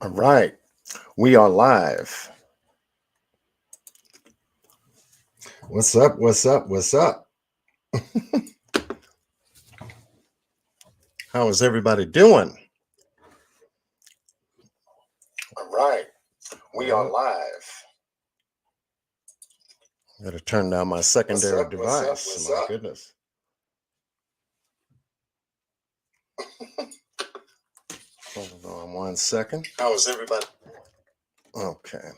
All right, we are live. What's up? What's up? What's up? How is everybody doing? All right, we are live. I gotta turn down my secondary device. My goodness. Hold on 1 second. How is everybody? Okay.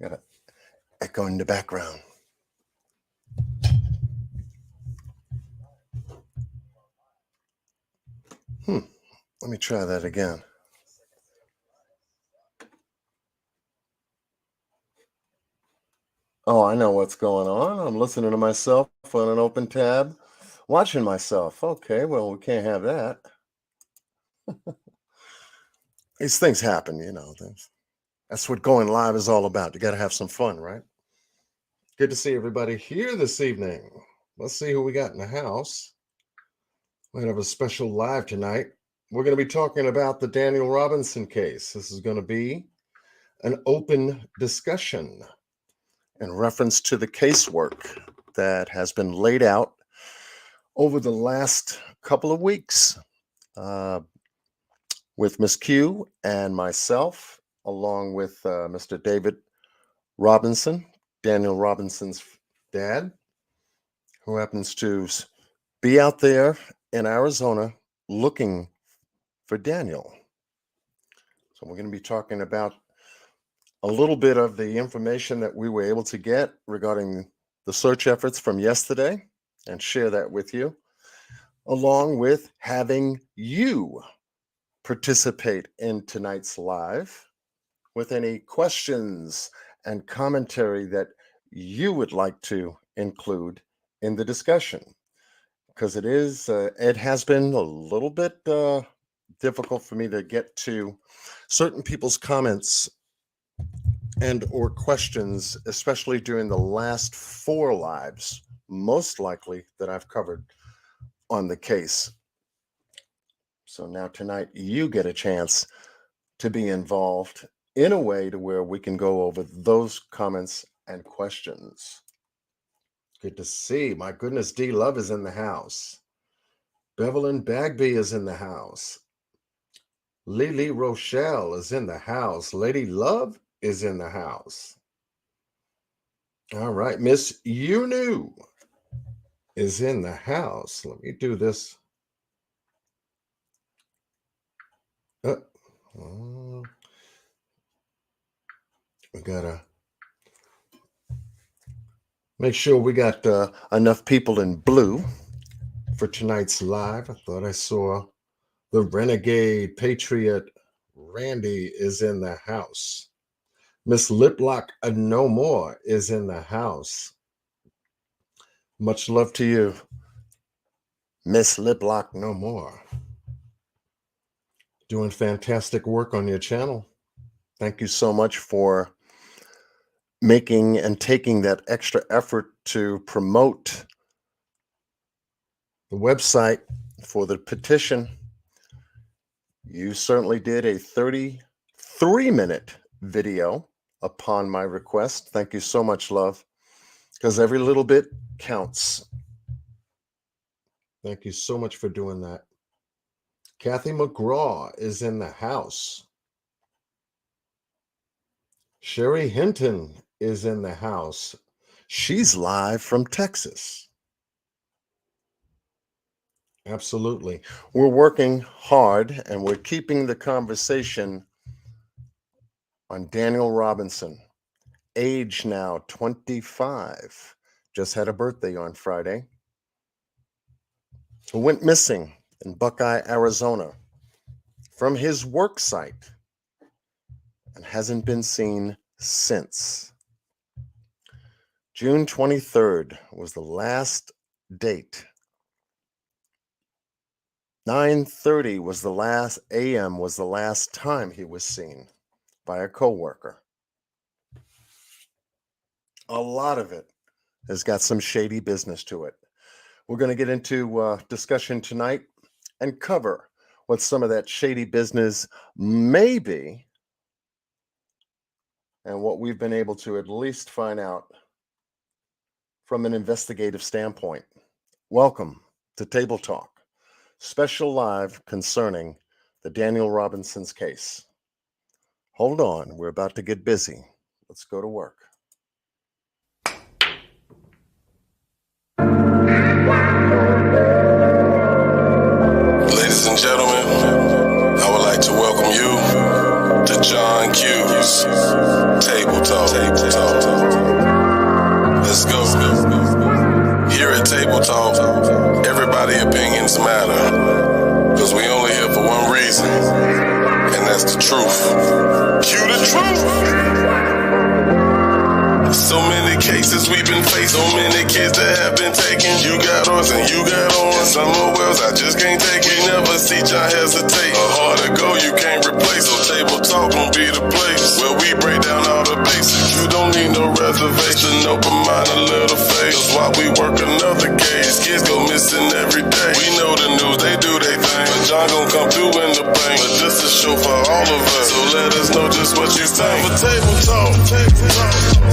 Got an echo in the background. Let me try that again. Oh, I know what's going on. I'm listening to myself on an open tab, watching myself. Okay, well, we can't have that. These things happen, That's what going live is all about. You got to have some fun, right? Good to see everybody here this evening. Let's see who we got in the house. We have a special live tonight. We're going to be talking about the Daniel Robinson case. This is going to be an open discussion in reference to the casework that has been laid out over the last couple of weeks with Ms. Q and myself, along with Mr. David Robinson, Daniel Robinson's dad, who happens to be out there in Arizona looking for Daniel. So we're going to be talking about a little bit of the information that we were able to get regarding the search efforts from yesterday and share that with you, along with having you participate in tonight's live with any questions and commentary that you would like to include in the discussion, because it has been a little bit difficult for me to get to certain people's comments and or questions, especially during the last 4 lives, most likely that I've covered on the case. So now tonight you get a chance to be involved in a way to where we can go over those comments and questions. Good to see. My goodness, D Love is in the house. Bevelyn Bagby is in the house. Lily Rochelle is in the house. Lady Love is in the house. All right, Miss Unu is in the house. Let me do this. We gotta make sure we got enough people in blue for tonight's live. I thought I saw the renegade patriot Randy is in the house. Miss Liplock No More is in the house. Much love to you, Miss Liplock No More. Doing fantastic work on your channel. Thank you so much for making and taking that extra effort to promote the website for the petition. You certainly did a 33-minute video upon my request. Thank you so much, love, because every little bit counts. Thank you so much for doing that. Kathy McGraw is in the house. Sherry Hinton is in the house. She's live from Texas. Absolutely. We're working hard and we're keeping the conversation on Daniel Robinson, age now 25, just had a birthday on Friday, who went missing in Buckeye, Arizona from his work site and hasn't been seen since. June 23rd was the last date. 9:30 was the last a.m. was the last time he was seen by a coworker. A lot of it has got some shady business to it. We're going to get into discussion tonight and cover what some of that shady business may be and what we've been able to at least find out from an investigative standpoint. Welcome to Table Talk, special live concerning the Daniel Robinson's case. Hold on, we're about to get busy. Let's go to work. Ladies and gentlemen, I would like to welcome you to John Q's Table Talk. Let's go. Here at Table Talk, everybody's opinions matter, because we only here for one reason, and that's the truth. Cue the truth! So many cases we've been facing, so many kids that have been taken. You got ours and you got on. Some more wells I just can't take it. Never see John hesitate. A hard to go you can't replace. So Table Talk gon' be the place where we break down all the basics. You don't need no reservation, open mind, a little face. That's why we work another case. Kids go missing every day. We know the news, they do they thing, but John gon' come through in the pain. But this is a show for all of us, so let us know just what you think. For Table Talk,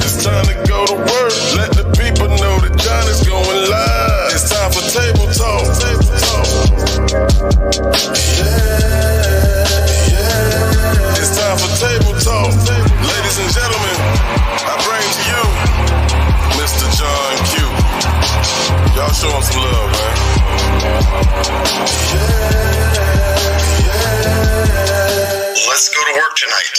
it's time to go to work. Let the people know that John is going live. It's time for Table Talk. Yeah. It's time for Table Talk. Ladies and gentlemen, I bring to you Mr. John Q. Y'all show him some love, man. Yeah. Let's go to work tonight.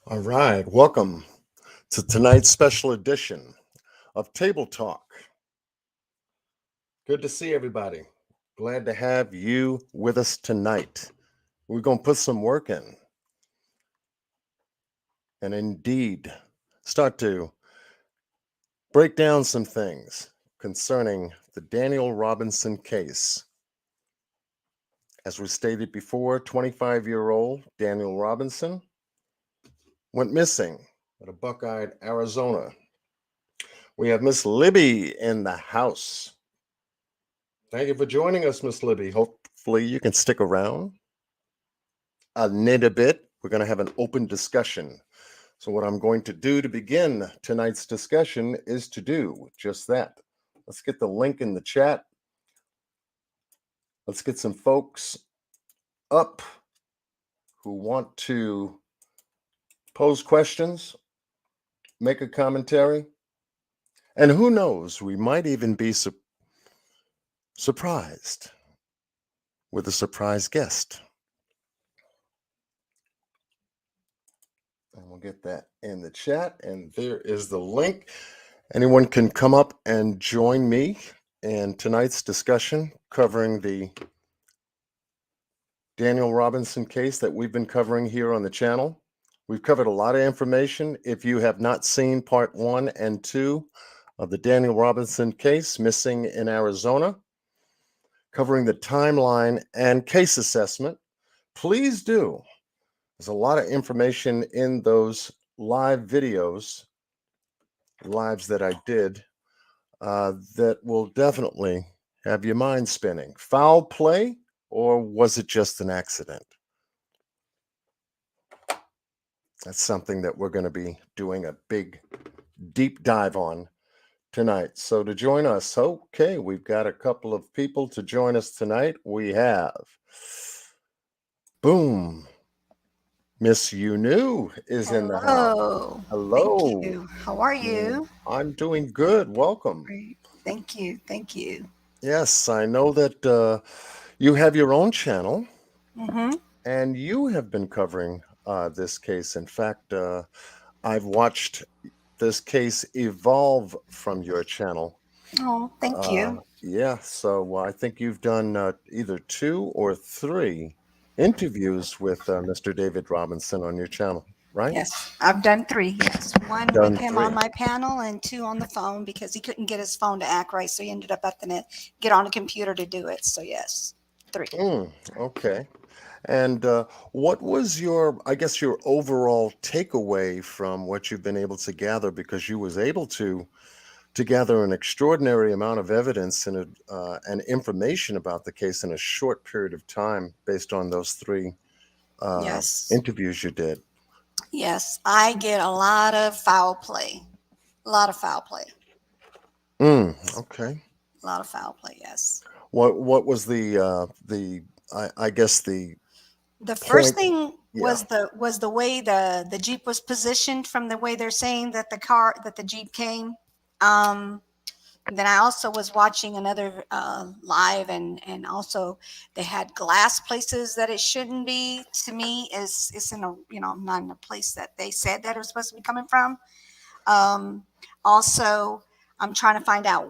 All right, welcome to tonight's special edition of Table Talk. Good to see everybody. Glad to have you with us tonight. We're going to put some work in and indeed start to break down some things concerning the Daniel Robinson case. As we stated before, 25-year-old Daniel Robinson went missing at a Buckeye, Arizona. We have Miss Libby in the house. Thank you for joining us, Miss Libby. Hopefully you can stick around a little bit. We're going to have an open discussion. So what I'm going to do to begin tonight's discussion is to do just that. Let's get the link in the chat. Let's get some folks up who want to pose questions, make a commentary, and who knows, we might even be surprised with a surprise guest. And we'll get that in the chat, and there is the link. Anyone can come up and join me in tonight's discussion covering the Daniel Robinson case that we've been covering here on the channel. We've covered a lot of information. If you have not seen part 1 and 2 of the Daniel Robinson case, missing in Arizona, covering the timeline and case assessment, please do. There's a lot of information in those live videos, lives that I did, that will definitely have your mind spinning. Foul play, or was it just an accident? That's something that we're going to be doing a big, deep dive on tonight. So to join us, okay, we've got a couple of people to join us tonight. We have, boom, Miss Yunu is in the house. Hello. Thank you. How are you? I'm doing good. Welcome. Great. Thank you. Thank you. Yes, I know that you have your own channel, Mm-hmm. and you have been covering this case. In fact, I've watched this case evolve from your channel. Oh, thank you. Yeah, so I think you've done either 2 or 3 interviews with Mr. David Robinson on your channel, right? Yes, I've done 3. Yes, 1 Done with him 3. on my panel and 2 on the phone because he couldn't get his phone to act right. So he ended up having to get on a computer to do it. So yes. 3. Okay. And what was your, I guess, your overall takeaway from what you've been able to gather? Because you was able to gather an extraordinary amount of evidence and information about the case in a short period of time, based on those 3 Yes. interviews you did. Yes. I get a lot of foul play. A lot of foul play. Okay. A lot of foul play, yes. What was I guess the The first point? thing Yeah. was the way the Jeep was positioned, from the way they're saying that the Jeep came. Then I also was watching another live, and also they had glass places that it shouldn't be. To me, is it's in a, not in a place that they said that it was supposed to be coming from. Also, I'm trying to find out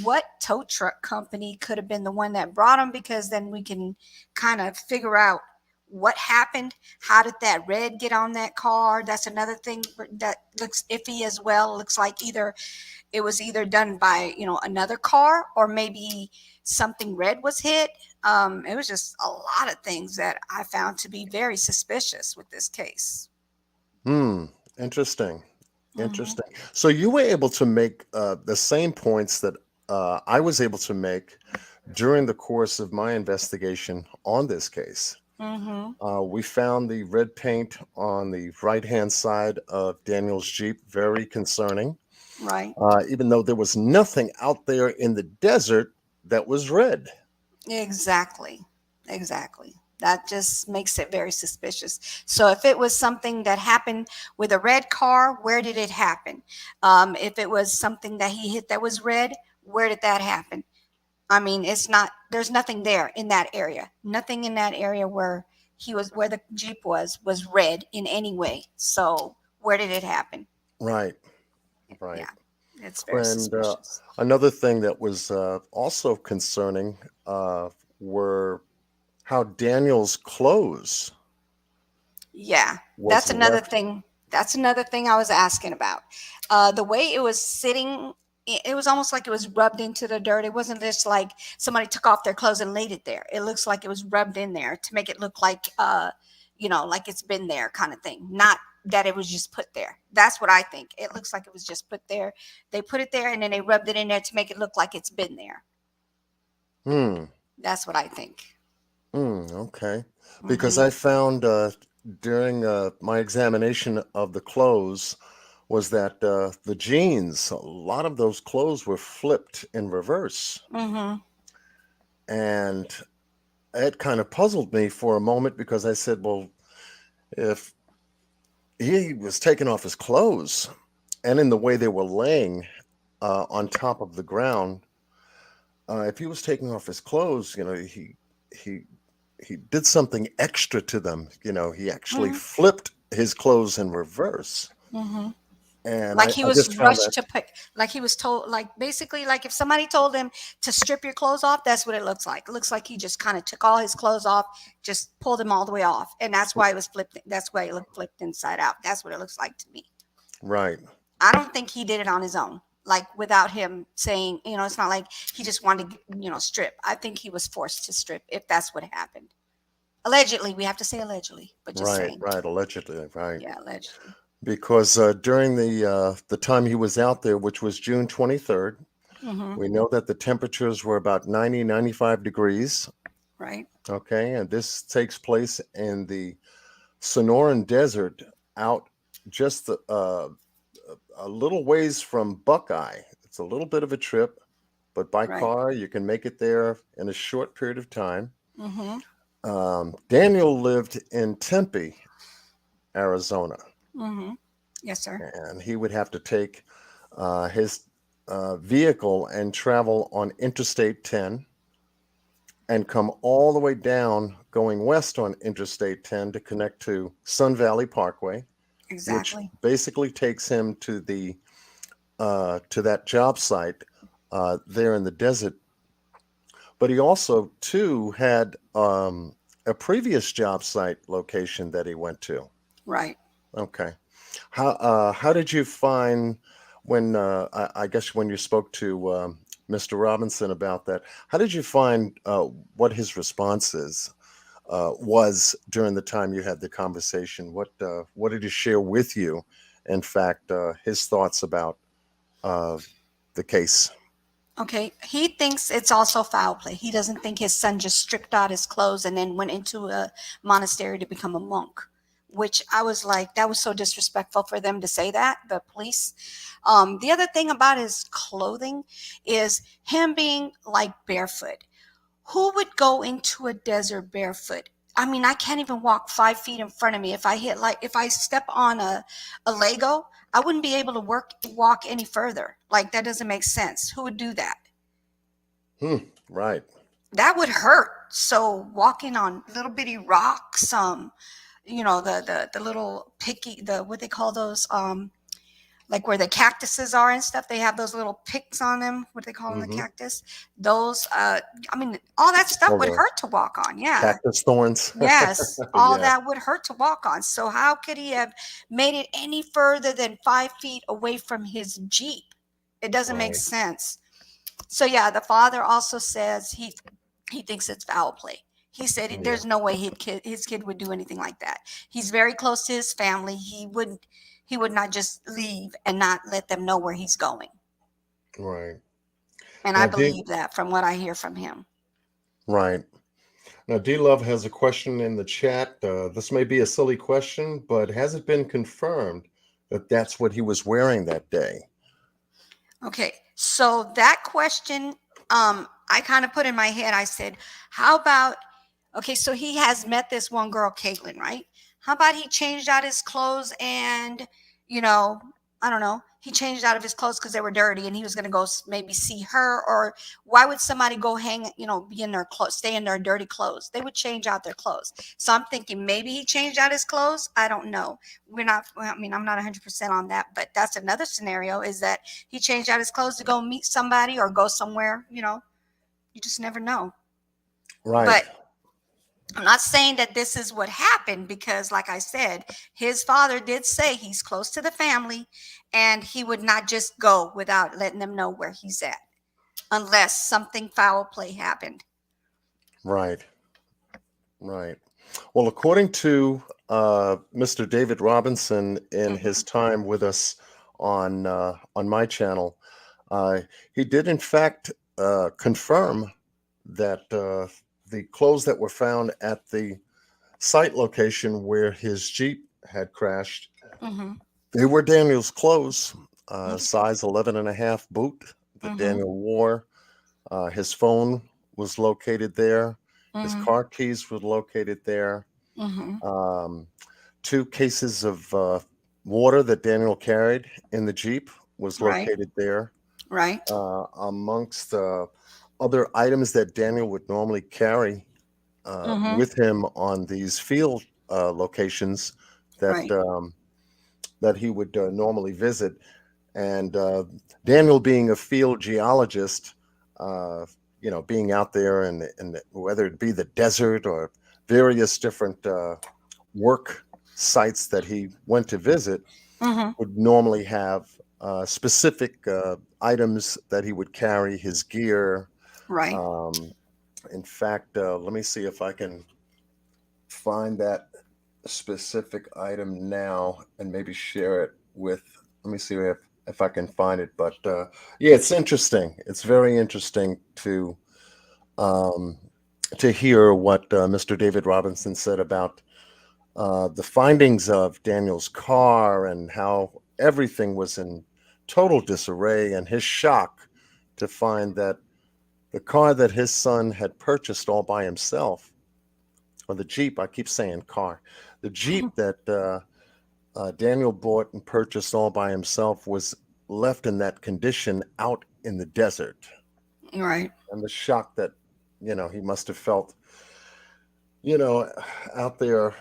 what tow truck company could have been the one that brought them, because then we can kind of figure out what happened. How did that red get on that car? That's another thing that looks iffy as well. Looks like it was either done by, another car, or maybe something red was hit. It was just a lot of things that I found to be very suspicious with this case. Interesting. Hmm. Interesting. So you were able to make the same points that I was able to make during the course of my investigation on this case. Hmm. We found the red paint on the right-hand side of Daniel's Jeep very concerning, Right. even though there was nothing out there in the desert that was red. Exactly. Exactly. That just makes it very suspicious. So if it was something that happened with a red car, where did it happen? If it was something that he hit that was red, where did that happen? I mean, there's nothing there in that area. Nothing in that area where the Jeep was red in any way. So where did it happen? Right, right. Yeah, it's very And suspicious. another thing that was also concerning were how Daniel's clothes Yeah, was left. That's another thing I was asking about. The way it was sitting, it was almost like it was rubbed into the dirt. It wasn't just like somebody took off their clothes and laid it there. It looks like it was rubbed in there to make it look like, like it's been there kind of thing. Not that it was just put there. That's what I think. It looks like it was just put there. They put it there and then they rubbed it in there to make it look like it's been there. Hmm. That's what I think. Okay. Because Hmm. I found during my examination of the clothes was that the jeans, a lot of those clothes were flipped in reverse. Hmm. And it kind of puzzled me for a moment, because I said, well, if he was taking off his clothes and in the way they were laying on top of the ground, if he was taking off his clothes, he he did something extra to them. He actually Hmm. flipped his clothes in reverse. Hmm. And Like he I was just found rushed that. to put, like he was told, like basically, like if somebody told him to strip your clothes off, that's what it looks like. It looks like he just kind of took all his clothes off, just pulled them all the way off, and that's why it was flipped. That's why it looked flipped inside out. That's what it looks like to me. Right, I don't think he did it on his own, like without him saying, it's not like he just wanted to, strip. I think he was forced to strip, if that's what happened. Allegedly, we have to say allegedly, but just right, saying. right. Allegedly, right. Yeah, allegedly. Because during the time he was out there, which was June 23rd, Hmm. we know that the temperatures were about 90, 95 degrees. Right. Okay, and this takes place in the Sonoran Desert, out just a little ways from Buckeye. It's a little bit of a trip, but by Right. car you can make it there in a short period of time. Hmm. Daniel lived in Tempe, Arizona, Hmm. Yes, sir. and he would have to take his vehicle and travel on Interstate 10 and come all the way down going west on Interstate 10 to connect to Sun Valley Parkway, which Exactly. basically takes him to that job site there in the desert. But he also too had a previous job site location that he went to. Right. Okay. How did you find when I guess when you spoke to Mr. Robinson about that. How did you find what his responses was during the time you had the conversation? What did he share with you? In fact, his thoughts about the case. Okay, he thinks it's also foul play. He doesn't think his son just stripped out his clothes and then went into a monastery to become a monk, which I was like, that was so disrespectful for them to say that, the police. The other thing about his clothing is him being like barefoot. Who would go into a desert barefoot? I mean, I can't even walk 5 feet in front of me. If I step on a Lego, I wouldn't be able to walk any further. Like, that doesn't make sense. Who would do that? Right. That would hurt. So walking on little bitty rocks, the little picky, what they call those, like where the cactuses are and stuff, they have those little picks on them. What do they call them, the cactus? Those, I mean, all that stuff would hurt to walk on. Yeah. Cactus thorns. Yes. All Yeah. that would hurt to walk on. So how could he have made it any further than 5 feet away from his Jeep? It doesn't make Right. sense. So yeah, the father also says he thinks it's foul play. He said there's no way his kid would do anything like that. He's very close to his family. He would not just leave and not let them know where he's going. Right. And Now, I believe that from what I hear from him. Right. Now, D Love has a question in the chat. This may be a silly question, but has it been confirmed that that's what he was wearing that day? Okay, so that question, I kind of put in my head, I said, how about, okay, so he has met this one girl, Caitlin, right? How about he changed out his clothes and, I don't know, he changed out of his clothes because they were dirty and he was going to go maybe see her? Or why would somebody go be in their clothes, stay in their dirty clothes? They would change out their clothes. So I'm thinking maybe he changed out his clothes. I don't know. I'm not 100% on that, but that's another scenario, is that he changed out his clothes to go meet somebody or go somewhere, you just never know. Right. But I'm not saying that this is what happened, because like I said, his father did say he's close to the family and he would not just go without letting them know where he's at unless something foul play happened. Right. Right. Well, according to Mr. David Robinson in his time with us on my channel, he did in fact confirm that the clothes that were found at the site location where his Jeep had crashed, they were Daniel's clothes, size 11.5 boot that Daniel wore. His phone was located there. His car keys were located there. 2 cases of water that Daniel carried in the Jeep was located there. Right. Amongst other items that Daniel would normally carry with him on these field locations that that he would normally visit. And Daniel, being a field geologist, being out there and whether it be the desert or various different work sites that he went to visit, would normally have specific items that he would carry, his gear. Right. In fact, let me see if I can find that specific item now and maybe share it with, let me see if I can find it. But yeah, it's interesting. It's very interesting to hear what Mr. David Robinson said about the findings of Daniel's car and how everything was in total disarray, and his shock to find that the car that his son had purchased all by himself, or the Jeep, I keep saying car, the Jeep that Daniel bought and purchased all by himself was left in that condition out in the desert. Right. And the shock that, he must have felt, out there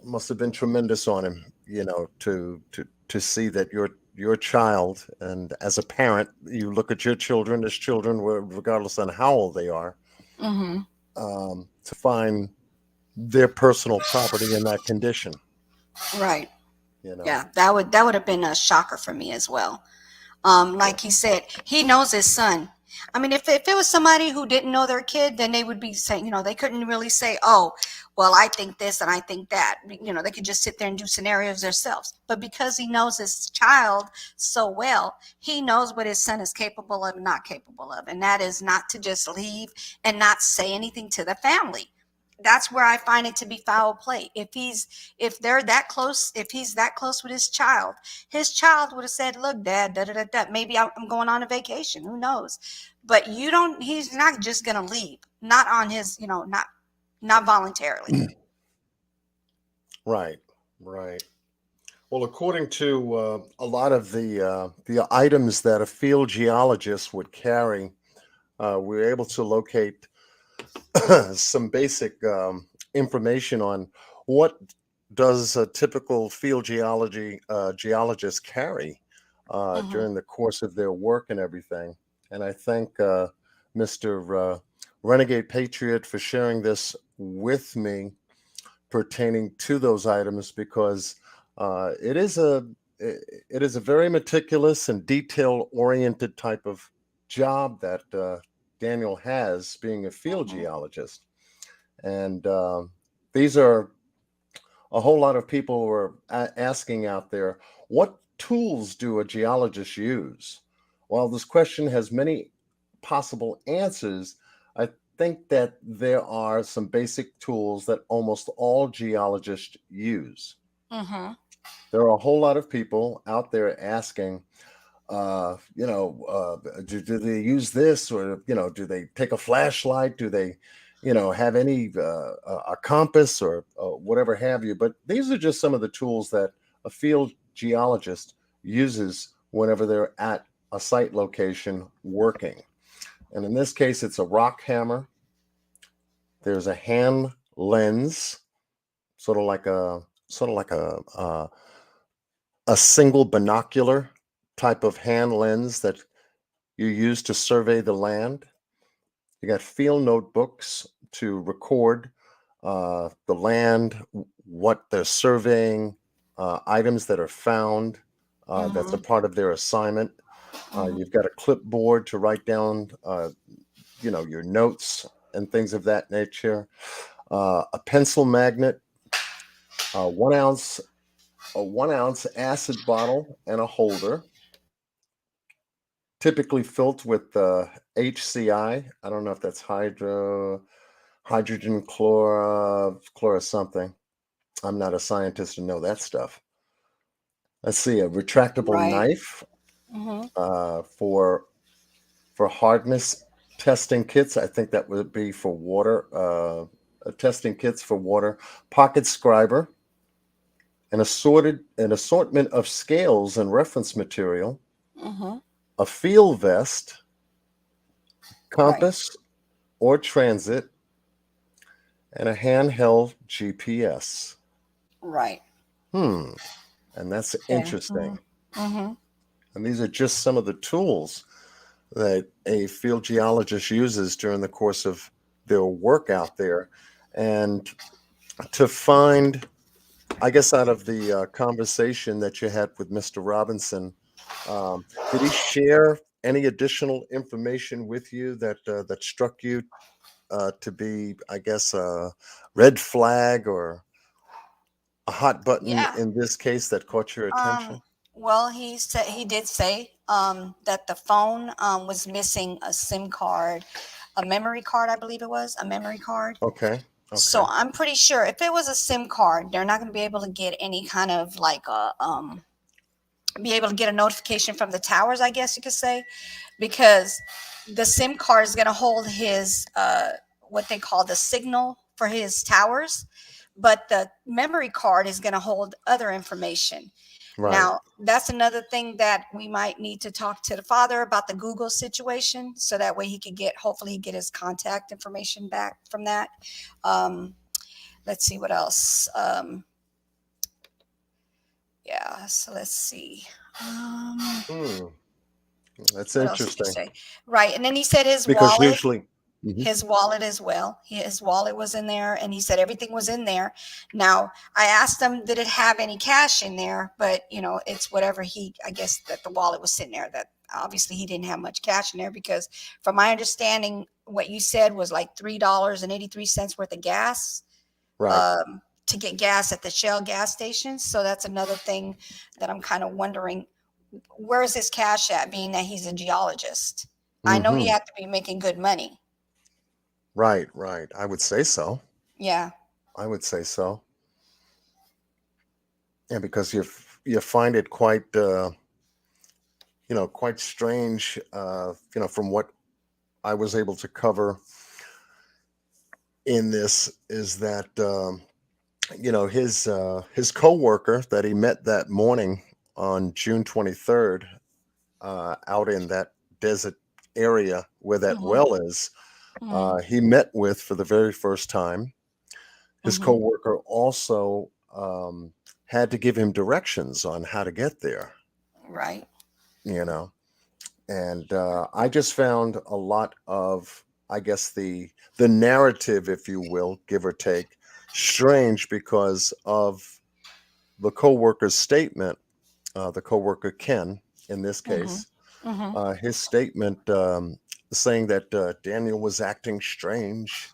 must have been tremendous on him, to see that your child, and as a parent, you look at your children as children, regardless on how old they are, to find their personal property in that condition. Right. Yeah, that would have been a shocker for me as well. Like he said, he knows his son. I mean, if it was somebody who didn't know their kid, then they would be saying, they couldn't really say, oh, well, I think this and I think that. They could just sit there and do scenarios themselves. But because he knows his child so well, he knows what his son is capable of and not capable of. And that is not to just leave and not say anything to the family. That's where I find it to be foul play. If they're that close, if he's that close with his child would have said, look, dad, da, da, da, da. Maybe I'm going on a vacation, who knows? But he's not just going to leave, not on his, not voluntarily. Right, right. Well, according to a lot of the items that a field geologist would carry, we were able to locate some basic information on what does a typical field geologist carry during the course of their work and everything. And I thank Mr. Renegade Patriot for sharing this with me pertaining to those items, because it is a very meticulous and detail oriented type of job that Daniel has, being a field geologist. And these are a whole lot of people who are asking out there, what tools do a geologist use? While this question has many possible answers, I think that there are some basic tools that almost all geologists use. There are a whole lot of people out there asking, do they use this, or do they take a flashlight? Do they, have any a compass or whatever have you? But these are just some of the tools that a field geologist uses whenever they're at a site location working. And in this case, it's a rock hammer. There's a hand lens, sort of like a single binocular type of hand lens that you use to survey the land. You got field notebooks to record the land, what they're surveying, items that are found. That's a part of their assignment. You've got a clipboard to write down, your notes and things of that nature. A pencil magnet, a 1 ounce acid bottle and a holder, typically filled with HCI. I don't know if that's hydrogen chlor something. I'm not a scientist to know that stuff. Let's see, a retractable knife for hardness testing kits. I think that would be for water, testing kits for water. Pocket scriber, an assortment of scales and reference material, a field vest, compass or transit, and a handheld GPS. Right. And that's interesting. And these are just some of the tools that a field geologist uses during the course of their work out there. And to find, I guess, out of the conversation that you had with Mr. Robinson, did he share any additional information with you that struck you to be, I guess, a red flag or a hot button in this case that caught your attention? Well, he did say that the phone was missing a SIM card, a memory card, I believe it was a memory card. Okay. So I'm pretty sure if it was a SIM card, they're not going to be able to get any kind of be able to get a notification from the towers, I guess you could say, because the SIM card is going to hold his what they call the signal for his towers, but the memory card is going to hold other information. Right. Now, that's another thing that we might need to talk to the father about, the Google situation, so that way he could hopefully get his contact information back from that. Let's see what else. Yeah, so let's see. That's interesting. Right, and then he said his because wallet. usually, Mhm. his wallet as well. His wallet was in there, and he said everything was in there. Now, I asked him, did it have any cash in there? But, it's whatever I guess that the wallet was sitting there, that obviously he didn't have much cash in there, because from my understanding, what you said was like $3.83 worth of gas, Right. to get gas at the Shell gas stations. So that's another thing that I'm kind of wondering, where is his cash at, being that he's a geologist? I know he Hmm. had to be making good money. Right. Right. I would say so. Yeah. I would say so. Yeah, because you find it quite quite strange, from what I was able to cover in this, is that his coworker that he met that morning on June 23rd, out in that desert area where that Mhm. well is, Mhm. he met with for the very first time. His Mhm. coworker also had to give him directions on how to get there, Right. you know. And I just found a lot of, I guess, the narrative, if you will, give or take, strange because of the coworker's statement. The coworker Ken, in this Mhm. case, Mhm. his statement, saying that Daniel was acting strange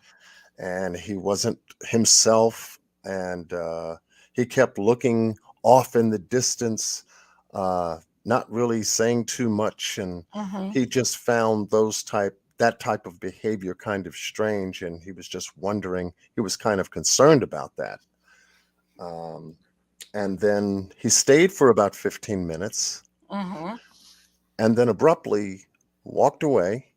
and he wasn't himself, and he kept looking off in the distance, not really saying too much, and Mhm. he just found that type of behavior kind of strange, and he was just wondering. He was kind of concerned about that. Um, and then he stayed for about 15 minutes, Mhm. and then abruptly walked away,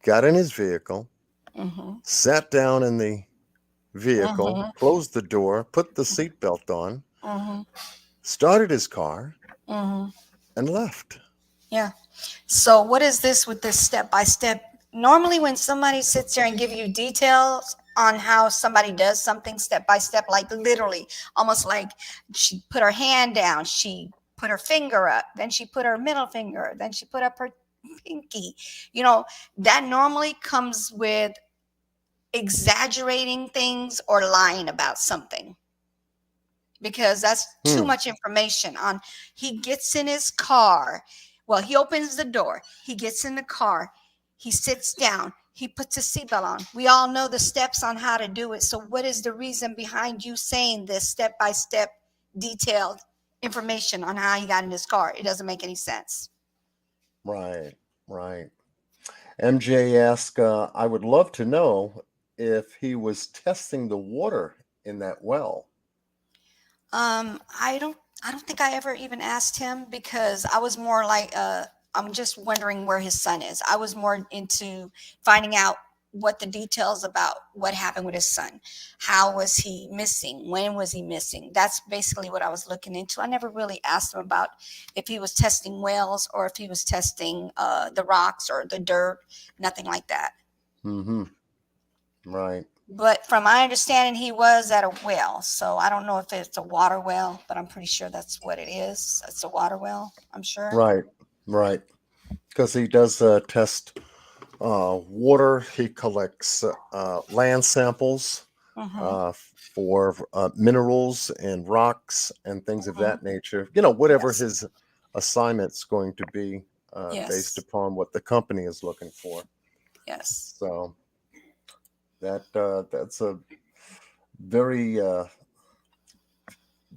got in his vehicle, Mhm. sat down in the vehicle, Mhm. closed the door, put the seatbelt on, Mhm. started his car, Mhm. and left. Yeah. So what is this with this step by step? Normally when somebody sits there and give you details on how somebody does something step by step, like literally, almost like she put her hand down, she put her finger up, then she put her middle finger, then she put up her pinky. You know, that normally comes with exaggerating things or lying about something, because that's too Hmm. much information. On He gets in his car, well, he opens the door, he gets in the car, he sits down, he puts a seatbelt on. We all know the steps on how to do it. So what is the reason behind you saying this step by step detailed information on how he got in his car? It doesn't make any sense. Right, right. MJ asked, I would love to know if he was testing the water in that well. I don't think I ever even asked him, because I was more like, I'm just wondering where his son is. I was more into finding out what the details about what happened with his son. How was he missing? When was he missing? That's basically what I was looking into. I never really asked him about if he was testing wells or if he was testing the rocks or the dirt. Nothing like that. Mm-hmm. Right, But from my understanding, he was at a well. So I don't know if it's a water well, but I'm pretty sure that's what it is. It's a water well, I'm sure. right, right. Because he does test water. He collects land samples Mm-hmm. uh, for minerals and rocks and things of Mm-hmm. that nature. Whatever Yes. his assignment's going to be, based Yes. upon what the company is looking for. Yes. So that's a very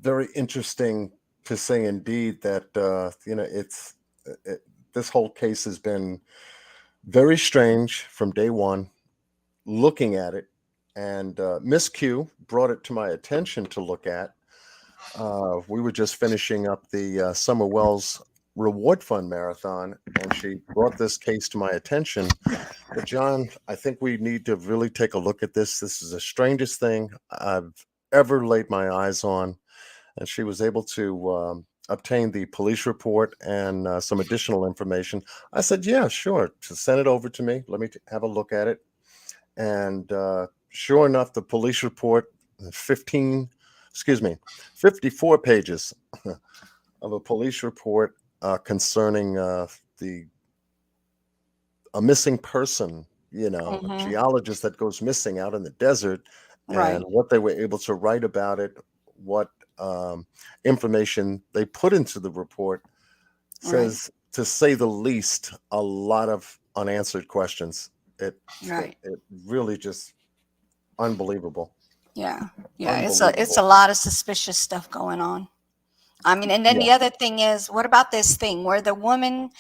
very interesting to say indeed that this whole case has been very strange from day one. Looking at it, and Miss Q brought it to my attention to look at. We were just finishing up the Summer Wells Reward Fund Marathon, and she brought this case to my attention. But John, I think we need to really take a look at this. This is the strangest thing I've ever laid my eyes on. And she was able to obtain the police report and some additional information. I said, "Yeah, sure. To send it over to me. Let me have a look at it." And sure enough, the police report, 15, excuse me, 54 pages of a police report concerning the a missing person, a Mm-hmm. geologist that goes missing out in the desert, and Right. what they were able to write about it, what information they put into the report Right. says, to say the least, a lot of unanswered questions. It Right. it really just unbelievable, Yeah. Yeah. It's a unbelievable. lot of suspicious stuff going on. I mean, and then Yeah, the other thing is, what about this thing where the woman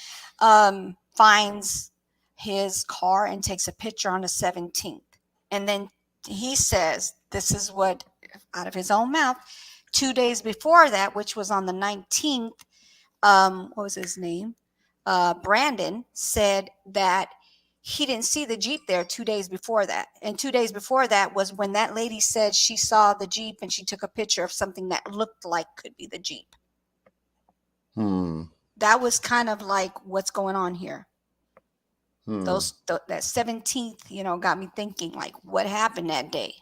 finds his car and takes a picture on the 17th? And then he says, this is what, out of his own mouth, 2 days before that, which was on the 19th, what was his name? Brandon said that he didn't see the Jeep there 2 days before that. And 2 days before that was when that lady said she saw the Jeep and she took a picture of something that looked like could be the Jeep. hmm, That was kind of like what's going on here. hmm, That 17th, got me thinking, like, what happened that day?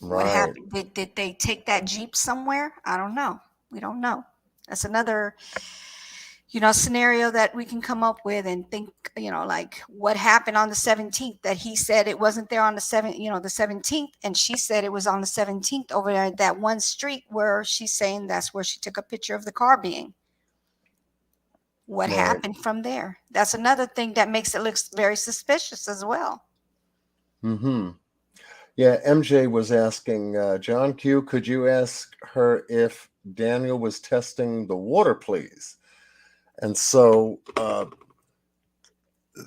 What right. happened? Did they take that Jeep somewhere? I don't know. We don't know. That's another scenario that we can come up with and think, like, what happened on the 17th, that he said it wasn't there on the 17th, and she said it was on the 17th over there at that one street where she's saying that's where she took a picture of the car being. What Right. happened from there? That's another thing that makes it look very suspicious as well. Hmm. Yeah, MJ was asking, John Q, could you ask her if Daniel was testing the water, please? And so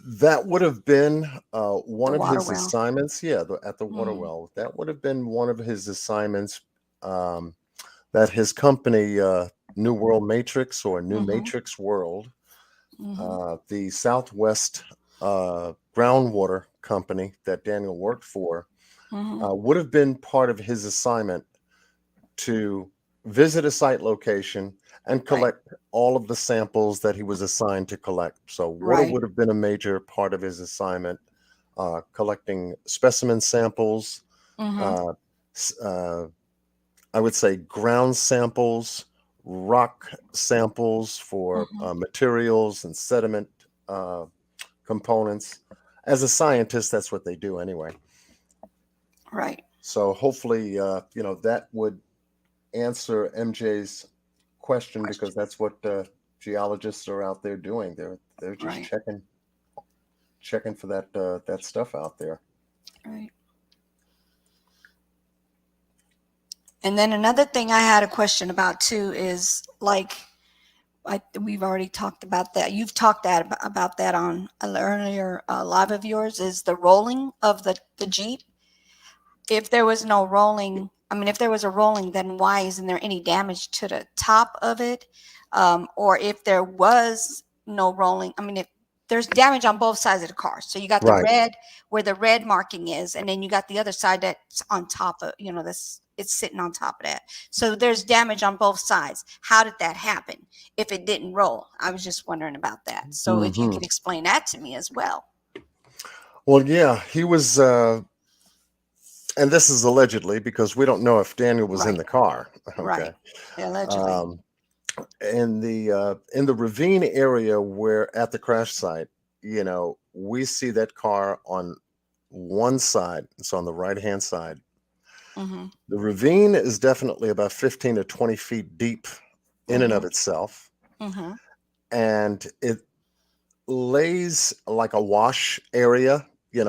that would have been one The of water his well. assignments. Yeah, at the water Mm-hmm. well. That would have been one of his assignments, um, that his company, New World Matrix, or New Mm-hmm. Matrix World, Mm-hmm. the Southwest groundwater company that Daniel worked for, Mm-hmm. would have been part of his assignment to visit a site location and Right. collect all of the samples that he was assigned to collect. So water Right. would have been a major part of his assignment, collecting specimen samples, Mm-hmm. uh, s- uh, I would say ground samples, rock samples for Mm-hmm. materials and sediment uh, components. As a scientist, that's what they do anyway. Right. So hopefully, that would answer MJ's question, because Question. that's what geologists are out there doing. They're just Right. checking for that stuff out there. Right. And then another thing I had a question about too is, like, we've already talked about that. You've talked about that on an earlier live of yours, is the rolling of the Jeep. If there was no rolling, I mean, if there was a rolling, then why isn't there any damage to the top of it? Or if there was no rolling, I mean, if there's damage on both sides of the car. So you got the Right. red where the red marking is, and then you got the other side that's on top of, it's sitting on top of that. So there's damage on both sides. How did that happen if it didn't roll? I was just wondering about that. So if you Hmm. could explain that to me as well. Well, yeah, he was, and this is allegedly, because we don't know if Daniel was in Right, the car. Okay. right. Allegedly. Um, in the ravine area where at the crash site, we see that car on one side. It's on the right hand side. Mm-hmm. The ravine is definitely about 15 to 20 feet deep in and Mm-hmm. of itself, Mm-hmm. and it lays like a wash area,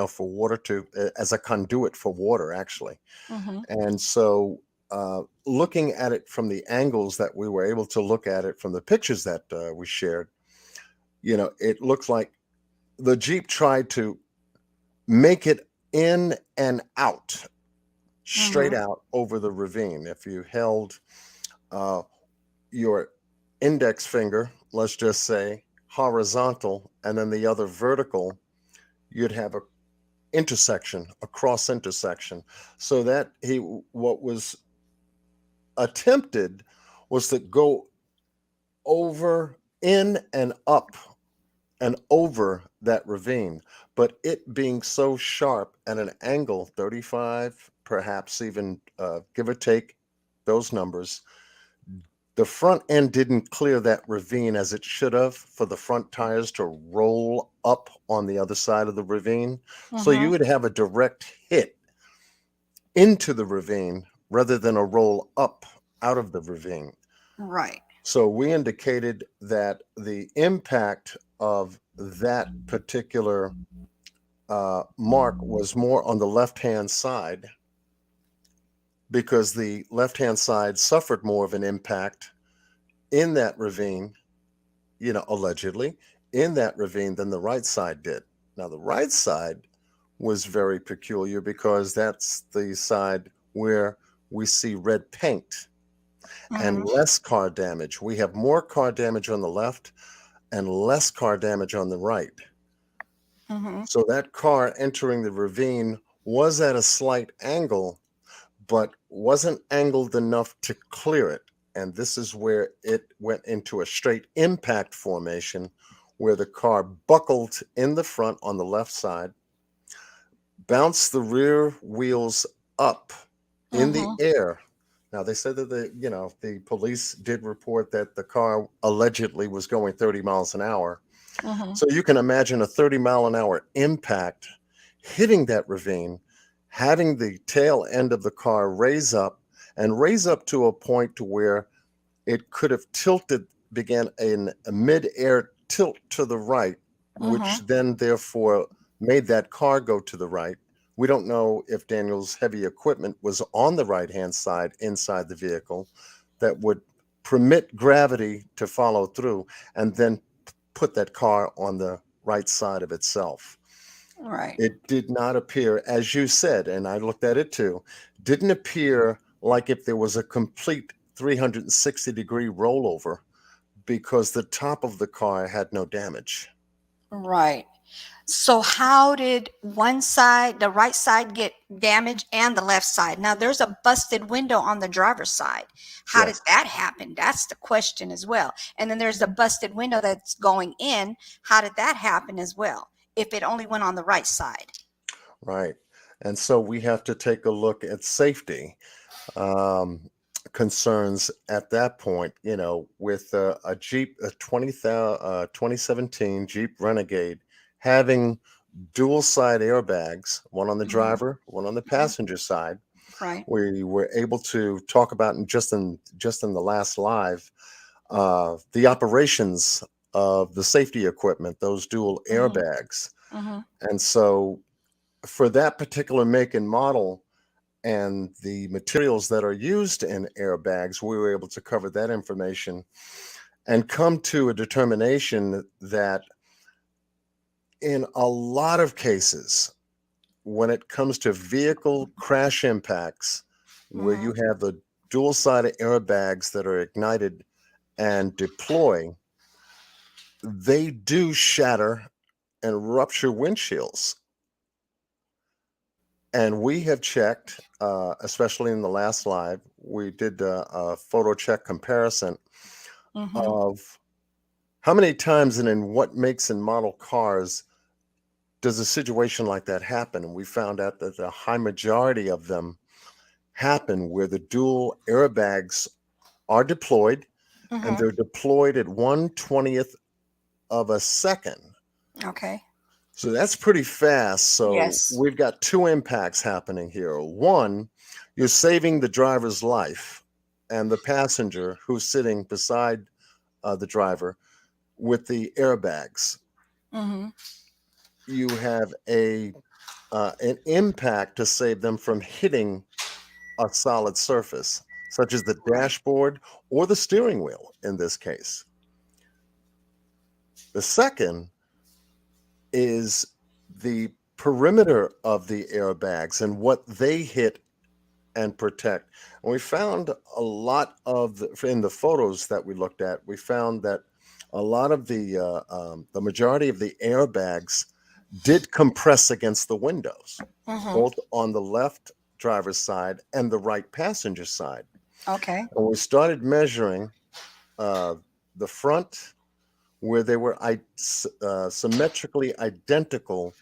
for water to, as a conduit for water, actually. Mm-hmm. And so, looking at it from the angles that we were able to look at it from the pictures that we shared, it looks like the Jeep tried to make it in and out, straight Mm-hmm. out over the ravine. If you held uh, your index finger, let's just say, horizontal, and then the other vertical, you'd have a cross intersection. So that what was attempted was to go over, in and up and over that ravine, but it being so sharp at an angle, 35, perhaps even give or take those numbers, The front end didn't clear that ravine as it should have for the front tires to roll up on the other side of the ravine. So you Mm-hmm. would have a direct hit into the ravine rather than a roll up out of the ravine. Right. So we indicated that the impact of that particular mark was more on the left-hand side because the left-hand side suffered more of an impact in that ravine, allegedly in that ravine than the right side did. Now, the right side was very peculiar because that's the side where we see red paint and Mm-hmm. less car damage. We have more car damage on the left and less car damage on the right. Mm-hmm. So that car entering the ravine was at a slight angle, but wasn't angled enough to clear it. And this is where it went into a straight impact formation where the car buckled in the front on the left side, bounced the rear wheels up in the Mm-hmm. air. Now they said that the police did report that the car allegedly was going 30 miles an hour. Mm-hmm. So you can imagine a 30-mile-an-hour impact hitting that ravine, having the tail end of the car raise up to a point to where it could have tilted, began a mid-air tilt to the right, which Mm-hmm. then therefore made that car go to the right. We don't know if Daniel's heavy equipment was on the right-hand side inside the vehicle that would permit gravity to follow through and then put that car on the right side of itself. Right. It did not appear, as you said, and I looked at it too, didn't appear like if there was a complete 360-degree rollover because the top of the car had no damage. Right. So how did one side, the right side, get damaged and the left side? Now there's a busted window on the driver's side. How did Yes, that happen? That's the question as well. And then there's the busted window that's going in. How did that happen as well? If it only went on the right side. right. And so we have to take a look at safety um, concerns at that point, with a Jeep, a 2017 Jeep Renegade having dual side airbags, one on the Hmm. driver, one on the Hmm. passenger side. Right. We were able to talk about in the last live the operations of the safety equipment, those dual Hmm. airbags. Hmm. And so for that particular make and model and the materials that are used in airbags, we were able to cover that information and come to a determination that in a lot of cases, when it comes to vehicle crash impacts, where Hmm. you have the dual sided airbags that are ignited and deploy, they do shatter and rupture windshields. And we have checked, especially in the last live, we did a photo check comparison Hmm. of how many times and in what makes and model cars does a situation like that happen. And we found out that the high majority of them happen where the dual airbags are deployed and Hmm. they're deployed at 1/20th of a second. Okay. So that's pretty fast. So Yes. we've got two impacts happening here. One, you're saving the driver's life and the passenger who's sitting beside the driver with the airbags. Hmm. You have an impact to save them from hitting a solid surface, such as the Right. dashboard or the steering wheel in this case. The second is the perimeter of the airbags and what they hit and protect. And we found a lot of in the photos that we looked at, we found that a lot of the majority of the airbags did compress against the windows, Hmm. both on the left driver's side and the right passenger side. Okay. And we started measuring uh, the front where they were symmetrically identical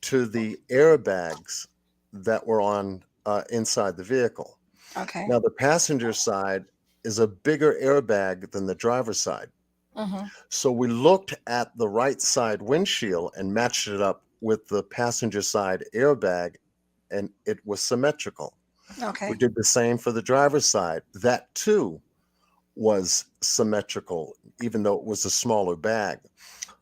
to the airbags that were on inside the vehicle. Okay. Now, the passenger side is a bigger airbag than the driver's side. Mm-hmm. So we looked at the right side windshield and matched it up with the passenger side airbag, and it was symmetrical. Okay. We did the same for the driver's side. That too was symmetrical, even though it was a smaller bag.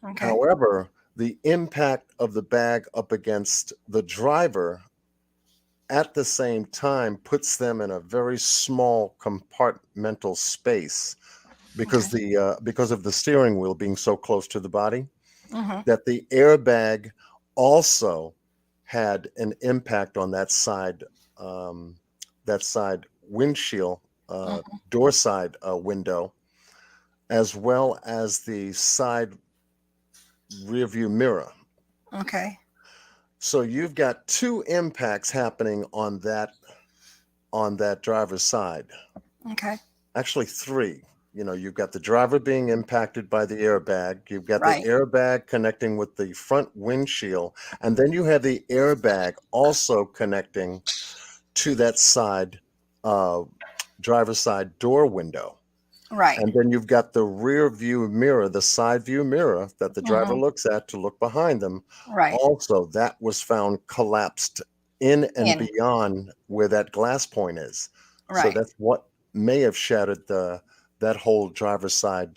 Okay. However, the impact of the bag up against the driver at the same time puts them in a very small compartmental space because because of the steering wheel being so close to the body, Mm-hmm. that the airbag also had an impact on that side windshield, Mm-hmm. door side window, as well as the side rear view mirror. Okay. So you've got two impacts happening on that driver's side. Okay. Actually, three. You've got the driver being impacted by the airbag. You've got Right. the airbag connecting with the front windshield, and then you have the airbag also connecting to that side, driver's side door window. Right. And then you've got the rear view mirror, the side view mirror that the driver Mm-hmm. looks at to look behind them. Right. Also, that was found collapsed in and In. beyond where that glass point is. So Right. that's what may have shattered that whole driver's side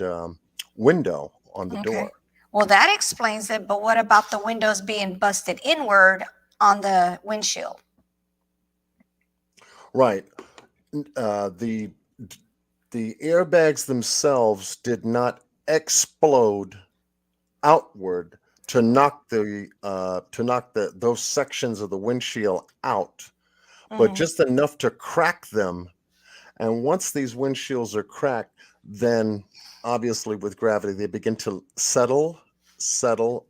window on the Okay. door. Well, that explains it. But what about the windows being busted inward on the windshield? Right. The airbags themselves did not explode outward to knock those sections of the windshield out, but Mm-hmm. just enough to crack them. And once these windshields are cracked, then obviously with gravity they begin to settle,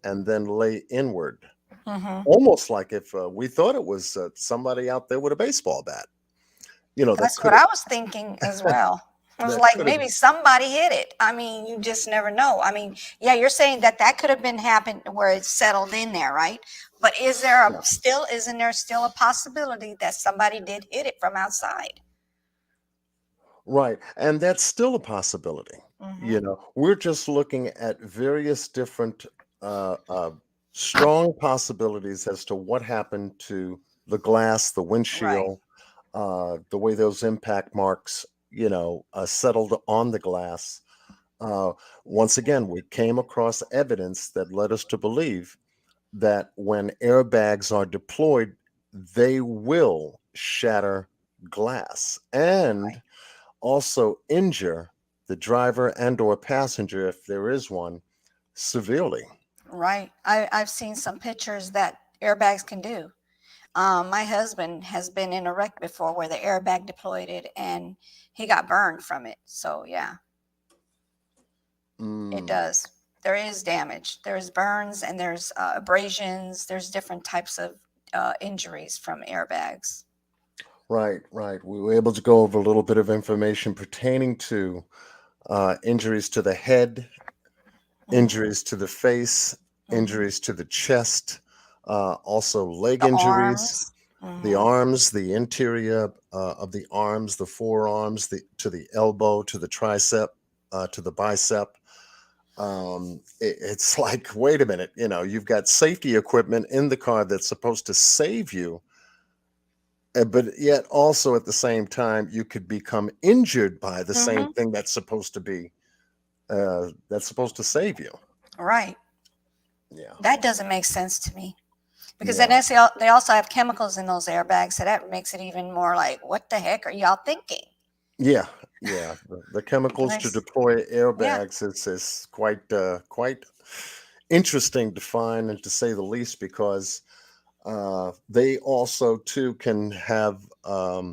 and then lay inward, Mm-hmm. almost like if we thought it was somebody out there with a baseball bat. That That's could what I was thinking as well. I was that like, could have maybe somebody hit it. I mean, you just never know. I mean, yeah, you're saying that could have been happened where it settled in there, right? But isn't there still a possibility that somebody did hit it from outside? right, and that's still a possibility. Mm-hmm. We're just looking at various different strong possibilities as to what happened to the glass, the Right. windshield, the way those impact marks, settled on the glass. Uh, Once again, we came across evidence that led us to believe that when airbags are deployed, they will shatter glass and also injure the driver and or passenger, if there is one, severely. Right. I've seen some pictures that airbags can do. My husband has been in a wreck before where the airbag deployed it and he got burned from it. So yeah, it Mm, does. There is damage. There's burns and there's abrasions. There's different types of injuries from airbags. right, right. We were able to go over a little bit of information pertaining to injuries to the head, Mhm. injuries to the face, Mhm. injuries to the chest, also leg The injuries, arms. the Hmm. arms, the interior of the arms, the forearms, to the elbow, to the tricep, to the bicep. It's like, wait a minute, you've got safety equipment in the car that's supposed to save you, but yet also at the same time, you could become injured by the same Hmm. thing that's supposed to save you. Right. Yeah. That doesn't make sense to me because then Yeah. they also have chemicals in those airbags. So that makes it even more like, what the heck are y'all thinking? Yeah. Yeah. The chemicals to Nice. deploy Yeah. airbags is quite interesting to find, and to say the least, because they also too can have uh,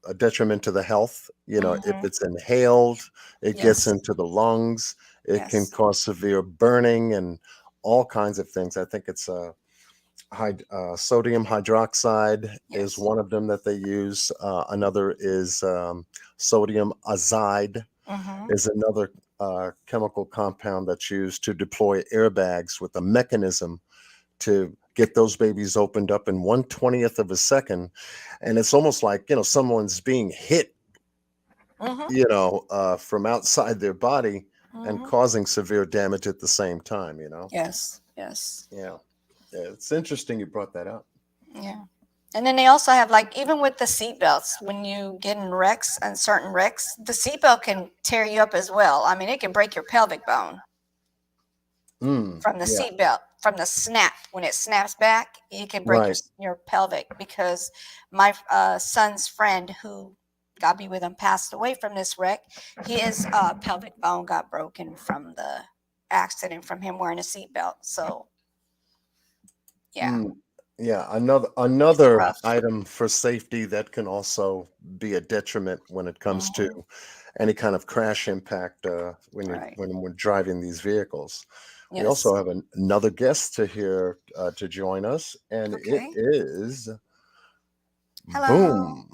a detriment to the health. If Hmm. it's inhaled, it gets Yes. into the lungs. It can Yes. cause severe burning and all kinds of things. I think it's sodium hydroxide is Yes. one of them that they use. Another is sodium azide Hmm. is another chemical compound that's used to deploy airbags with a mechanism to get those babies opened up in 1/20th of a second. And it's almost like, someone's being hit from outside their body and Hmm. causing severe damage at the same time. Yes, yes, Yeah. Yeah, it's interesting you brought that up. yeah. And then they also have, like, even with the seatbelts, when you get in wrecks and certain wrecks, the seatbelt can tear you up as well. I mean, it can break your pelvic bone from the Yeah, seatbelt, from the snap. When it snaps back, it can break right. your pelvic. Because my son's friend, who, God be with him, passed away from this wreck, his pelvic bone got broken from the accident from him wearing a seatbelt. So, yeah, Mm, yeah, another it's another rough. item for safety that can also be a detriment when it comes to Hmm. any kind of crash impact when you're Right. when we're driving these vehicles. We Yes. also have another guest to join us, and it Okay. is Hello. Boom.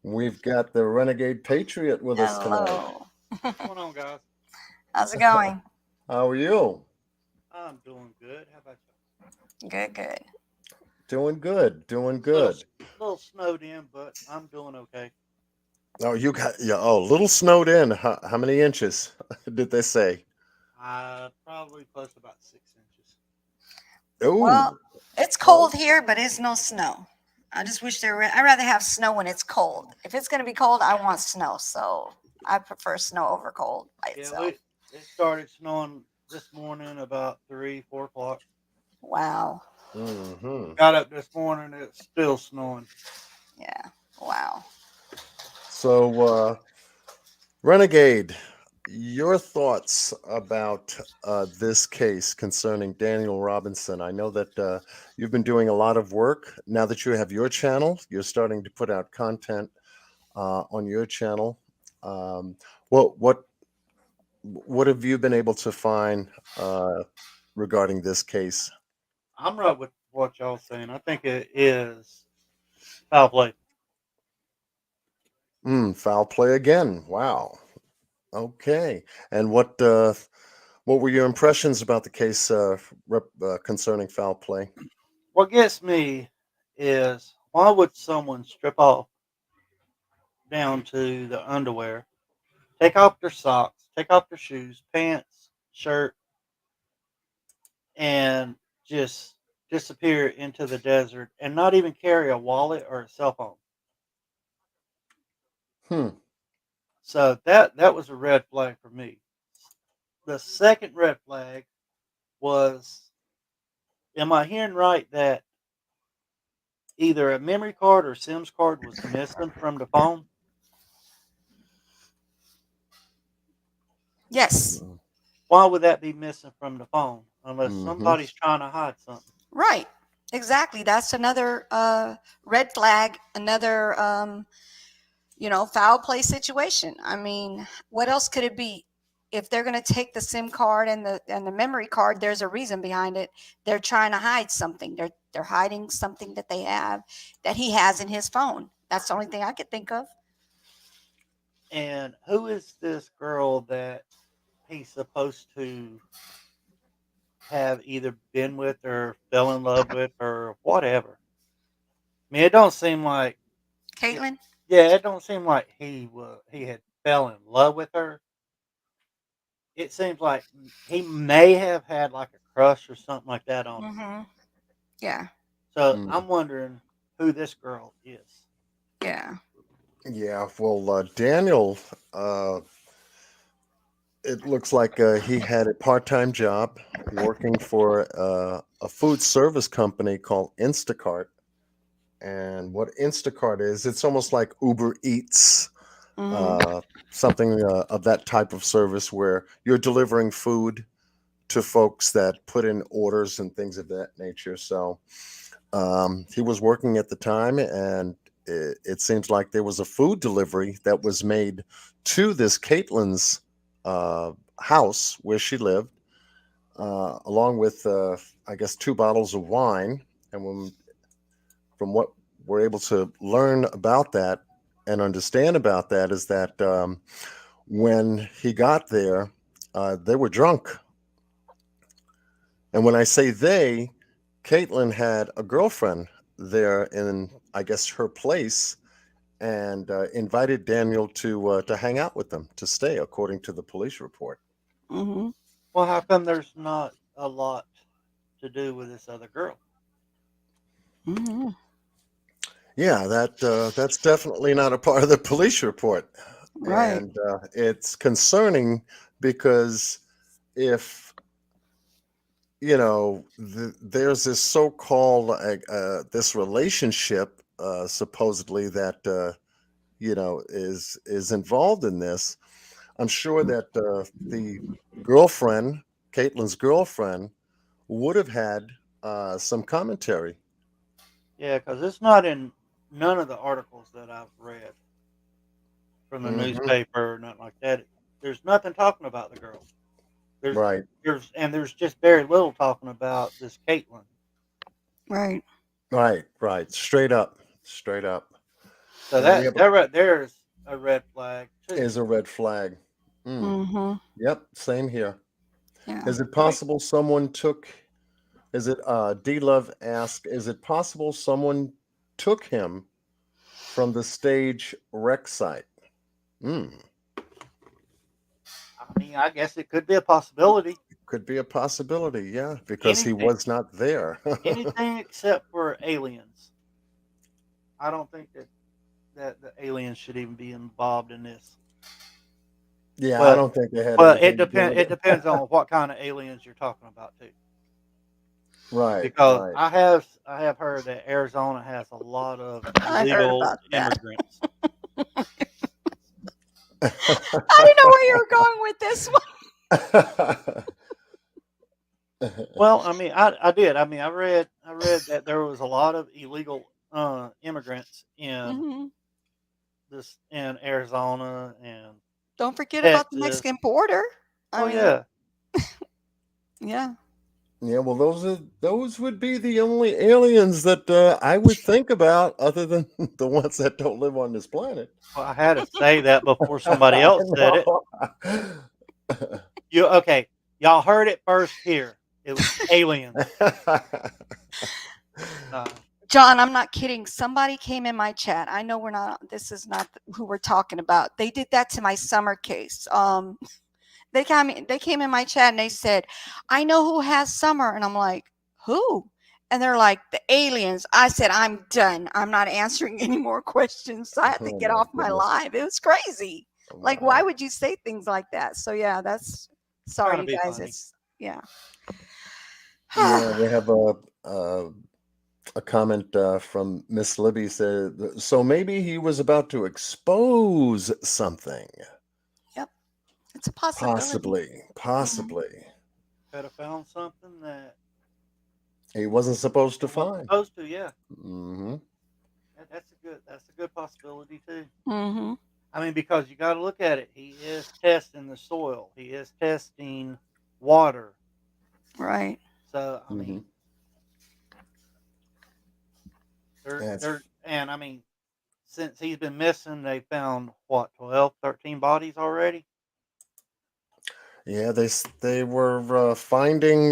We've got the Renegade Patriot with us tonight. Hello. What's going on, guys? How's it going? How are you? I'm doing good. How about you? Good, good. Doing good, doing Little, good. little snowed in, but I'm doing okay. Oh, you got yeah. Oh, little snowed in. How many inches did they say? Probably close to about 6 inches. Well, Oh, it's oh, cold here, but it's no snow. I just wish there were. I'd rather have snow when it's cold. If it's going to be cold, I want snow. So I prefer snow over cold by Yeah, itself. it started snowing this morning about 3, 4 o'clock. Wow. hmm Got up this morning, it's still snowing. Yeah. Wow. So, Renegade, your thoughts about this case concerning Daniel Robinson? I know that you've been doing a lot of work. Now that you have your channel, you're starting to put out content on your channel. Um, what what what have you been able to find regarding this case? I'm right with what y'all saying. I think it is foul play. Foul play again. Wow. Okay. And what were your impressions about the case concerning foul play? What gets me is why would someone strip off down to the underwear, take off their socks, take off their shoes, pants, shirt, and just disappear into the desert and not even carry a wallet or a cell phone. Hmm. So that was a red flag for me. The second red flag was, am I hearing right that either a memory card or SIMS card was missing from the phone? Yes. Why would that be missing from the phone unless Mm-hmm. somebody's trying to hide something? Right. Exactly. That's another red flag. Another foul play situation. I mean, what else could it be? If they're going to take the SIM card and the memory card, there's a reason behind it. They're trying to hide something. They're hiding something that they have, that he has in his phone. That's the only thing I could think of. And who is this girl that he's supposed to have either been with or fell in love with or whatever? I mean, it don't seem like it, Caitlin? yeah, it don't seem like he had fell in love with her. It seems like he may have had like a crush or something like that on her. Mm-hmm. Yeah. So Mm. I'm wondering who this girl is. Yeah. Yeah. Well, Daniel, uh, it looks like he had a part-time job working for a food service company called Instacart. And what Instacart is, it's almost like Uber Eats, Mm-hmm. uh, something of that type of service where you're delivering food to folks that put in orders and things of that nature. So he was working at the time, and it seems like there was a food delivery that was made to this Caitlin's house where she lived, along with, I guess, 2 bottles of wine. And from what we're able to learn about that and understand about that is that when he got there, they were drunk. And when I say they, Caitlin had a girlfriend there in, I guess, her place. and invited Daniel to hang out with them, to stay, according to the police report. Mm-hmm. Well, how come there's not a lot to do with this other girl? Mm-hmm. Yeah, that's definitely not a part of the police report, Right. and it's concerning because if there's this so-called this relationship supposedly that is involved in this. I'm sure that the girlfriend, Caitlin's girlfriend, would have had some commentary. Yeah, because it's not in none of the articles that I've read from the Hmm. newspaper or nothing like that. There's nothing talking about the girl. There's Right, there's just very little talking about this Caitlin. Right. right. Straight up. So And yeah, that but right there is a red flag too. is a red flag. Mm. Mm-hmm. Yep, same here. Yeah. Is it I mean, possible someone took? Is it D Love asked? Is it possible someone took him from the stage wreck site? Mm. I guess it could be a possibility. Could be a possibility, yeah, because he Anything, was not there. anything except for aliens. I don't think that the aliens should even be involved in this. Yeah, I But don't think they had but anything to do with it it. depends on what kind of aliens you're talking about too. Right, Because right. I have heard that Arizona has a lot of I heard illegal about that. immigrants. I didn't know where you were going with this one. Well, I did. I read that there was a lot of illegal immigrants in Mm-hmm. in Arizona and Don't forget about the Texas. Mexican border. I Oh mean, yeah. yeah. Yeah, well, those would be the only aliens that I would think about, other than the ones that don't live on this planet. Well, I had to say that before somebody I else said it. know. You okay? Y'all heard it first here. It was aliens. Uh, John, I'm not kidding. Somebody came in my chat. I know this is not who we're talking about. They did that to my summer case. They came in my chat and they said, I know who has summer. And I'm like, who? And they're like, the aliens. I said, I'm done. I'm not answering any more questions. So I had to Oh get my off my goodness! live. It was crazy. Like, why Wow. would you say things like that? So yeah, sorry, trying to you be guys. funny. It's yeah. Yeah, we have a comment from Miss Libby said, so maybe he was about to expose something. Yep. It's a possibility. Possibly, Mhm. possibly. Could have found something that He wasn't supposed to it wasn't find. supposed to. Yeah, Hmm. that's a good possibility too. Mhm. Because you got to look at it. He is testing the soil. He is testing water. Right. So Hmm. That's since he's been missing, they found what 12, 13 bodies already. yeah. They were finding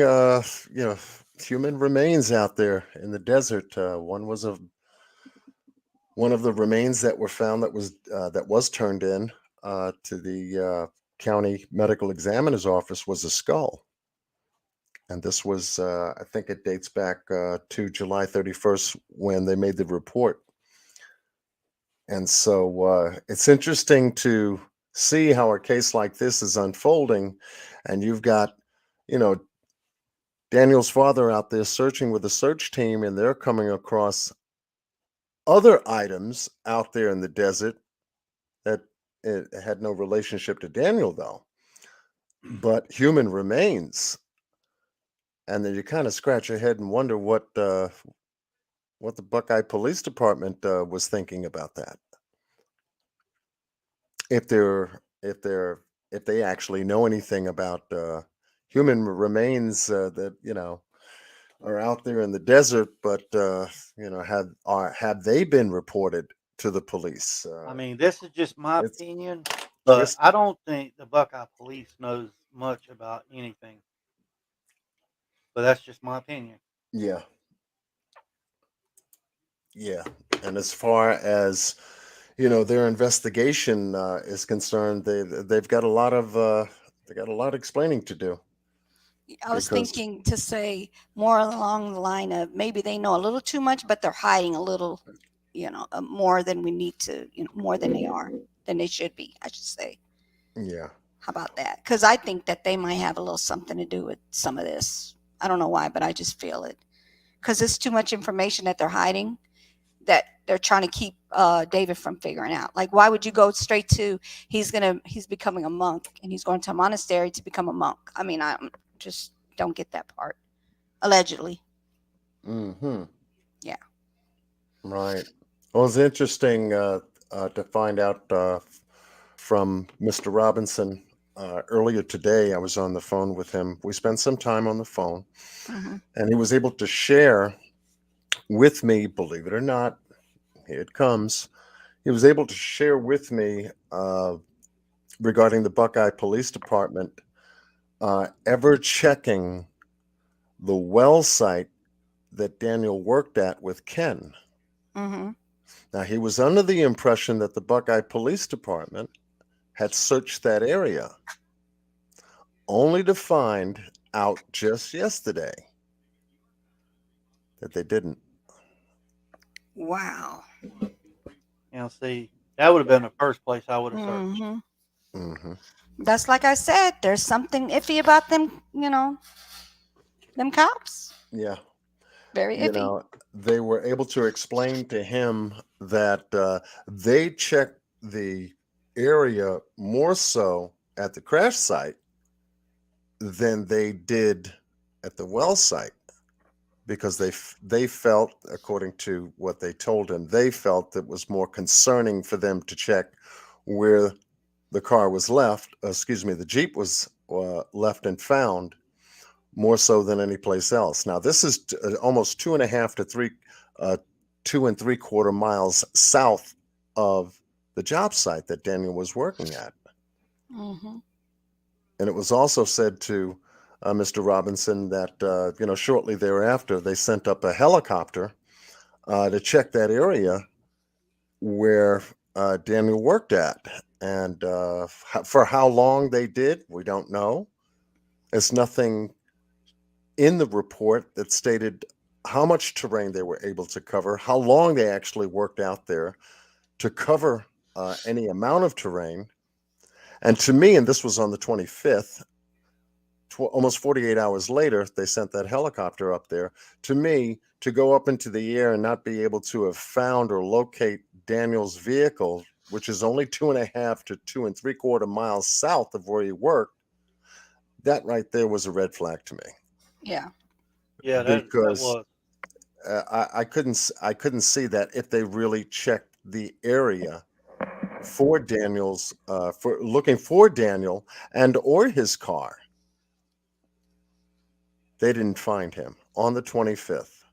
human remains out there in the desert. One of the remains that were found that was turned in to the county medical examiner's office was a skull. And this was, I think it dates back to July 31st when they made the report. And so it's interesting to see how a case like this is unfolding. And you've got, you know, Daniel's father out there searching with a search team, and they're coming across other items out there in the desert that it had no relationship to Daniel, though, but human remains. And then you kind of scratch your head and wonder what the Buckeye Police Department was thinking about that. If they actually know anything about human remains that are out there in the desert, but have they been reported to the police? This is just my It's opinion, but I twisted. don't think the Buckeye Police knows much about anything. But that's just my opinion. Yeah, yeah. And as far as their investigation is concerned, they've got a lot of explaining to do I was because thinking to say more along the line of maybe they know a little too much, but they're hiding a little, more than we need to, more than they are, than they should be, I should say. yeah. How about that? Because I think that they might have a little something to do with some of this. I don't know why, but I just feel it. Because it's too much information that they're hiding that they're trying to keep David from figuring out. Like, why would you go straight to he's becoming a monk and he's going to a monastery to become a monk? I mean, I just don't get that part. Allegedly, Mm-hmm. yeah. Right. Well, it's interesting to find out from Mr. Robinson. Earlier today, I was on the phone with him. We spent some time on the phone, Hmm. and he was able to share with me, believe it or not, here it comes. He was able to share with me regarding the Buckeye Police Department ever checking the well site that Daniel worked at with Ken. Hmm. Now, he was under the impression that the Buckeye Police Department had searched that area, only to find out just yesterday that they didn't. You Wow. know, see, that would have been the first place I would have searched. Hmm. Hmm. That's like I said. There's something iffy about them. Them cops. Yeah. Very You iffy. know, they were able to explain to him that they checked the area more so at the crash site than they did at the well site because they felt, according to what they told him, they felt it was more concerning for them to check where the car was left. Excuse me, the Jeep was left and found more so than any place else. Now, this is almost 2.5 to 3, 2 3/4 miles south of the job site that Daniel was working at. Hmm. And it was also said to Mr. Robinson that, shortly thereafter, they sent up a helicopter to check that area where Daniel worked at. And for how long they did, we don't know. There's nothing in the report that stated how much terrain they were able to cover, how long they actually worked out there to cover any amount of terrain. And to me, and this was on the 25th, almost 48 hours later, they sent that helicopter up there. To me, to go up into the air and not be able to have found or locate Daniel's vehicle, which is only 2.5 to 2 3/4 miles south of where he worked, that right there was a red flag to me Yeah. Yeah, that because was. I couldn't see that if they really checked the area for Daniel's for looking for Daniel and or his car. They didn't find him on the 25th.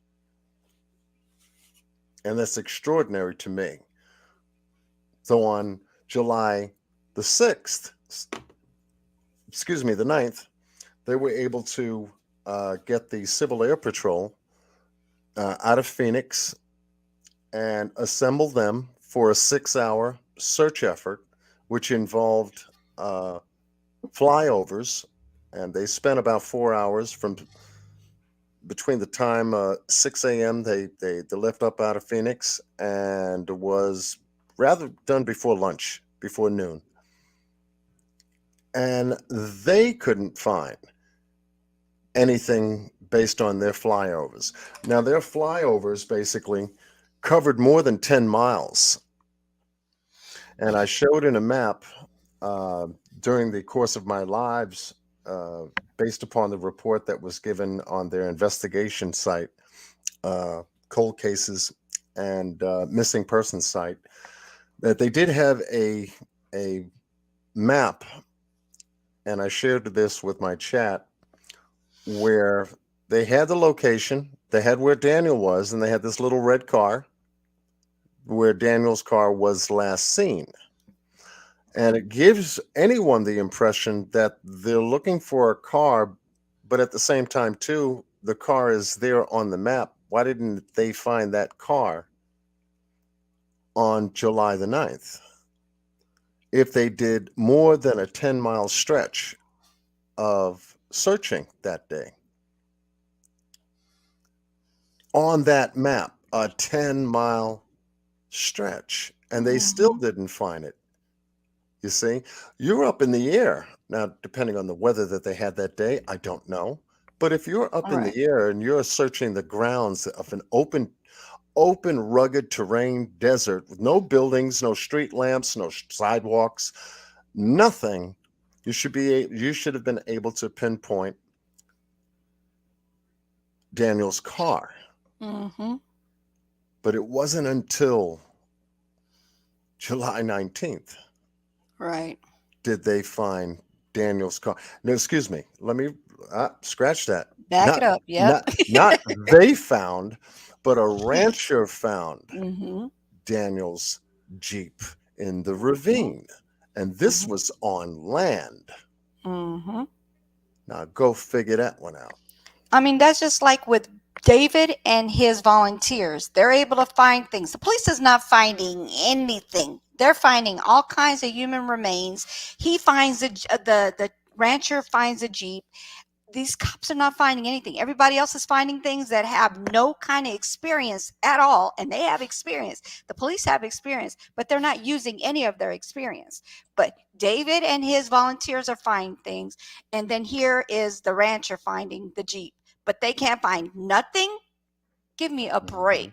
And that's extraordinary to me. So on July the 6th, excuse me, the 9th, they were able to get the Civil Air Patrol out of Phoenix and assemble them for a 6-hour search effort, which involved flyovers. And they spent about 4 hours from between the time 6 a.m. They left up out of Phoenix and was rather done before lunch, before noon. And they couldn't find anything based on their flyovers. Now, their flyovers basically covered more than 10 miles. And I showed in a map during the course of my lives, based upon the report that was given on their investigation site, cold cases and missing persons site, that they did have a map, and I shared this with my chat, where they had the location, they had where Daniel was, and they had this little red car where Daniel's car was last seen. And it gives anyone the impression that they're looking for a car, but at the same time, too, the car is there on the map. Why didn't they find that car on July the 9th if they did more than a 10-mile stretch of searching that day. On that map, a 10-mile stretch, and they still didn't find it. You see, you're up in the air. Now, depending on the weather that they had that day, I don't know. But if you're up in Right. the air and you're searching the grounds of an open, rugged terrain desert with no buildings, no street lamps, no sidewalks, nothing, you should have been able to pinpoint Daniel's car. Mm-hmm. But it wasn't until July 19th Right. did they find Daniel's car. No, excuse me. Let me scratch that. Back Not it up. Yep. not they found, but a rancher found Mm-hmm. Daniel's Jeep in the ravine. And this was on land. Mm-hmm. Now go figure that one out. I mean, that's just like with David and his volunteers. They're able to find things. The police is not finding anything. They're finding all kinds of human remains. He finds the rancher finds a Jeep. These cops are not finding anything. Everybody else is finding things that have no kind of experience at all, and they have experience. The police have experience, but they're not using any of their experience. But David and his volunteers are finding things, and then here is the rancher finding the Jeep, but they can't find nothing. Give me a break.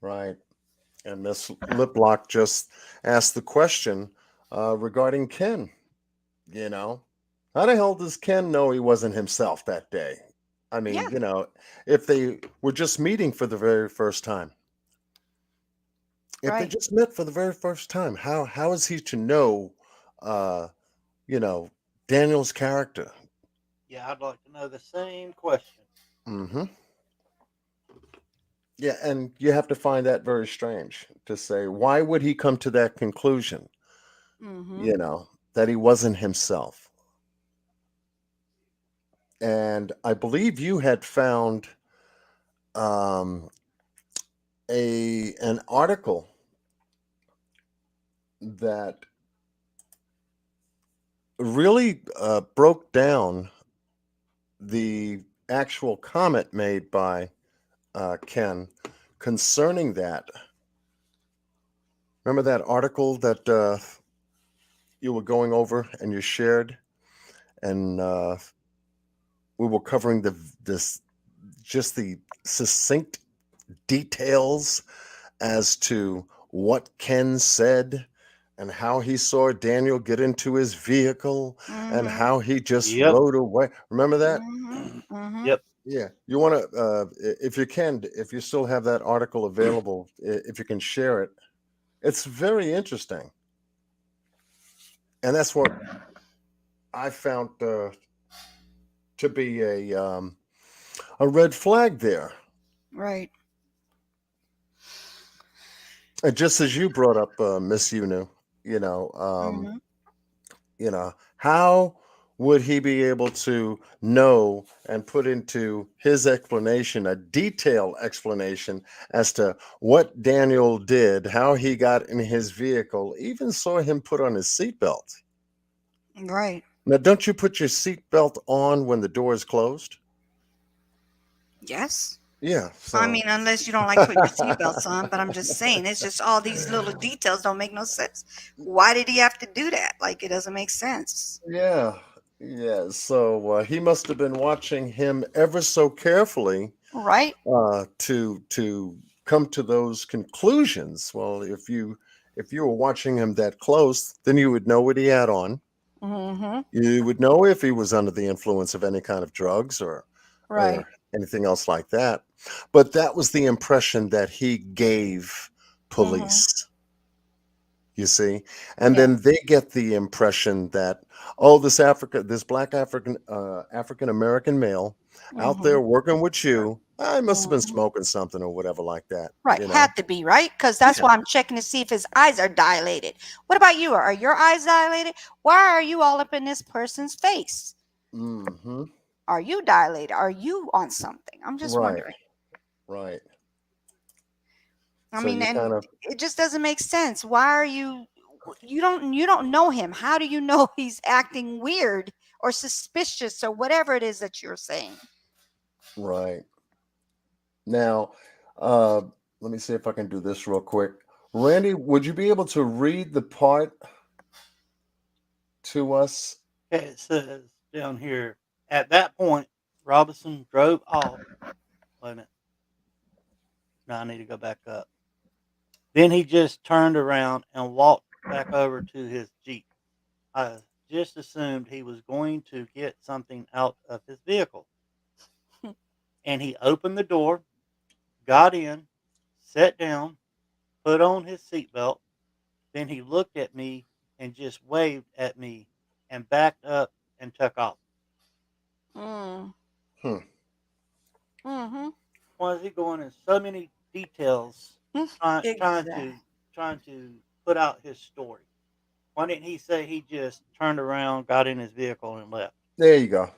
Right. And Miss Liplock just asked the question regarding Ken. You know, how the hell does Ken know he wasn't himself that day? I mean, Yeah. if they were just meeting for the very first time, if they Right. just met for the very first time, how is he to know, uh, you know, Daniel's character? Yeah, I'd like to know the same question. Hmm. Yeah, and you have to find that very strange to say, why would he come to that conclusion? Mm-hmm. That he wasn't himself. And I believe you had found um, an article that really broke down the actual comment made by Ken concerning that. Remember that article that you were going over and you shared, and we were covering this just the succinct details as to what Ken said and how he saw Daniel get into his vehicle and Mm-hmm. how he just Yep. rode away. Remember that? Mm-hmm. Mm-hmm. Yep. Yeah. You want to, if you can, if you still have that article available, if you can share it, it's very interesting. And that's what I found to be a red flag there. Right. And just as you brought up, Miss Unu, you know, um, Mm-hmm. how would he be able to know and put into his explanation a detailed explanation as to what Daniel did, how he got in his vehicle, even saw him put on his seatbelt? Right. Now, don't you put your seatbelt on when the door is closed? Yes. Yeah. I So mean, unless you don't like putting your seatbelts on, but I'm just saying, it's just all these little details don't make no sense. Why did he have to do that? Like, it doesn't make sense. yeah, yeah. So he must have been watching him ever so carefully Right? to come to those conclusions. Well, if you were watching him that close, then you would know what he had on. Mm-hmm. You would know if he was under the influence of any kind of drugs Right. or anything else like that. But that was the impression that he gave Mm-hmm. police. You see, and Yeah. then they get the impression that, this black African American male out Mm-hmm. there working with you, I must have been Mm-hmm. smoking something or whatever like that, Right. Had to be, right? Because that's Yeah. why I'm checking to see if his eyes are dilated. What about you? Are your eyes dilated? Why are you all up in this person's face? Hmm. Are you dilated? Are you on something? I'm just Right, wondering. right. I So mean, you kind and of it just doesn't make sense. Why are you don't know him? How do you know he's acting weird or suspicious or whatever it is that you're saying? right. Now, uh, let me see if I can do this real quick. Randy, would you be able to read the part to us? Okay, it says down here, at that point, Robinson drove off. Wait a minute. No, I need to go back up. Then he just turned around and walked back over to his Jeep. I just assumed he was going to get something out of his vehicle. And he opened the door, got in, sat down, put on his seatbelt. Then he looked at me and just waved at me and backed up and took off. Mm. Hmm. Mm-hmm. Why is he going in so many details trying, trying Exactly. to trying to put out his story? Why didn't he say he just turned around, got in his vehicle, and left? There you go.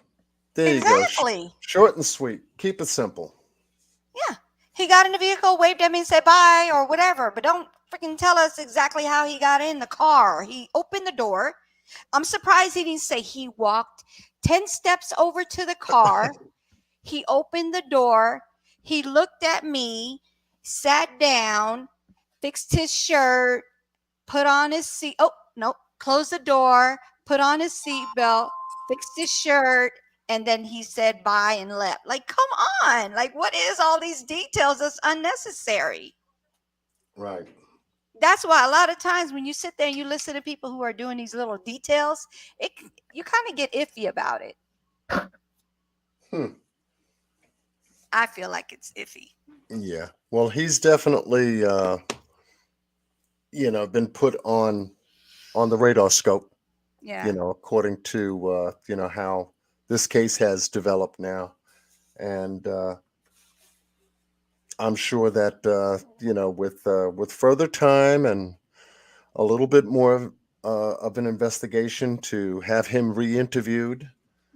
There you go. Exactly. Short and sweet. Keep it simple. Yeah. He got in the vehicle, waved at me, and said bye or whatever, but don't freaking tell us exactly how he got in the car. He opened the door. I'm surprised he didn't say he walked 10 steps over to the car. He opened the door. He looked at me, sat down, fixed his shirt, put on his seat. Oh, no, closed the door, put on his seatbelt, fixed his shirt, and then he said bye and left. Like, come on. Like, what is all these details that's unnecessary? Right. That's why a lot of times when you sit there and you listen to people who are doing these little details, it you kind of get iffy about it. Hmm. I feel like it's iffy. Yeah. Well, he's definitely been put on the radar scope, Yeah. according to how this case has developed now. And I'm sure that with further time and a little bit more of an investigation to have him re-interviewed,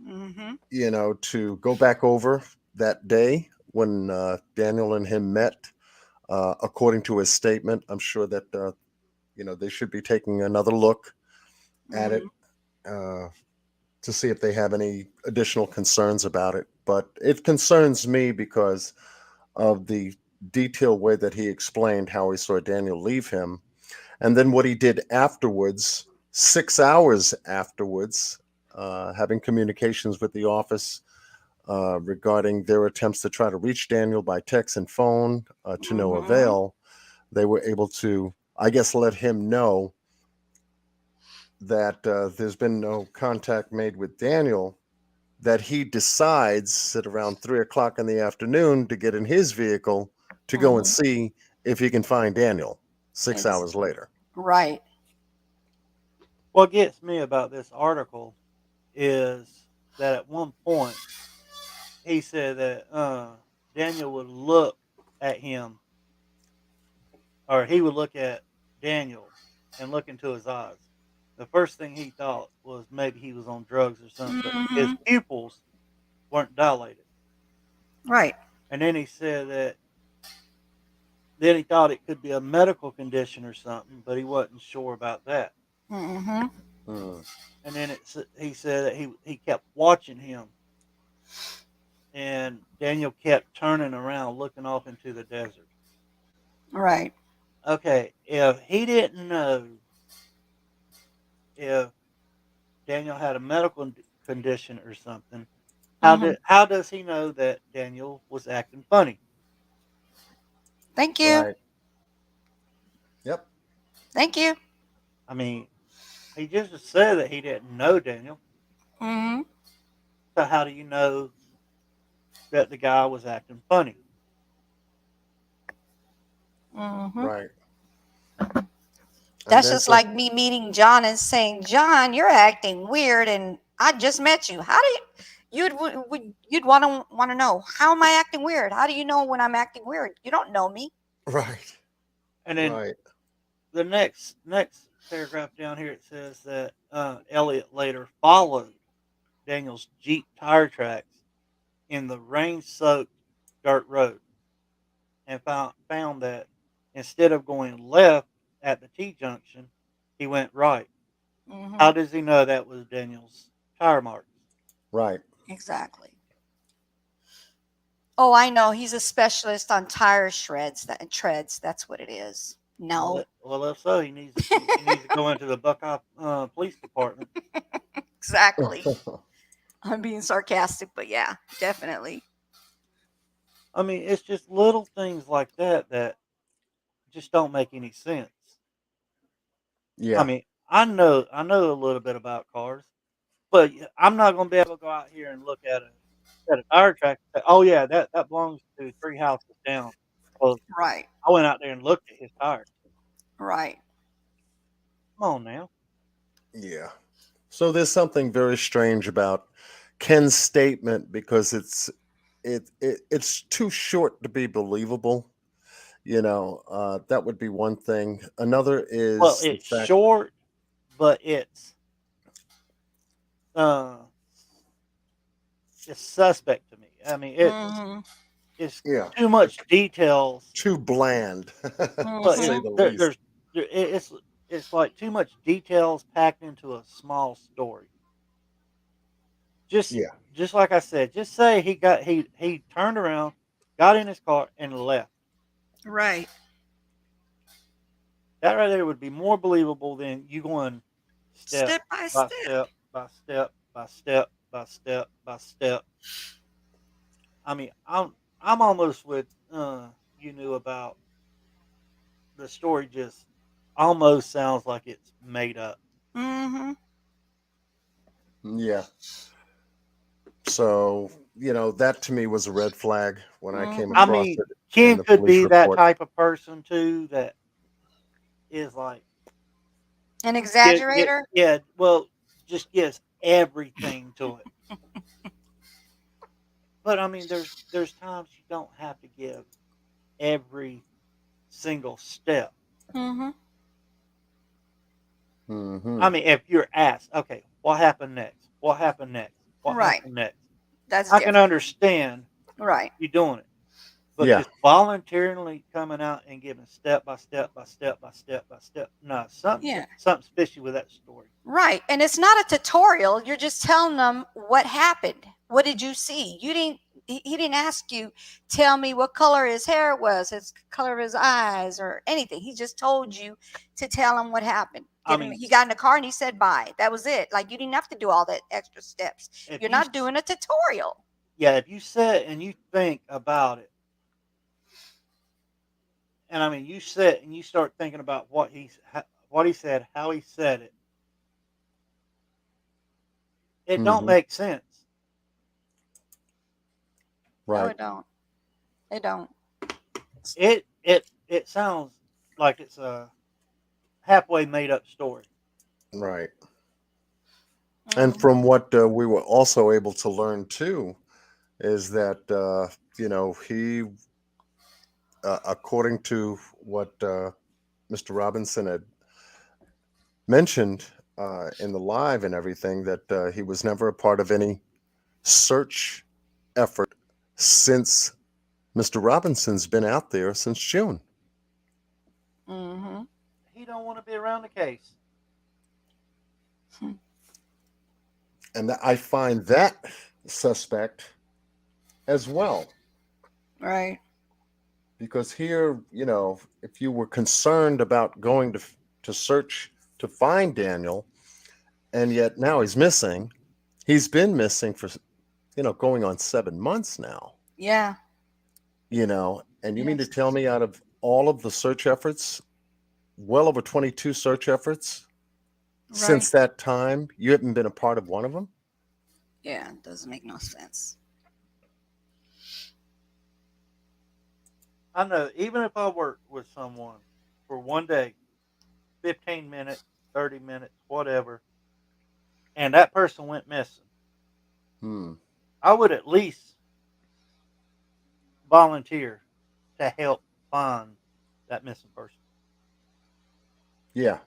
Mm-hmm. to go back over that day when Daniel and him met, according to his statement, I'm sure that they should be taking another look at Mm-hmm. it, uh, to see if they have any additional concerns about it. But it concerns me because of the detailed way that he explained how he saw Daniel leave him, and then what he did afterwards, 6 hours afterwards, having communications with the office regarding their attempts to try to reach Daniel by text and phone, to no Mm-hmm. avail. They were able to, I guess, let him know that there's been no contact made with Daniel, that he decides at around 3 o'clock in the afternoon to get in his vehicle to go and Mm-hmm. see if he can find Daniel six It's hours later. right. What gets me about this article is that at one point he said that Daniel would look at him, or he would look at Daniel and look into his eyes. The first thing he thought was maybe he was on drugs or something, but his Mm-hmm. pupils weren't dilated. Right. And then he said that then he thought it could be a medical condition or something, but he wasn't sure about that. Mm-hmm. Hmm. And then he said that he kept watching him, and Daniel kept turning around, looking off into the desert. Right. Okay, if he didn't know if Daniel had a medical condition or something, Mm-hmm. how does he know that Daniel was acting funny? Thank you. Right. Yep. Thank you. I mean, he just said that he didn't know Daniel. Mm-hmm. So how do you know that the guy was acting funny? Mm-hmm. Right. And That's then just to like me meeting John and saying, John, you're acting weird, and I just met you. How do you'd want to know, how am I acting weird? How do you know when I'm acting weird? You don't know me. right. And then Right. the next paragraph down here, it says that Elliot later followed Daniel's Jeep tire tracks in the rain-soaked dirt road and found that instead of going left at the T junction, he went right. Mm-hmm. How does he know that was Daniel's tire marks? Right. Exactly. Oh, I know. He's a specialist on tire treads. That's what it is. No, Well, if so, he needs to go into the Buckeye Police Department. exactly. I'm being sarcastic, but yeah, definitely. I mean, it's just little things like that that just don't make any sense. I Yeah. mean, I know a little bit about cars, but I'm not going to be able to go out here and look at a tire track and say, "Oh yeah, that belongs to 3 houses down." Well, Right. I went out there and looked at his tires. Right. Come on now. Yeah. So there's something very strange about Ken's statement because it's too short to be believable. That would be one thing. Another Well, is the it's fact. short, but uh, it's suspect to me. I mean, Mm-hmm. it's Yeah, too much details. too bland, to But say Mm-hmm. the least. it's like too much details packed into a small story. Just Yeah. just like I said, just say he turned around, got in his car, and left. Right. That right there would be more believable than you going step Step by by step. step by step by step by step by step. I mean, I'm almost with you knew about the story. Just almost sounds like it's made up. Mm-hmm. Yeah. So, that to me was a red flag when I came Mm-hmm. I across mean, it in Ken the could police be that report. type of person too. That is like An exaggerator. yeah. Well, just gives everything to it. But I mean, there's times you don't have to give every single step. Mm-hmm. Hmm. I mean, if you're asked, okay, what happened next? What happened next? What Right. happened next? That's I can different. understand Right. you doing it, but Yeah. just voluntarily coming out and giving step by step by step by step by step. No, Yeah. something's fishy with that story. Right. And it's not a tutorial. You're just telling them what happened. What did you see? You didn't he didn't ask you, tell me what color his hair was, his color of his eyes, or anything. He just told you to tell him what happened. I Get him, mean, he got in the car and he said bye. That was it. Like you didn't have to do all that extra steps. if You're you not doing a tutorial. yeah, if you sit and you think about it, and I mean, you sit and you start thinking about what he said, how he said it, it don't Hmm. make sense. No, Right. it don't. It don't. It sounds like it's a halfway made up story. Right. And Mhm. from what we were also able to learn too is that he, according to what Mr. Robinson had mentioned in the live and everything, that he was never a part of any search effort since Mr. Robinson's been out there since June. Mhm. He don't want to be around the case. And I find that suspect as well. Right. Because here, if you were concerned about going to search to find Daniel, and yet now he's missing, he's been missing for going on 7 months now. Yeah. And you mean to Yes. tell me out of all of the search efforts, well over 22 search efforts Right. since that time, you haven't been a part of one of them? Yeah. It doesn't make no sense. I know. Even if I worked with someone for one day, 15 minutes, 30 minutes, whatever, and that person went missing, Hmm. I would at least volunteer to help find that missing person. Yeah.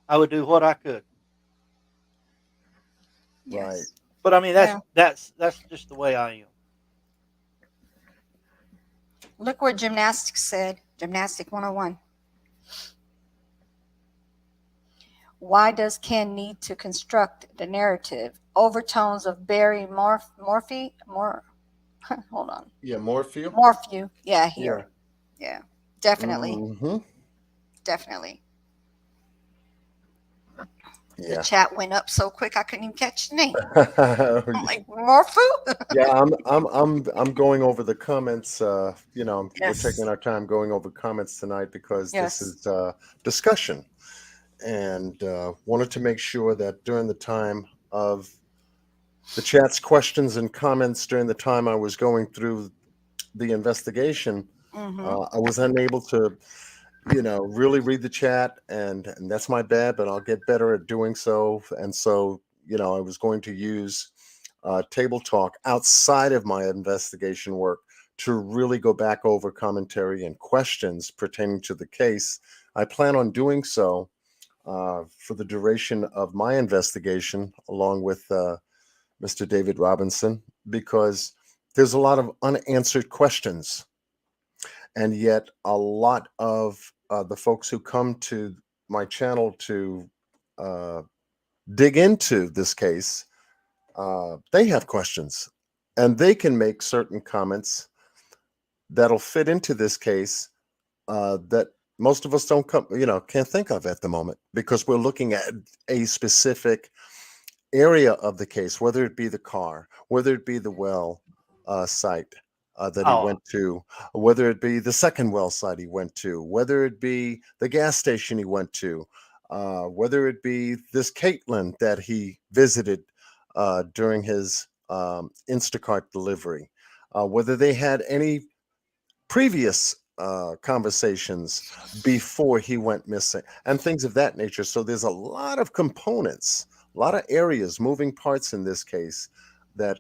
I would do what I could. Right. Yes. But I mean, Yeah. that's just the way I am. Look what gymnastics said. Gymnastic 101. Why does Ken need to construct the narrative? Overtones of Barry Morphy? Hold on. Yeah, Morphew. Morphew. Yeah, Yeah. here. Yeah, definitely. Hmm. Definitely. The Yeah. chat went up so quick I couldn't even catch the name. I'm Yeah, like, Morphew? I'm going over the comments. We're taking Yes. our time going over comments tonight because this Yes. is discussion, and wanted to make sure that during the time of the chat's questions and comments during the time I was going through the investigation, Mm-hmm. I was unable to, really read the chat, and that's my bad, but I'll get better at doing so. And so, I was going to use table talk outside of my investigation work to really go back over commentary and questions pertaining to the case. I plan on doing so for the duration of my investigation, along with Mr. David Robinson, because there's a lot of unanswered questions. And yet, a lot of the folks who come to my channel to uh, dig into this case, they have questions and they can make certain comments that'll fit into this case that most of us don't can't think of at the moment because we're looking at a specific area of the case, whether it be the car, whether it be the well site that he Oh, went to, whether it be the second well site he went to, whether it be the gas station he went to, whether it be this Caitlin that he visited during his Instacart delivery, whether they had any previous conversations before he went missing, and things of that nature. So there's a lot of components, a lot of areas, moving parts in this case that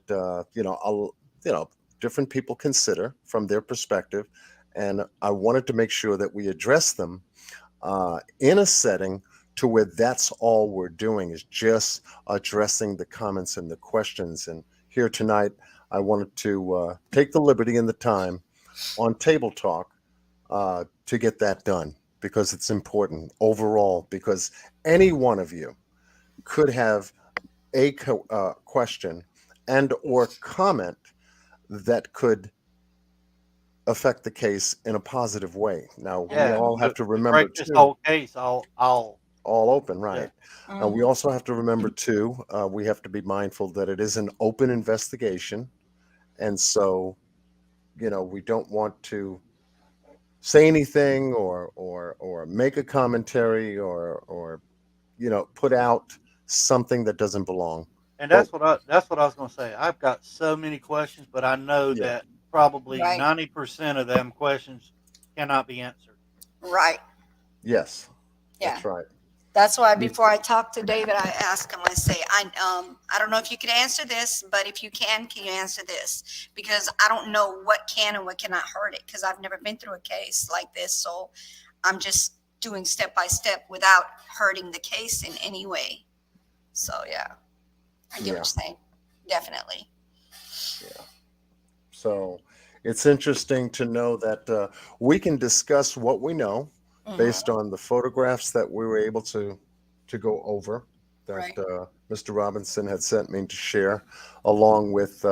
different people consider from their perspective, and I wanted to make sure that we address them in a setting to where that's all we're doing is just addressing the comments and the questions. And here tonight, I wanted to take the liberty and the time on Table Talk to get that done because it's important overall. Because any one of you could have a question and or comment that could affect the case in a positive way. Now we yeah. all have to To remember break this too, whole case, I'll all open, yeah. right? We Mm-hmm. also have to remember too, we have to be mindful that it is an open investigation, and so we don't want to say anything or make a commentary or put out something that doesn't belong. And But that's what I was going to say. I've got so many questions, but I know yeah, that probably Right. 90% of them questions cannot be answered. Right. yes, Yeah. that's right. That's why You- before I talk to David, I ask him, I say, I don't know if you can answer this, but if you can you answer this? Because I don't know what can and what cannot hurt it because I've never been through a case like this. So I'm just doing step by step without hurting the case in any way. So yeah, I get what yeah, you're saying. Definitely. yeah. So it's interesting to know that we can discuss what we know based Mm-hmm. on the photographs that we were able to go over that Right. Mr. Robinson had sent me to share, along with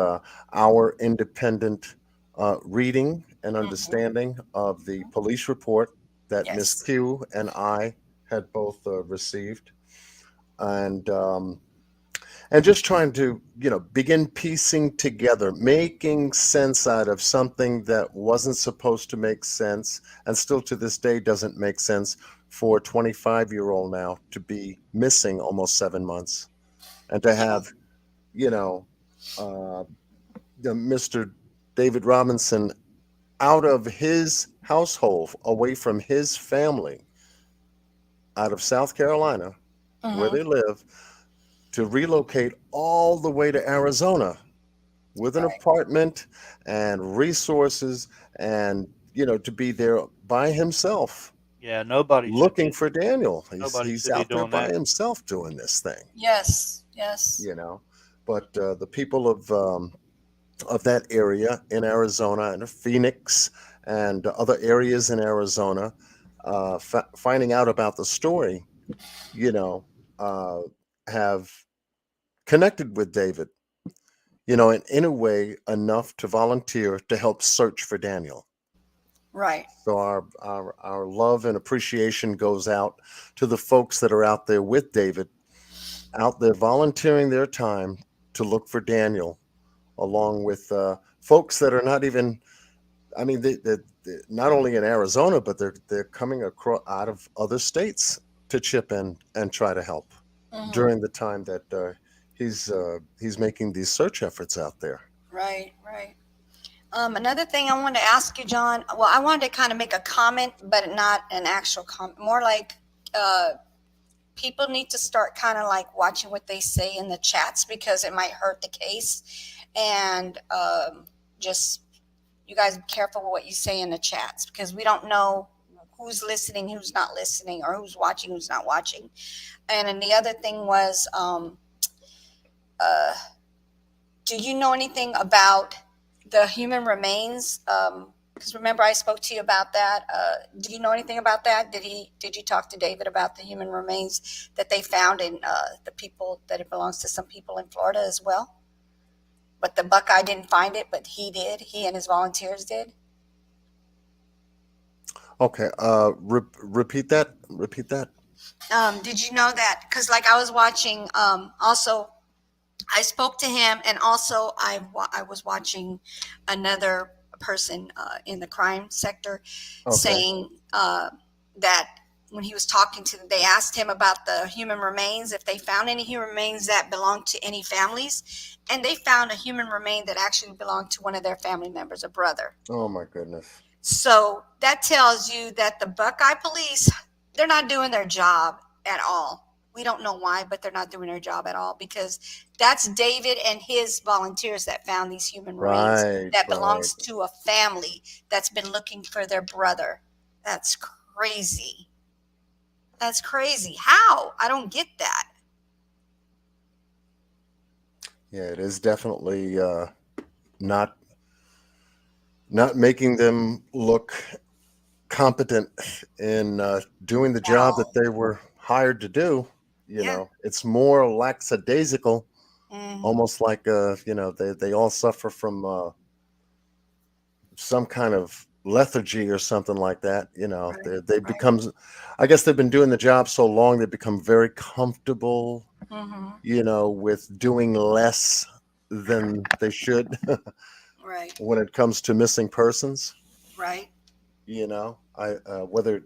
our independent reading and Mm-hmm. understanding of the police report that Miss Yes. Q and I had both received, and just trying to begin piecing together, making sense out of something that wasn't supposed to make sense and still to this day doesn't make sense for a 25-year-old now to be missing almost 7 months and to Yeah. have you know uh, Mr. David Robinson out of his household, away from his family, out of South Carolina where Mm-hmm. they live, to relocate all the way to Arizona with an Right. apartment and resources, and to be there by himself Yeah, looking for Daniel. he's nobody he's should be out there doing by that. himself doing this thing, Yes. Yes. you know but the people of that area in Arizona and Phoenix and other areas in Arizona, finding out about the story, you know uh, have connected with David, and in a way enough to volunteer to help search for Daniel. Right. So our love and appreciation goes out to the folks that are out there with David, out there volunteering their time to look for Daniel, along with folks that are not even. I mean, they not only in Arizona, but they're coming across out of other states to chip in and try to help during the time that he's making these search efforts out there. Right. Right. Another thing I wanted to ask you, John. Well, I wanted to kind of make a comment, but not an actual comment. More like people need to start kind of like watching what they say in the chats because it might hurt the case. And just you guys be careful with what you say in the chats because we don't know who's listening, who's not listening, or who's watching, who's not watching. And then the other thing was, do you know anything about the human remains? Because remember, I spoke to you about that. Do you know anything about that? Did you talk to David about the human remains that they found in the people that it belongs to some people in Florida as well? But the Buckeye didn't find it, but he did. He and his volunteers did. Okay. Repeat that. Repeat that. Did you know that? Because like I was watching. Also, I spoke to him, and also I was watching another person in the crime sector Okay. saying that when he was talking to them, they asked him about the human remains, if they found any human remains that belonged to any families, and they found a human remain that actually belonged to one of their family members, a brother. Oh my goodness. So that tells you that the Buckeye police, they're not doing their job at all. We don't know why, but they're not doing their job at all because that's David and his volunteers that found these human remains Right. that belongs Right. to a family that's been looking for their brother. That's crazy. That's crazy. How? I don't get that. Yeah, it is definitely not not making them look competent in doing the At job that all. they were hired to do. Yeah. It's more lackadaisical, Mm-hmm. almost like they all suffer from some kind of lethargy or something like that. Right. They Right. become, I guess they've been doing the job so long they become very comfortable, Mm-hmm. with doing less than they should Right. when it comes to missing persons. Right. I whether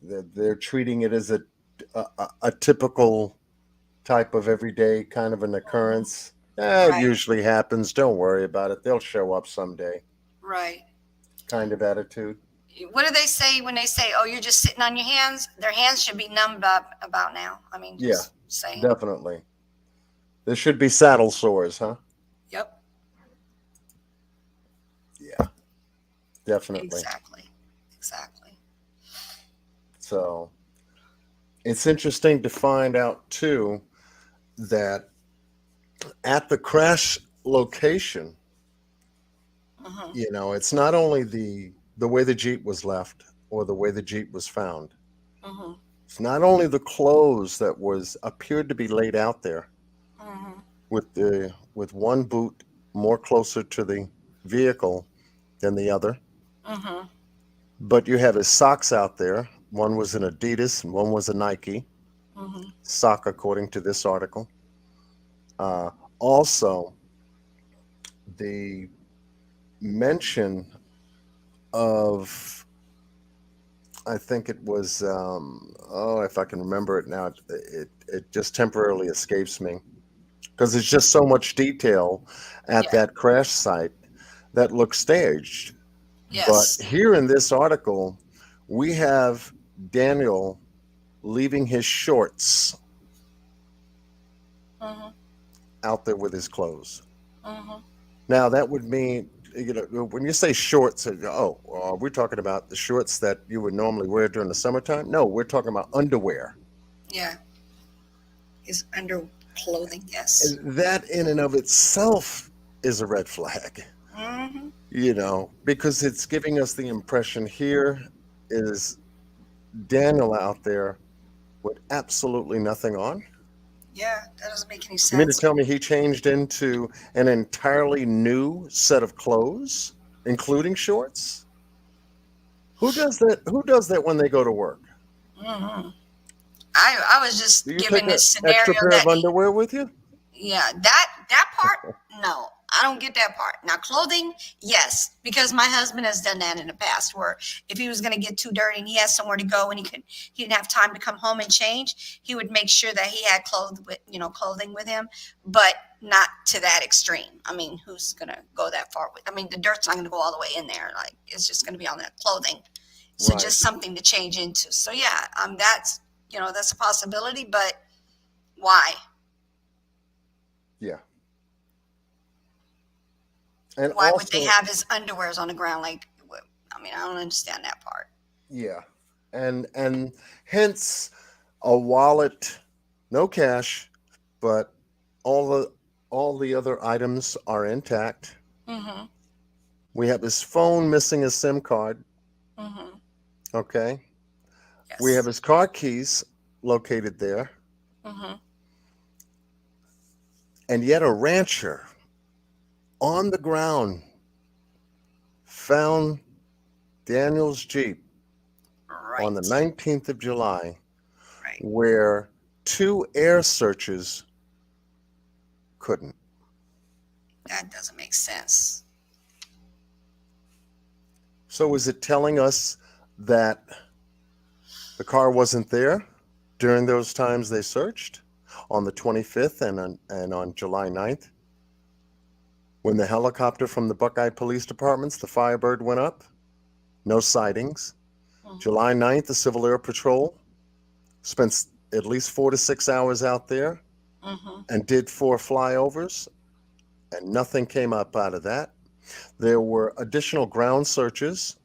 they're treating it as a typical type of everyday kind of an occurrence. It Right. usually happens. Don't worry about it. They'll show up someday. Right. Kind of attitude. What do they say when they say, "Oh, you're just sitting on your hands"? Their hands should be numbed up about now. I mean, Yeah, just saying. definitely. There should be saddle sores, huh? Yep. Yeah, definitely. Exactly. Exactly. So it's interesting to find out too that at the crash location, Mm-hmm. it's not only the way the Jeep was left or the way the Jeep was found. Mm-hmm. It's not only the clothes that was appeared to be laid out there Mm-hmm. with one boot more closer to the vehicle than the other, Mm-hmm. but you have his socks out there. One was an Adidas and one was a Nike Mm-hmm. sock, according to this article. Also, the mention of, I think it was, if I can remember it now, it just temporarily escapes me because it's just so much detail at Yeah. that crash site that looks staged. But Yes. here in this article, we have Daniel leaving his shorts Mm-hmm. out there with his clothes. Mm-hmm. Now, that would mean, when you say shorts, we're talking about the shorts that you would normally wear during the summertime? No, we're talking about underwear. Yeah. His underclothing. Yes. And that in and of itself is a red flag, Mm-hmm. because it's giving us the impression here is Daniel out there with absolutely nothing on? Yeah, that doesn't make any You mean to sense. tell me he changed into an entirely new set of clothes, including shorts? Who does that? Who does that when they go to work? Hmm. I was Do just you take given an this extra scenario pair of that underwear with you? yeah, that part, no, I don't get that part. Now, clothing, yes, because my husband has done that in the past, where if he was going to get too dirty and he has somewhere to go and he didn't have time to come home and change, he would make sure that he had clothing with him, but not to that extreme. I mean, who's going to go that far? I mean, the dirt's not going to go all the way in there. Like, it's just going to be on that clothing. So Right. just something to change into. So yeah, that's a possibility, but why? Yeah. And Why would they also, have his underwears on the ground? Like, I mean, I don't understand that part. yeah. And hence a wallet, no cash, but all the all the other items are intact. Mm-hmm. We have his phone missing a SIM card. Mm-hmm. Okay. We have Yes. his car keys located there. Mm-hmm. And yet a rancher on the ground found Daniel's Jeep on the Right. 19th of July, Right. where two air searches couldn't. That doesn't make sense. So is it telling us that the car wasn't there during those times they searched on the 25th and on July 9th? When the helicopter from the Buckeye Police Departments, the Firebird, went up, no sightings. Mm-hmm. July 9th, the Civil Air Patrol spent at least 4 to 6 hours out there Mm-hmm. and did 4 flyovers, and nothing came up out of that. There were additional ground searches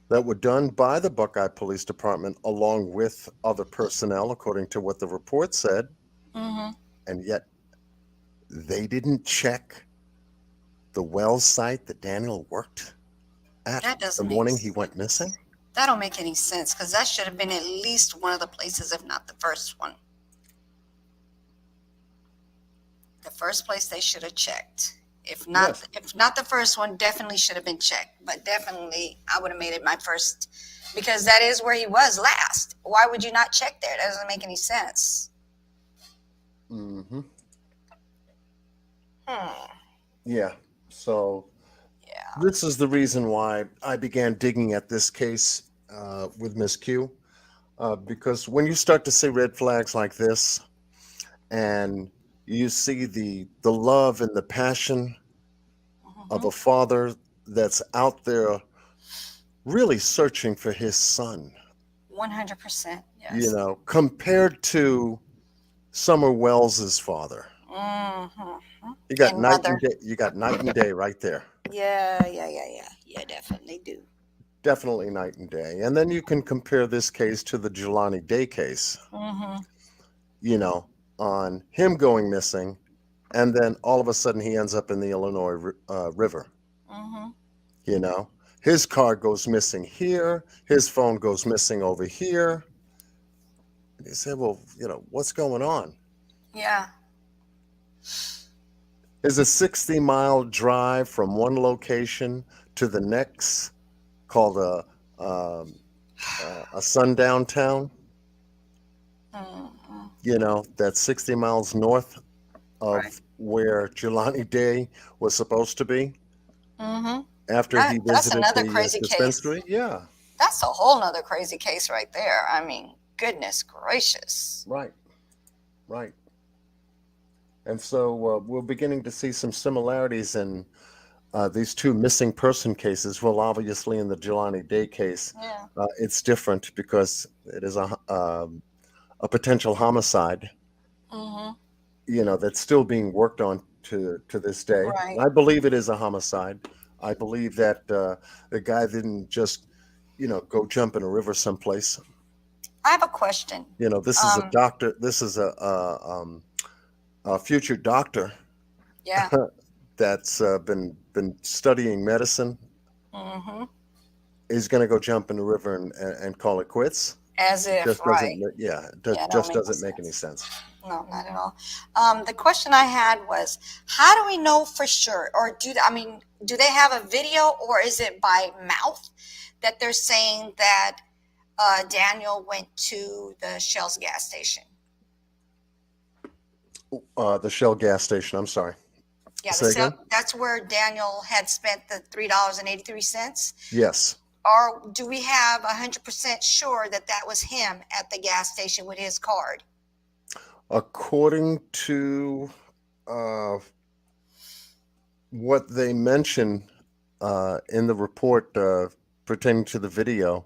that were done by the Buckeye Police Department along with other personnel, according to what the report said, Mm-hmm. and yet they didn't check the well site that Daniel worked at That the doesn't make morning he sense. went missing. That don't make any sense because that should have been at least one of the places, if not the first one. The first place they should have checked. Yes. If not the first one, definitely should have been checked. But definitely, I would have made it my first because that is where he was last. Why would you not check there? That doesn't make any sense. Mm-hmm. Hmm. Yeah. So Yeah. this is the reason why I began digging at this case with Miss Q, because when you start to see red flags like this, and you see the love and the passion of Mm-hmm. a father that's out there really searching for his son, 100%. you Yes. know, compared to Summer Wells's father. Mm-hmm. You got And night and mother. day. You got night and day right there. Yeah, definitely do. Definitely night and day. And then you can compare this case to the Jelani Day case, Mm-hmm. you know, on him going missing, and then all of a sudden he ends up in the Illinois River. Mm-hmm. You know, his car goes missing here, his phone goes missing over here. And you say, well, you know, what's going on? Yeah. Is a 60-mile drive from one location to the next called a sundown town? Mm-hmm. You know, that's 60 miles north Right. of where Jelani Day was supposed to be Mm-hmm. after he That's visited another the crazy case. dispensary. Yeah, That's a whole nother crazy case right there. I mean, goodness gracious. right, right. And so we're beginning to see some similarities in these two missing person cases. Well, obviously, in the Jelani Day case, Yeah. it's different because it is a potential homicide, Mm-hmm. you know, that's still being worked on to this day. Right. I believe it is a homicide. I believe that the guy didn't just, you know, go jump in a river someplace. I have a question. You know, this is a doctor. This is a future doctor Yeah. that's been studying medicine. Mm-hmm. Is going to go jump in the river and call it quits. As if, Just right? doesn't, yeah, it Yeah, it don't just make no doesn't make any sense. sense. No, not at all. The question I had was, how do we know for sure, or do they have a video, or is it by mouth that they're saying that Daniel went to the Shell's gas station? The Shell gas station, I'm sorry. Yeah, Say again? that's where Daniel had spent the $3.83. Yes. Or do we have 100% sure that that was him at the gas station with his card? According to what they mention in the report pertaining to the video,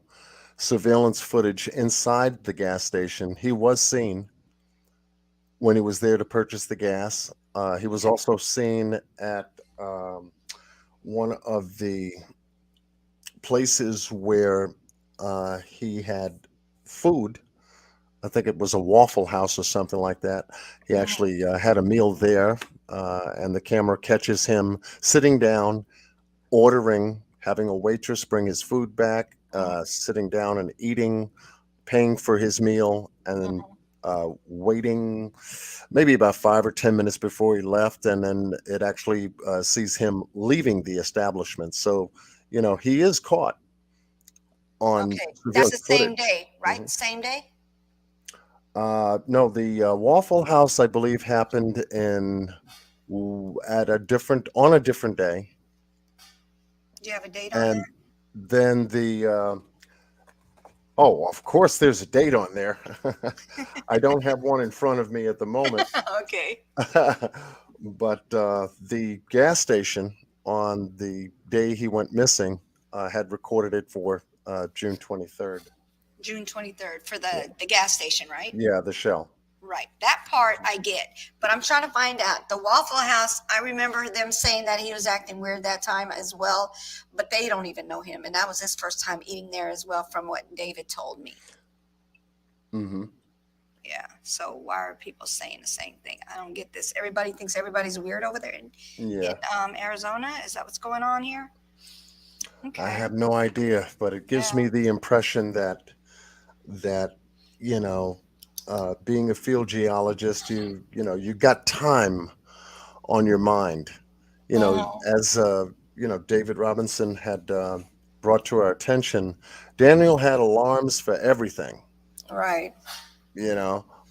surveillance footage inside the gas station, he was seen when he was there to purchase the gas. He was also seen at one of the places where he had food. I think it was a Waffle House or something like that. He actually had a meal there, and the camera catches him sitting down, ordering, having a waitress bring his food back, sitting down and eating, paying for his meal, and then waiting maybe about 5 or 10 minutes before he left. And then it actually sees him leaving the establishment. So, he is caught on Okay, that's the surveillance same footage. day, right? Mhm. Same day? No, the Waffle House, I believe, happened on a different day, Do you have a date on and then oh, of course, there's a date on there. I don't have one in front of me at the moment, that? Okay. but the gas station on the day he went missing had recorded it for June 23rd. June 23rd for Yeah, the gas station, right? yeah, the Shell. Right. That part I get. But I'm trying to find out. The Waffle House, I remember them saying that he was acting weird that time as well, but they don't even know him. And that was his first time eating there as well, from what David told me. Hmm. Yeah. So why are people saying the same thing? I don't get this. Everybody thinks everybody's weird over there Yeah, in Arizona. Is that what's going on here? I Okay. have no idea, but it gives Yeah. me the impression that you know, being a field geologist, you got time on your mind. Mhm. As David Robinson had brought to our attention, Daniel had alarms for everything. Right.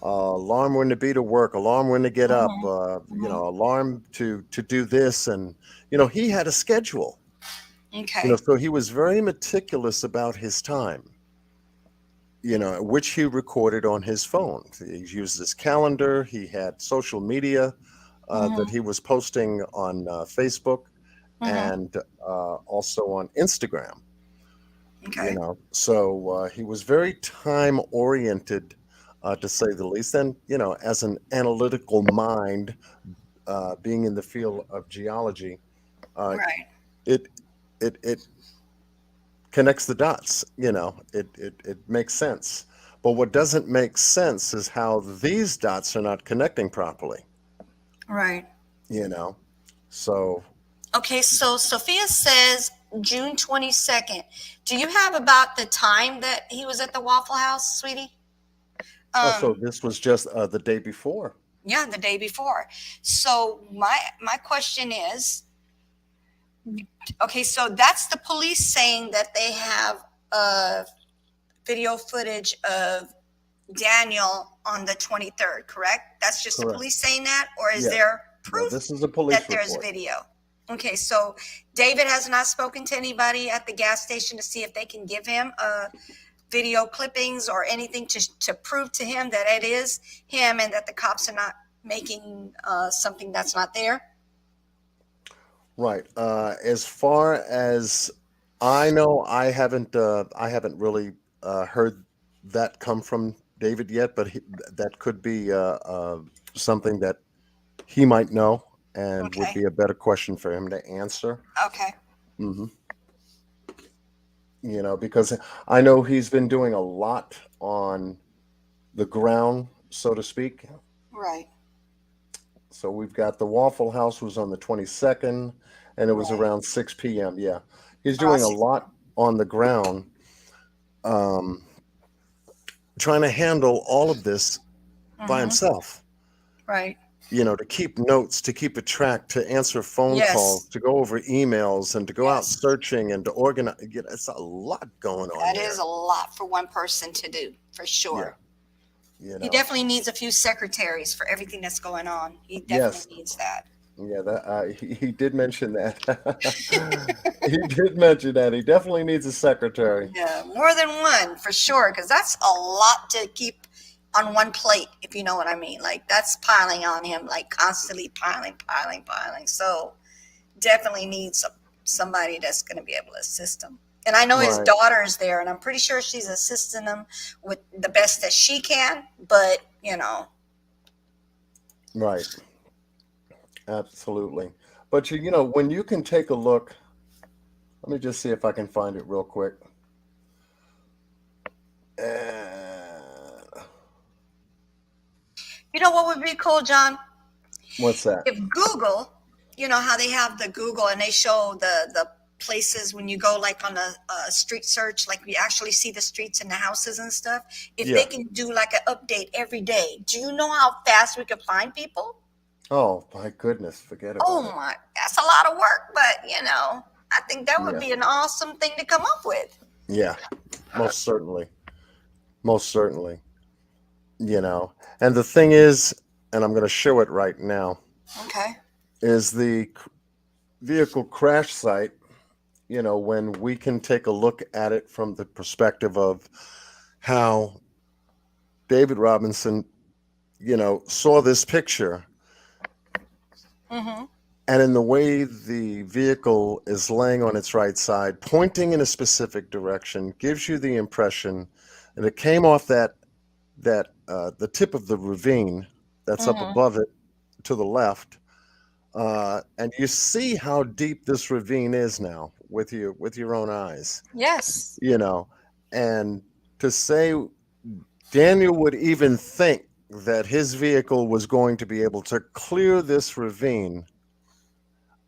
Alarm when to be to work, alarm when to get up, Mhm. Mhm. alarm to do this, and he had a schedule. Okay. So he was very meticulous about his time. Which he recorded on his phone. He used his calendar. He had social media that Mhm. he was posting on Facebook Mhm. and also on Instagram. Okay. So he was very time oriented, to say the least. And as an analytical mind, being in the field of geology, uh, Right. it it connects the dots. It makes sense. But what doesn't make sense is how these dots are not connecting properly. Right. You know, so Okay, so Sophia says June 22nd. Do you have about the time that he was at the Waffle House, sweetie? so Um, this was just the day before. yeah, the day before. So my question is, okay, so that's the police saying that they have video footage of Daniel on the 23rd, correct? That's just the Correct. police saying that, or is Yes. there No, proof this is a that police there's report. video? Okay, so David has not spoken to anybody at the gas station to see if they can give him video clippings or anything to prove to him that it is him and that the cops are not making something that's not there. Right. As far as I know, I haven't really heard that come from David yet, but that could be something that he might know and would Okay. be a better question for him to answer. Okay. Hmm. Because I know he's been doing a lot on the ground, so to speak. Right. So we've got the Waffle House was on the 22nd, and it was Right. around 6 p.m. Yeah, he's Oh, I doing a see. lot on the ground. Um, trying to handle all of this by himself. Right. To keep notes, to keep a track, to answer phone calls, Yes. to go over emails, and to go out Yes. searching and to organize. It's a lot going on That there. is a lot for one person to do, for Yeah. sure. You He know. definitely needs a few secretaries for everything that's going on. He Yes. definitely needs that. Yeah. That he did mention that. He did mention that. He definitely needs a secretary. Yeah, more than one for sure, because that's a lot to keep on one plate, if you know what I mean. Like that's piling on him, like constantly piling. So definitely needs somebody that's going to be able to assist him. And I know his Right. daughter's there, and I'm pretty sure she's assisting him with the best that she can. But Right. Absolutely. But when you can take a look, let me just see if I can find it real quick. you know what would be cool, John? What's that? If Google, you know how they have the Google and they show the places when you go like on a street search, like we actually see the streets and the houses and stuff. If Yeah. they can do like an update every day, do you know how fast we could find people? Oh my goodness, forget about Oh it. my, that's a lot of work, but I think that would Yeah. be an awesome thing to come up with. Yeah, most certainly. Most certainly. And the thing is, and I'm going to show it right now, Okay. is the vehicle crash site, when we can take a look at it from the perspective of how David Robinson, saw this picture, Mm-hmm. and in the way the vehicle is laying on its right side, pointing in a specific direction, gives you the impression that it came off the tip of the ravine that's up Mm-hmm. above it to the left, and you see how deep this ravine is now with your own eyes, Yes. and to say Daniel would even think that his vehicle was going to be able to clear this ravine,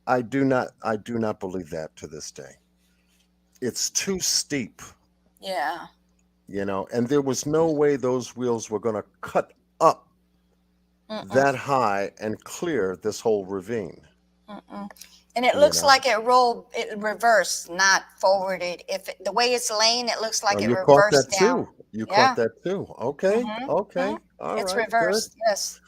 I do not believe that to this day. It's too steep, Yeah. and there was no way those wheels were going to cut up Mm-mm. that high and clear this whole ravine. Mm-mm. And it You looks know. like it reversed, not forwarded. The way it's laying, it looks like Oh, it you caught reversed that down. too. You Yeah. caught that too. Okay. Mm-hmm. Okay. Mm-hmm. All It's right. Good. reversed. Yes.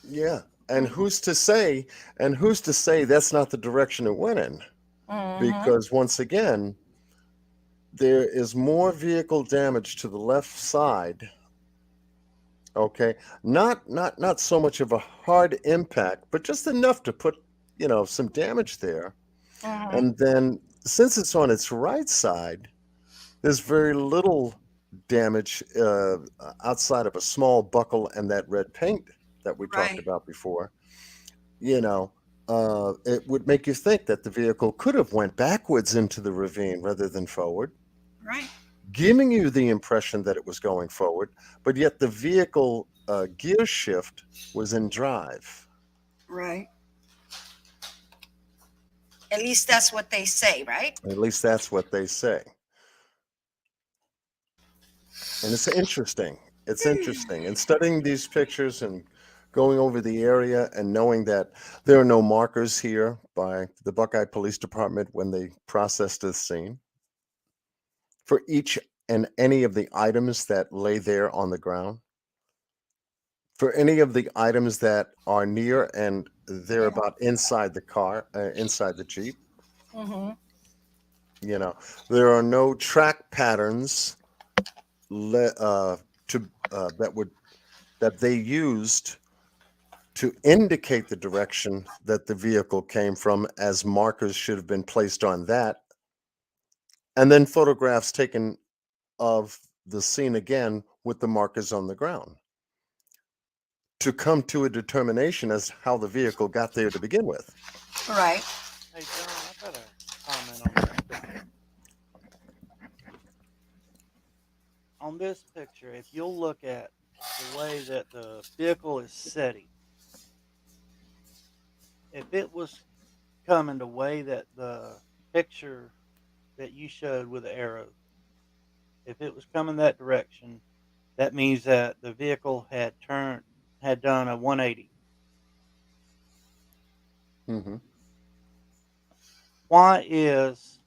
Yeah. And Mm-hmm. who's to say? And who's to say that's not the direction it went in? Mm-hmm. Because once again, there is more vehicle damage to the left side. Okay. Not so much of a hard impact, but just enough to put, some damage there. Mm-hmm. And then since it's on its right side, there's very little damage outside of a small buckle and that red paint that we talked Right. about before. It would make you think that the vehicle could have went backwards into the ravine rather than forward, Right. giving you the impression that it was going forward, but yet the vehicle gear shift was in drive. Right. At least that's what they say, right? At least that's what they say. And it's interesting. It's interesting. And studying these pictures and going over the area and knowing that there are no markers here by the Buckeye Police Department when they processed this scene for each and any of the items that lay there on the ground, for any of the items that are near and thereabout inside the car, inside the Jeep. Mm-hmm. There are no track patterns that they used to indicate the direction that the vehicle came from, as markers should have been placed on that, and then photographs taken of the scene again with the markers on the ground to come to a determination as how the vehicle got there to begin with. Right. Hey, John, I got a comment on this picture. On this picture, if you'll look at the way that the vehicle is setting, if it was coming the way that the picture that you showed with the arrow, if it was coming that direction, that means that the vehicle had done a 180. Mm-hmm. Why is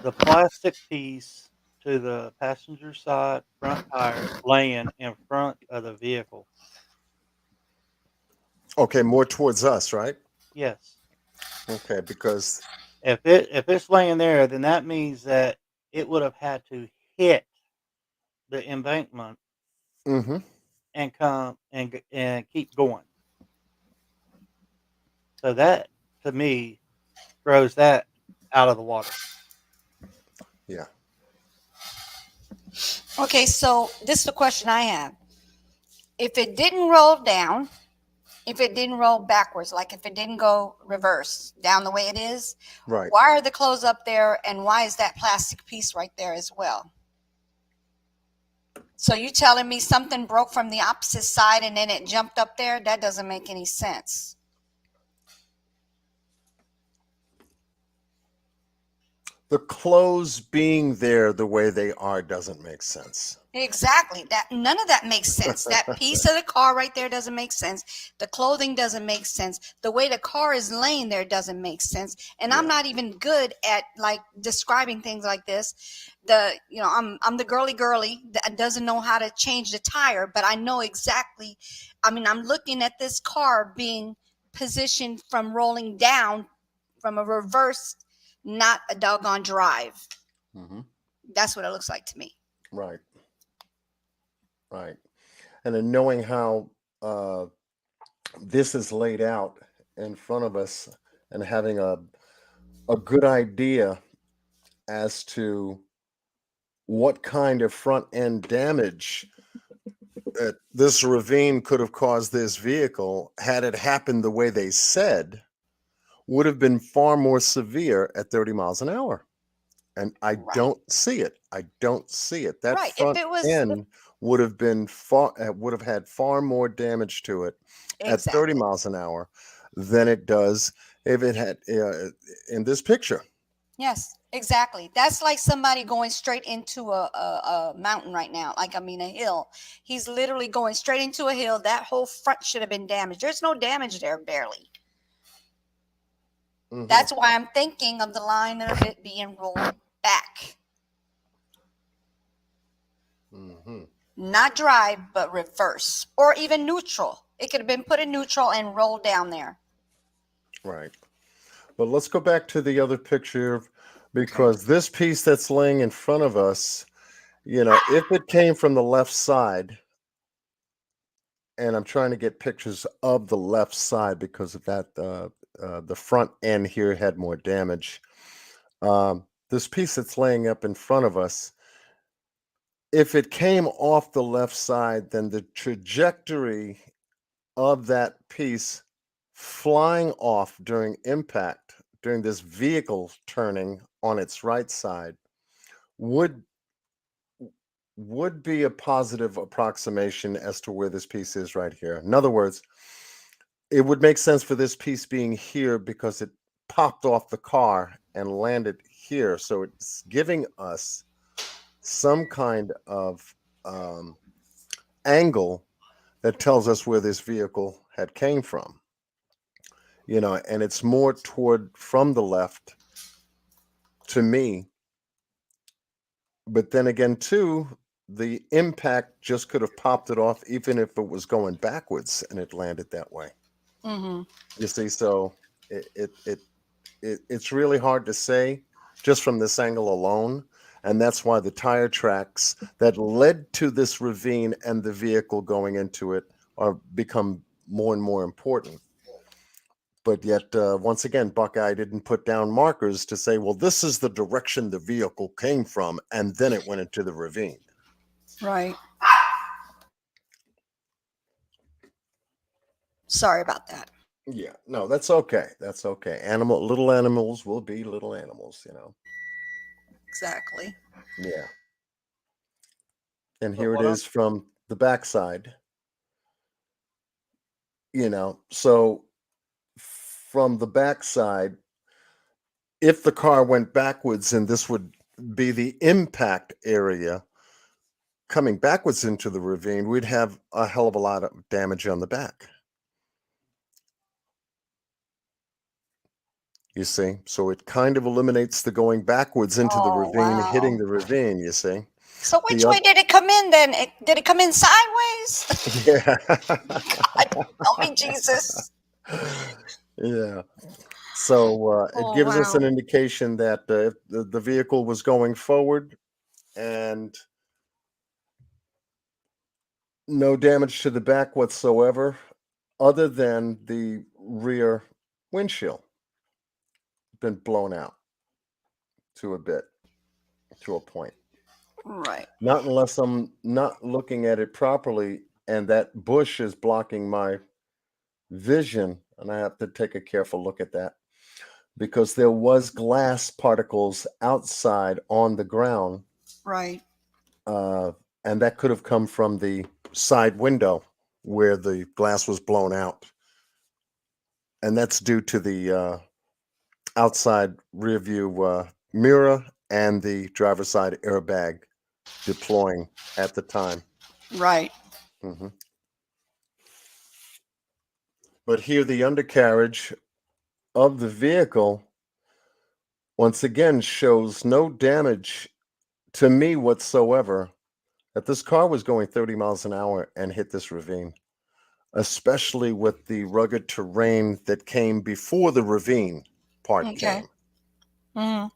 the plastic piece to the passenger side front tire laying in front of the vehicle? Okay, more towards us, right? Yes. Okay, because If it's laying there, then that means that it would have had to hit the embankment mm-hmm. and come and keep going. So that to me throws that out of the water. Yeah. Okay, so this is the question I have. If it didn't roll down, if it didn't roll backwards, like if it didn't go reverse down the way it is, Right. why are the clothes up there and why is that plastic piece right there as well? So you telling me something broke from the opposite side and then it jumped up there? That doesn't make any sense. The clothes being there the way they are doesn't make sense. Exactly. That none of that makes sense. That piece of the car right there doesn't make sense. The clothing doesn't make sense. The way the car is laying there doesn't make sense. And I'm Yeah. not even good at like describing things like this. I'm the girly that doesn't know how to change the tire, but I know exactly. I mean, I'm looking at this car being positioned from rolling down from a reverse, not a doggone drive. Mm-hmm. That's what it looks like to me. Right. Right. And then knowing how this is laid out in front of us and having a good idea as to what kind of front end damage that this ravine could have caused this vehicle had it happened the way they said would have been far more severe at 30 miles an hour. And I Right. don't see it. I don't see it. That Right. If front it was end would have been would have had far more damage to it at 30 exactly. miles an hour than it does if it had in this picture. Yes, exactly. That's like somebody going straight into a mountain right now. Like, I mean, a hill. He's literally going straight into a hill. That whole front should have been damaged. There's no damage there, barely. Mhm. That's why I'm thinking of the line of it being rolled back. Mhm. Not drive, but reverse. Or even neutral. It could have been put in neutral and rolled down there. Right. But let's go back to the other picture because this piece that's laying in front of us, if it came from the left side, and I'm trying to get pictures of the left side because of that, the front end here had more damage. This piece that's laying up in front of us, if it came off the left side, then the trajectory of that piece flying off during impact, during this vehicle turning on its right side, would would be a positive approximation as to where this piece is right here. In other words, it would make sense for this piece being here because it popped off the car and landed here. So it's giving us some kind of angle that tells us where this vehicle had came from. And it's more toward from the left to me. But then again, too, the impact just could have popped it off, even if it was going backwards and it landed that way. Mm-hmm. You see, so it's really hard to say just from this angle alone. And that's why the tire tracks that led to this ravine and the vehicle going into it are become more and more important. But yet, once again, Buckeye didn't put down markers to say, well, this is the direction the vehicle came from, and then it went into the ravine. Right. Sorry about that. Yeah, no, that's okay. That's okay. Little animals will be little animals. Exactly. Yeah. And But here it what I'm is from the backside. So from the backside, if the car went backwards and this would be the impact area, coming backwards into the ravine, we'd have a hell of a lot of damage on the back. You see? So it kind of eliminates the going backwards into the Oh, ring, hitting wow. the ravine, you see? So which The way oth did it come in then? Did it come in sideways? Yeah. God, help me, Jesus. Yeah. So, it Oh, gives us an wow. indication that, if the vehicle was going forward and no damage to the back whatsoever, other than the rear windshield been blown out to a bit, to a point. Right. Not unless I'm not looking at it properly and that bush is blocking my vision, and I have to take a careful look at that because there was glass particles outside on the ground, Right. uh, and that could have come from the side window where the glass was blown out, and that's due to the outside rear view mirror and the driver's side airbag deploying at the time. Right. Mhm. But here, the undercarriage of the vehicle once again shows no damage to me whatsoever. That this car was going 30 miles an hour and hit this ravine, especially with the rugged terrain that came before the ravine part Okay. came. Hmm.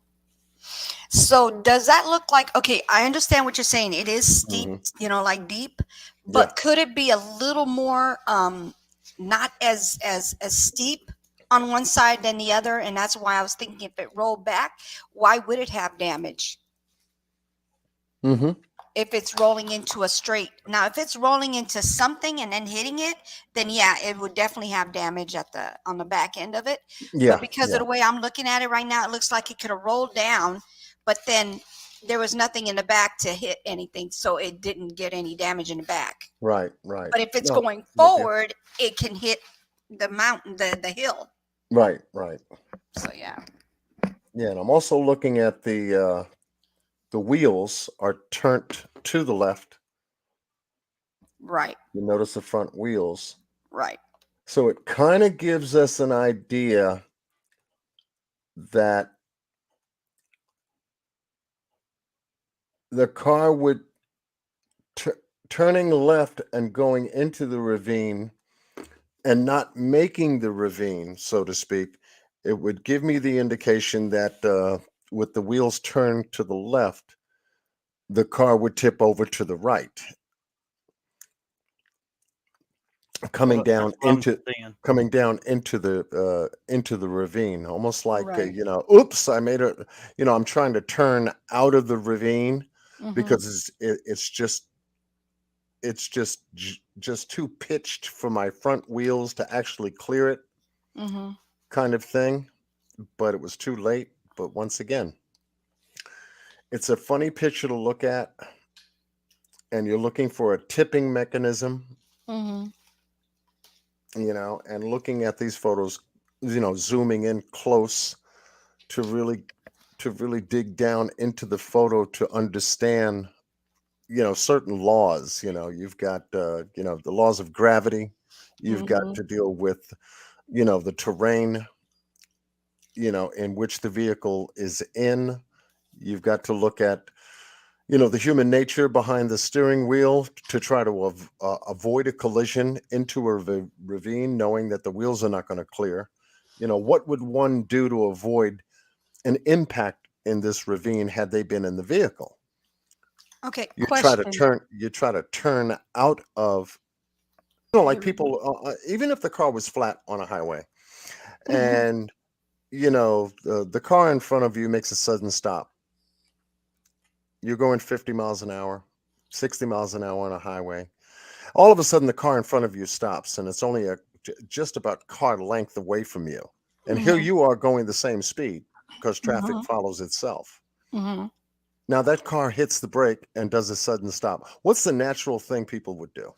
So does that look like, okay, I understand what you're saying. It is steep, Hmm. like deep, Yeah. but could it be a little more not as steep on one side than the other? And that's why I was thinking if it rolled back, why would it have damage? Hmm. If it's rolling into a straight. Now, if it's rolling into something and then hitting it, then yeah, it would definitely have damage on the back end of it. But Yeah. because of Yeah. the way I'm looking at it right now, it looks like it could have rolled down, but then there was nothing in the back to hit anything, so it didn't get any damage in the back. Right. Right. But if it's No, going with you. forward, it can hit the mountain, the hill. Right. Right. So yeah. Yeah. And I'm also looking at the wheels are turned to the left. Right. You notice the front wheels. Right. So it kind of gives us an idea that the car would turning left and going into the ravine and not making the ravine, so to speak, it would give me the indication that with the wheels turned to the left, the car would tip over to the right, coming Well, that's down what I'm into seeing. into the ravine, almost like Right. oops, I made it. I'm trying to turn out of the ravine Mm-hmm. because it's just too pitched for my front wheels to actually clear it, Mm-hmm. kind of thing. But it was too late. But once again, it's a funny picture to look at, and you're looking for a tipping mechanism, Mm-hmm. and looking at these photos, zooming in close to really dig down into the photo to understand, certain laws. You've got the laws of gravity. You've got Mm-hmm. to deal with, the terrain, in which the vehicle is in. You've got to look at, the human nature behind the steering wheel to try to avoid a collision into a ravine, knowing that the wheels are not going to clear. What would one do to avoid an impact in this ravine had they been in the vehicle? Okay. You try to Question. turn. You try to turn out of. Like people, even if the car was flat on a highway, and the car in front of you makes a sudden stop. You're going 50 miles an hour, 60 miles an hour on a highway. All of a sudden, the car in front of you stops, and it's only just about car length away from you. And here Mm-hmm. you are going the same speed because traffic Mm-hmm. follows itself. Mm-hmm. Now that car hits the brake and does a sudden stop. What's the natural thing people would do?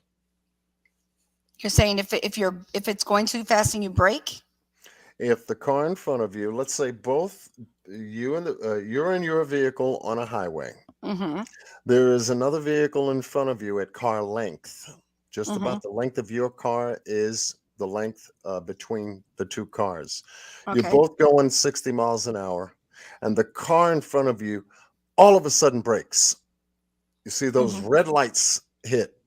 You're saying if it's going too fast and you brake? If the car in front of you, let's say both you and you're in your vehicle on a highway, Mm-hmm. There is another vehicle in front of you at car length. Just Mm-hmm. about the length of your car is the length between the two cars. You're Okay. both going 60 miles an hour, and the car in front of you all of a sudden brakes. You see those Mm-hmm. red lights hit.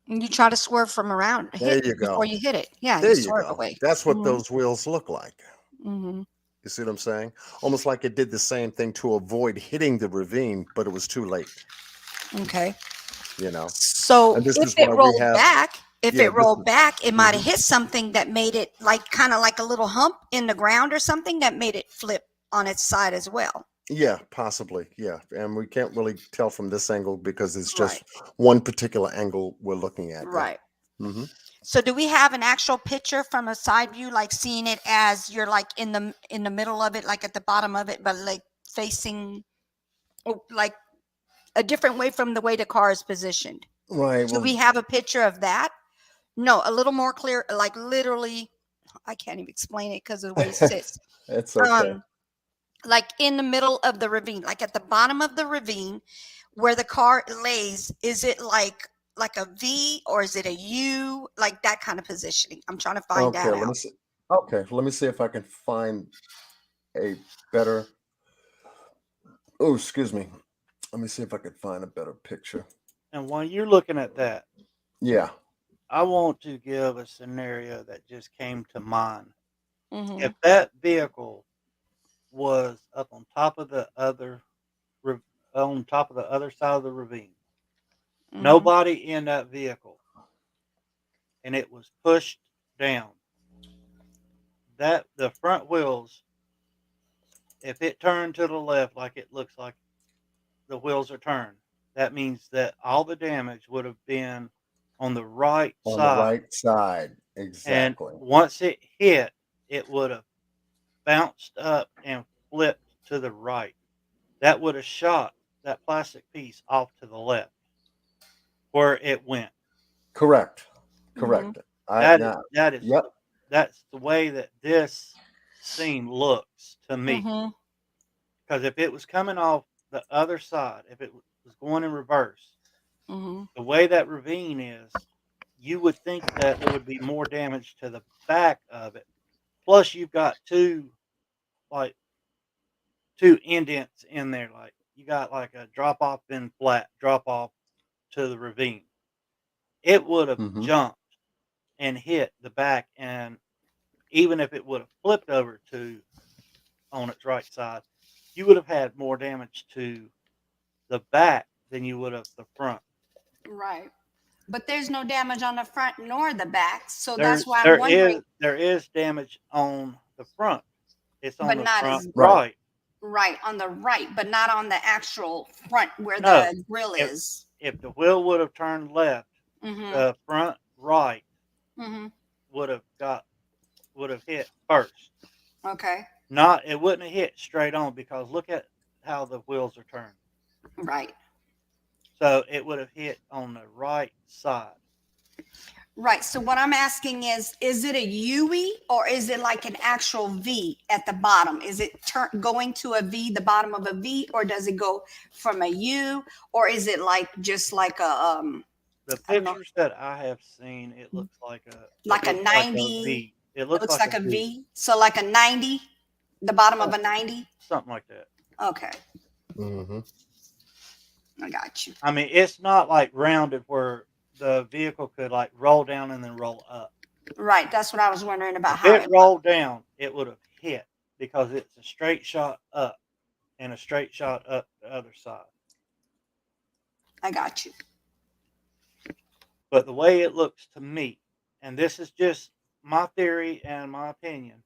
And you try to swerve from around, There hit you before go. you hit it. Yeah, you There you swerve go. away. That's what Mm-hmm. those wheels look like. Mm-hmm. You see what I'm saying? Almost like it did the same thing to avoid hitting the ravine, but it was too late, Okay. you know? So And this if is it why we rolled have, back, yeah, this is, it might have mhm. hit something that made it like kind of like a little hump in the ground or something that made it flip on its side as well. Yeah, possibly. Yeah. And we can't really tell from this angle because it's Right. just one particular angle we're looking at. Yeah. Right. Hmm. So do we have an actual picture from a side view, like seeing it as you're like in the middle of it, like at the bottom of it, but like facing like a different way from the way the car is positioned? Right. Do Well, we have a picture of that? No, a little more clear, like literally, I can't even explain it because of the way it sits. it's okay. Um, like in the middle of the ravine, like at the bottom of the ravine where the car lays, is it like a V or is it a U? Like that kind of positioning. I'm trying to find Okay. that Let me out. see. Okay. Let me see if I can find a better. Oh, excuse me. Let me see if I can find a better picture. And while you're looking at that, Yeah. I want to give a scenario that just came to mind. Mm-hmm. If that vehicle was up on top of the on top of the other side of the ravine, Mm-hmm. nobody in that vehicle, and it was pushed down, that the front wheels, if it turned to the left like it looks like the wheels are turned, that means that all the damage would have been on the right On the side. right side. And Exactly. once it hit, it would have bounced up and flipped to the right. That would have shot that plastic piece off to the left where it went. Correct. Mm-hmm. Correct. I That is now. that is Yep. that's the way that this scene looks to me. Mm-hmm. Because if it was coming off the other side, if it was going in reverse, Mm-hmm. the way that ravine is, you would think that there would be more damage to the back of it. Plus, you've got like two indents in there. Like you got like a drop off and flat drop off to the ravine. It would have Hmm. jumped and hit the back, and even if it would have flipped over to on its right side, you would have had more damage to the back than you would have the front. Right. But there's no damage on the front nor the back. So There that's why I'm there wondering, is there is damage on the front. It's on but the not front as Right. right. right on the right, but not on the actual front where No, the grill if is. if the wheel would have turned left, Mm-hmm. the front right Mm-hmm. would have got would have hit first. Okay. Not it wouldn't have hit straight on because look at how the wheels are turned. Right. So it would have hit on the right side. Right. So what I'm asking is it a UE or is it like an actual V at the bottom? Is it going to a V, the bottom of a V, or does it go from a U, or is it like just like a The I don't know, pictures that I have seen, it like a looks like a 90? V. It It looks looks like a like a V. V. So like a 90, the bottom of Some- a 90. Something like that. Okay, Hmm. I got you. I mean, it's not like rounded where the vehicle could like roll down and then roll up. Right. That's what I was wondering about If how it it. rolled down, it would have hit because it's a straight shot up and a straight shot up the other side. I got you. But the way it looks to me, and this is just my theory and my opinion,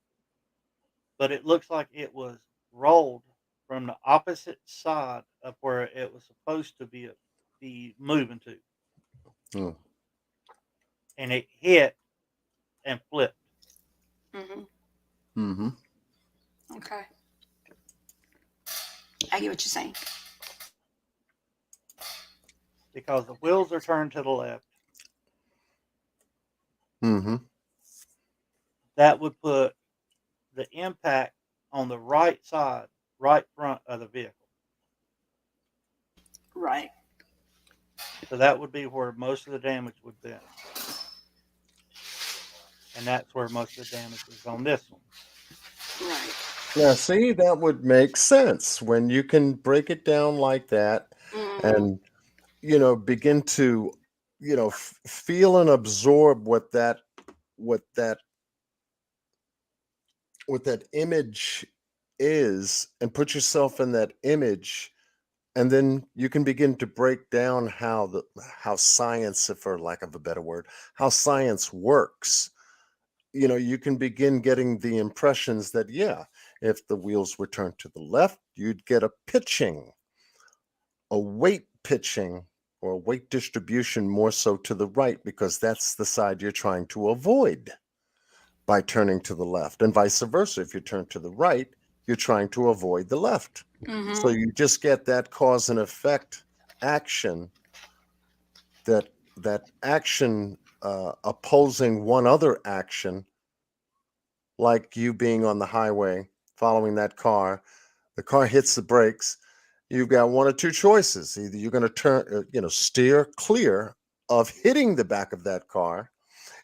but it looks like it was rolled from the opposite side of where it was supposed to be moving to, Mm. and it hit and flipped. Mm-hmm. Hmm. Okay. I get what you're saying. Because the wheels are turned to the left, Hmm. that would put the impact on the right side, right front of the vehicle. Right. So that would be where most of the damage would be. And that's where most of the damage is on this one. Right. Now, see, that would make sense when you can break it down like that and, begin to, feel and absorb what that, what that image is and put yourself in that image. And then you can begin to break down how science, if for lack of a better word, how science works. You can begin getting the impressions that, yeah, if the wheels were turned to the left, you'd get a weight pitching or a weight distribution more so to the right because that's the side you're trying to avoid by turning to the left, and vice versa. If you turn to the right, you're trying to avoid the left. So you just get that cause and effect action, that action opposing one other action, like you being on the highway following that car. The car hits the brakes. You've got one or two choices. Either you're going to steer clear of hitting the back of that car.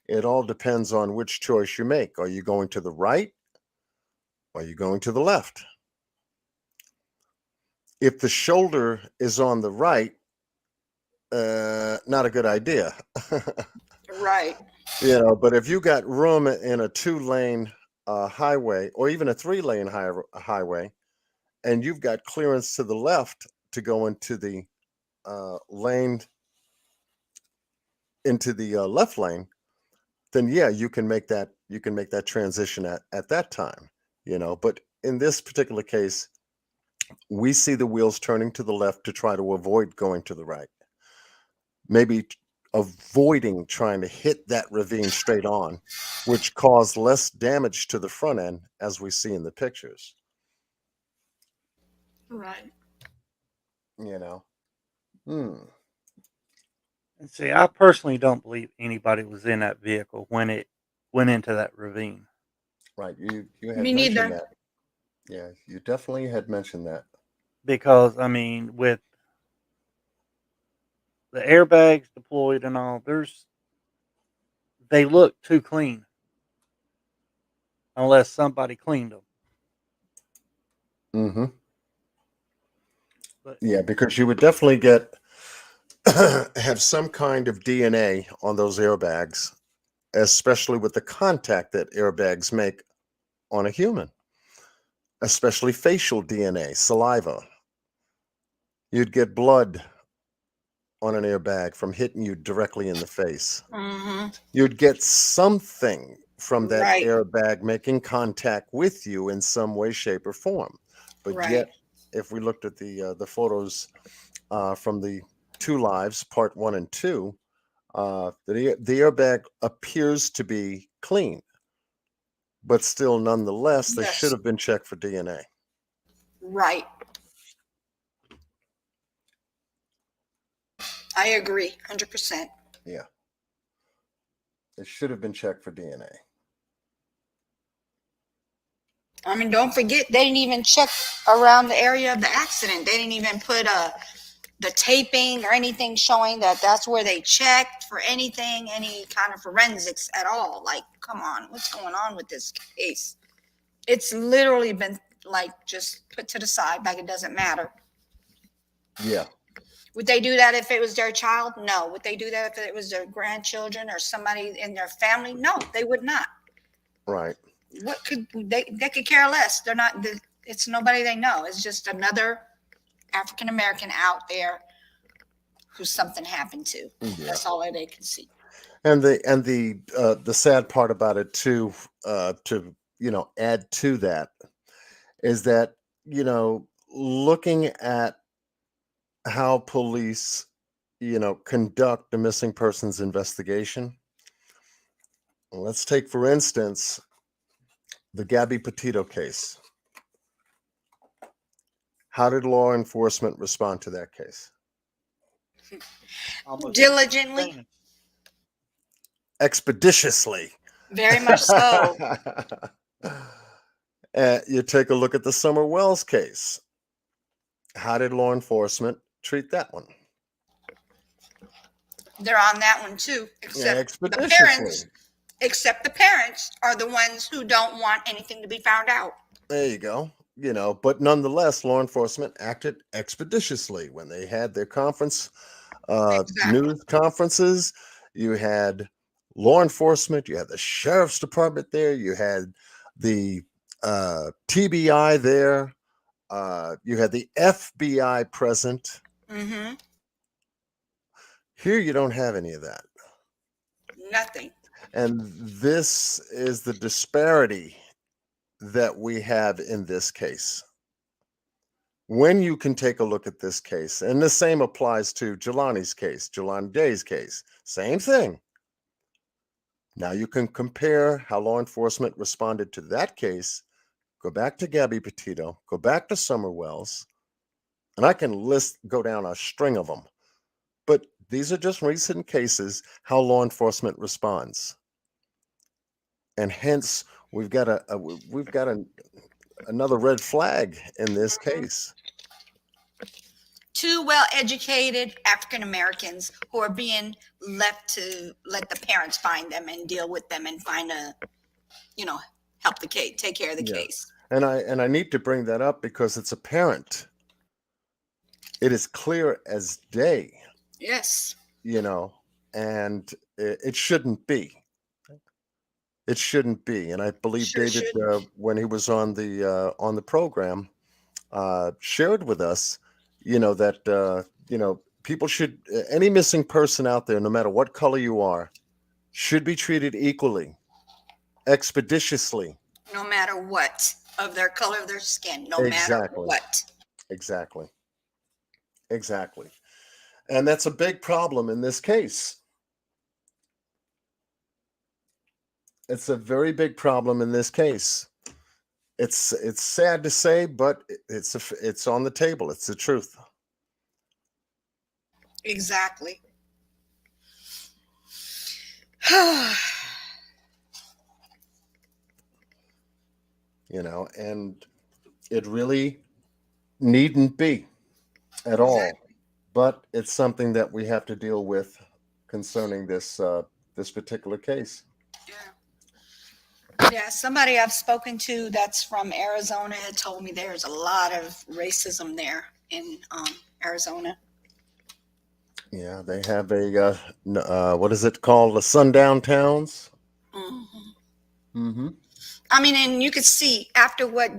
It all depends on which choice you make. Are you going to the right? Or are you going to the left? If the shoulder is on the right, not a good idea. Right. But if you got room in a 2-lane highway or even a 3-lane highway, and you've got clearance to the left to go into the lane, left lane, then yeah, you can make that transition at that time. But in this particular case, we see the wheels turning to the left to try to avoid going to the right. Maybe avoiding trying to hit that ravine straight on, which caused less damage to the front end, as we see in the pictures. Right. Hmm. And see, I personally don't believe anybody was in that vehicle when it went into that ravine. Right. You had Me mentioned neither. that. Yeah, you definitely had mentioned that. Because, I mean, with the airbags deployed and all, they look too clean. Unless somebody cleaned them. Mm-hmm. But Yeah, because you would definitely get have some kind of DNA on those airbags, especially with the contact that airbags make on a human, especially facial DNA, saliva. You'd get blood on an airbag from hitting you directly in the face. You'd get something from that Right. airbag making contact with you in some way, shape, or form. But Right. yet, if we looked at the photos from the Two Lives, Part 1 and 2, the airbag appears to be clean, but still, nonetheless, they should Yes. have been checked for DNA. Right. I agree, 100%. Yeah, they should have been checked for DNA. I mean, don't forget, they didn't even check around the area of the accident. They didn't even put the taping or anything showing that that's where they checked for anything, any kind of forensics at all. Like, come on, what's going on with this case? It's literally been like just put to the side, like it doesn't matter. Yeah. Would they do that if it was their child? No. Would they do that if it was their grandchildren or somebody in their family? No, they would not. Right. What could they could care less. They're not, it's nobody they know. It's just another African American out there who something happened to. Yeah. That's all they can see. And the sad part about it too, to add to that, is that looking at how police conduct the missing persons investigation. Let's take, for instance, the Gabby Petito case. How did law enforcement respond to that case? almost Diligently, insane. Expeditiously. very much so. You take a look at the Summer Wells case. How did law enforcement treat that one They're on that one too, except the expeditiously. parents. Except the parents are the ones who don't want anything to be found out. There you go. But nonetheless, law enforcement acted expeditiously when they had their Exactly. news conferences. You had law enforcement, you had the sheriff's department there, you had the TBI there, you had the FBI present. Mm-hmm. Here, you don't have any of that. Nothing. And this is the disparity that we have in this case. When you can take a look at this case, and the same applies to Jelani's case, Jelani Day's case, same thing. Now you can compare how law enforcement responded to that case, go back to Gabby Petito, go back to Summer Wells, and I can go down a string of them. But these are just recent cases, how law enforcement responds. And hence, we've got another red flag in this case. Two well-educated African Americans who are being left to let the parents find them and deal with them and find help the case, take care of the case. And I need to bring that up because it's apparent. It is clear as day. Yes. And it shouldn't be. It shouldn't be. And I believe David, when he was on the program, shared with us, that people should, any missing person out there, no matter what color you are, should be treated equally, expeditiously. No matter what of their color of their skin, no Exactly. matter what. Exactly. And that's a big problem in this case. It's a very big problem in this case. It's sad to say, but it's on the table. It's the truth. Exactly. And it really needn't be at all, but it's something that we have to deal with concerning this particular case. Yeah, somebody I've spoken to that's from Arizona had told me there's a lot of racism there in Arizona. Yeah, they have what is it called? The sundown towns. Mm-hmm. Mm-hmm. I mean, and you could see after what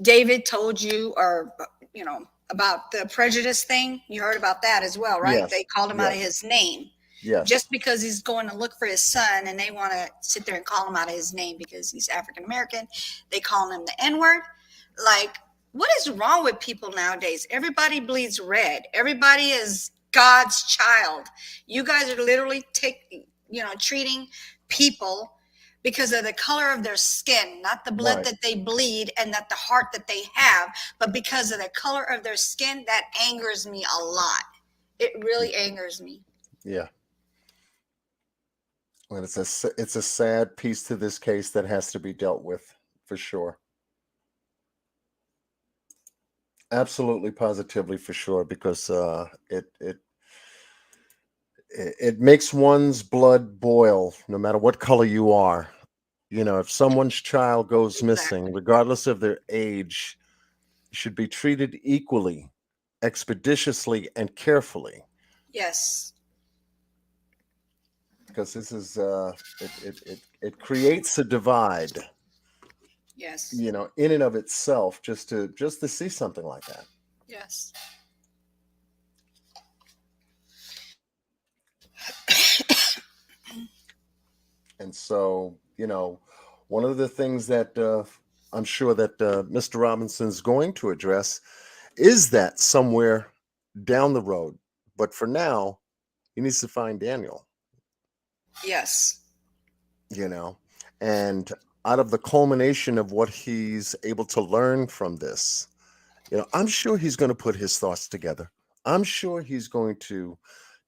David told you, or about the prejudice thing. You heard about that as well, right? Yes. They called him out of his name. Yes. Just because he's going to look for his son, and they want to sit there and call him out of his name because he's African American. They call him the N-word. Like, what is wrong with people nowadays? Everybody bleeds red. Everybody is God's child. You guys are literally treating people because of the color of their skin, not the blood that they bleed and not the heart that they have, but because of the color of their skin. That angers me a lot. It really angers me. Yeah. Well, it's a sad piece to this case that has to be dealt with for sure. Absolutely, positively, for sure, because it makes one's blood boil, no matter what color you are. If someone's child goes missing, regardless of their age, should be treated equally, expeditiously, and carefully. Yes. Because this is it creates a divide. Yes. In and of itself, just to see something like that. Yes. And so, one of the things that I'm sure that Mr. Robinson's going to address is that somewhere down the road. But for now, he needs to find Daniel. Yes. And out of the culmination of what he's able to learn from this, I'm sure he's going to put his thoughts together. I'm sure he's going to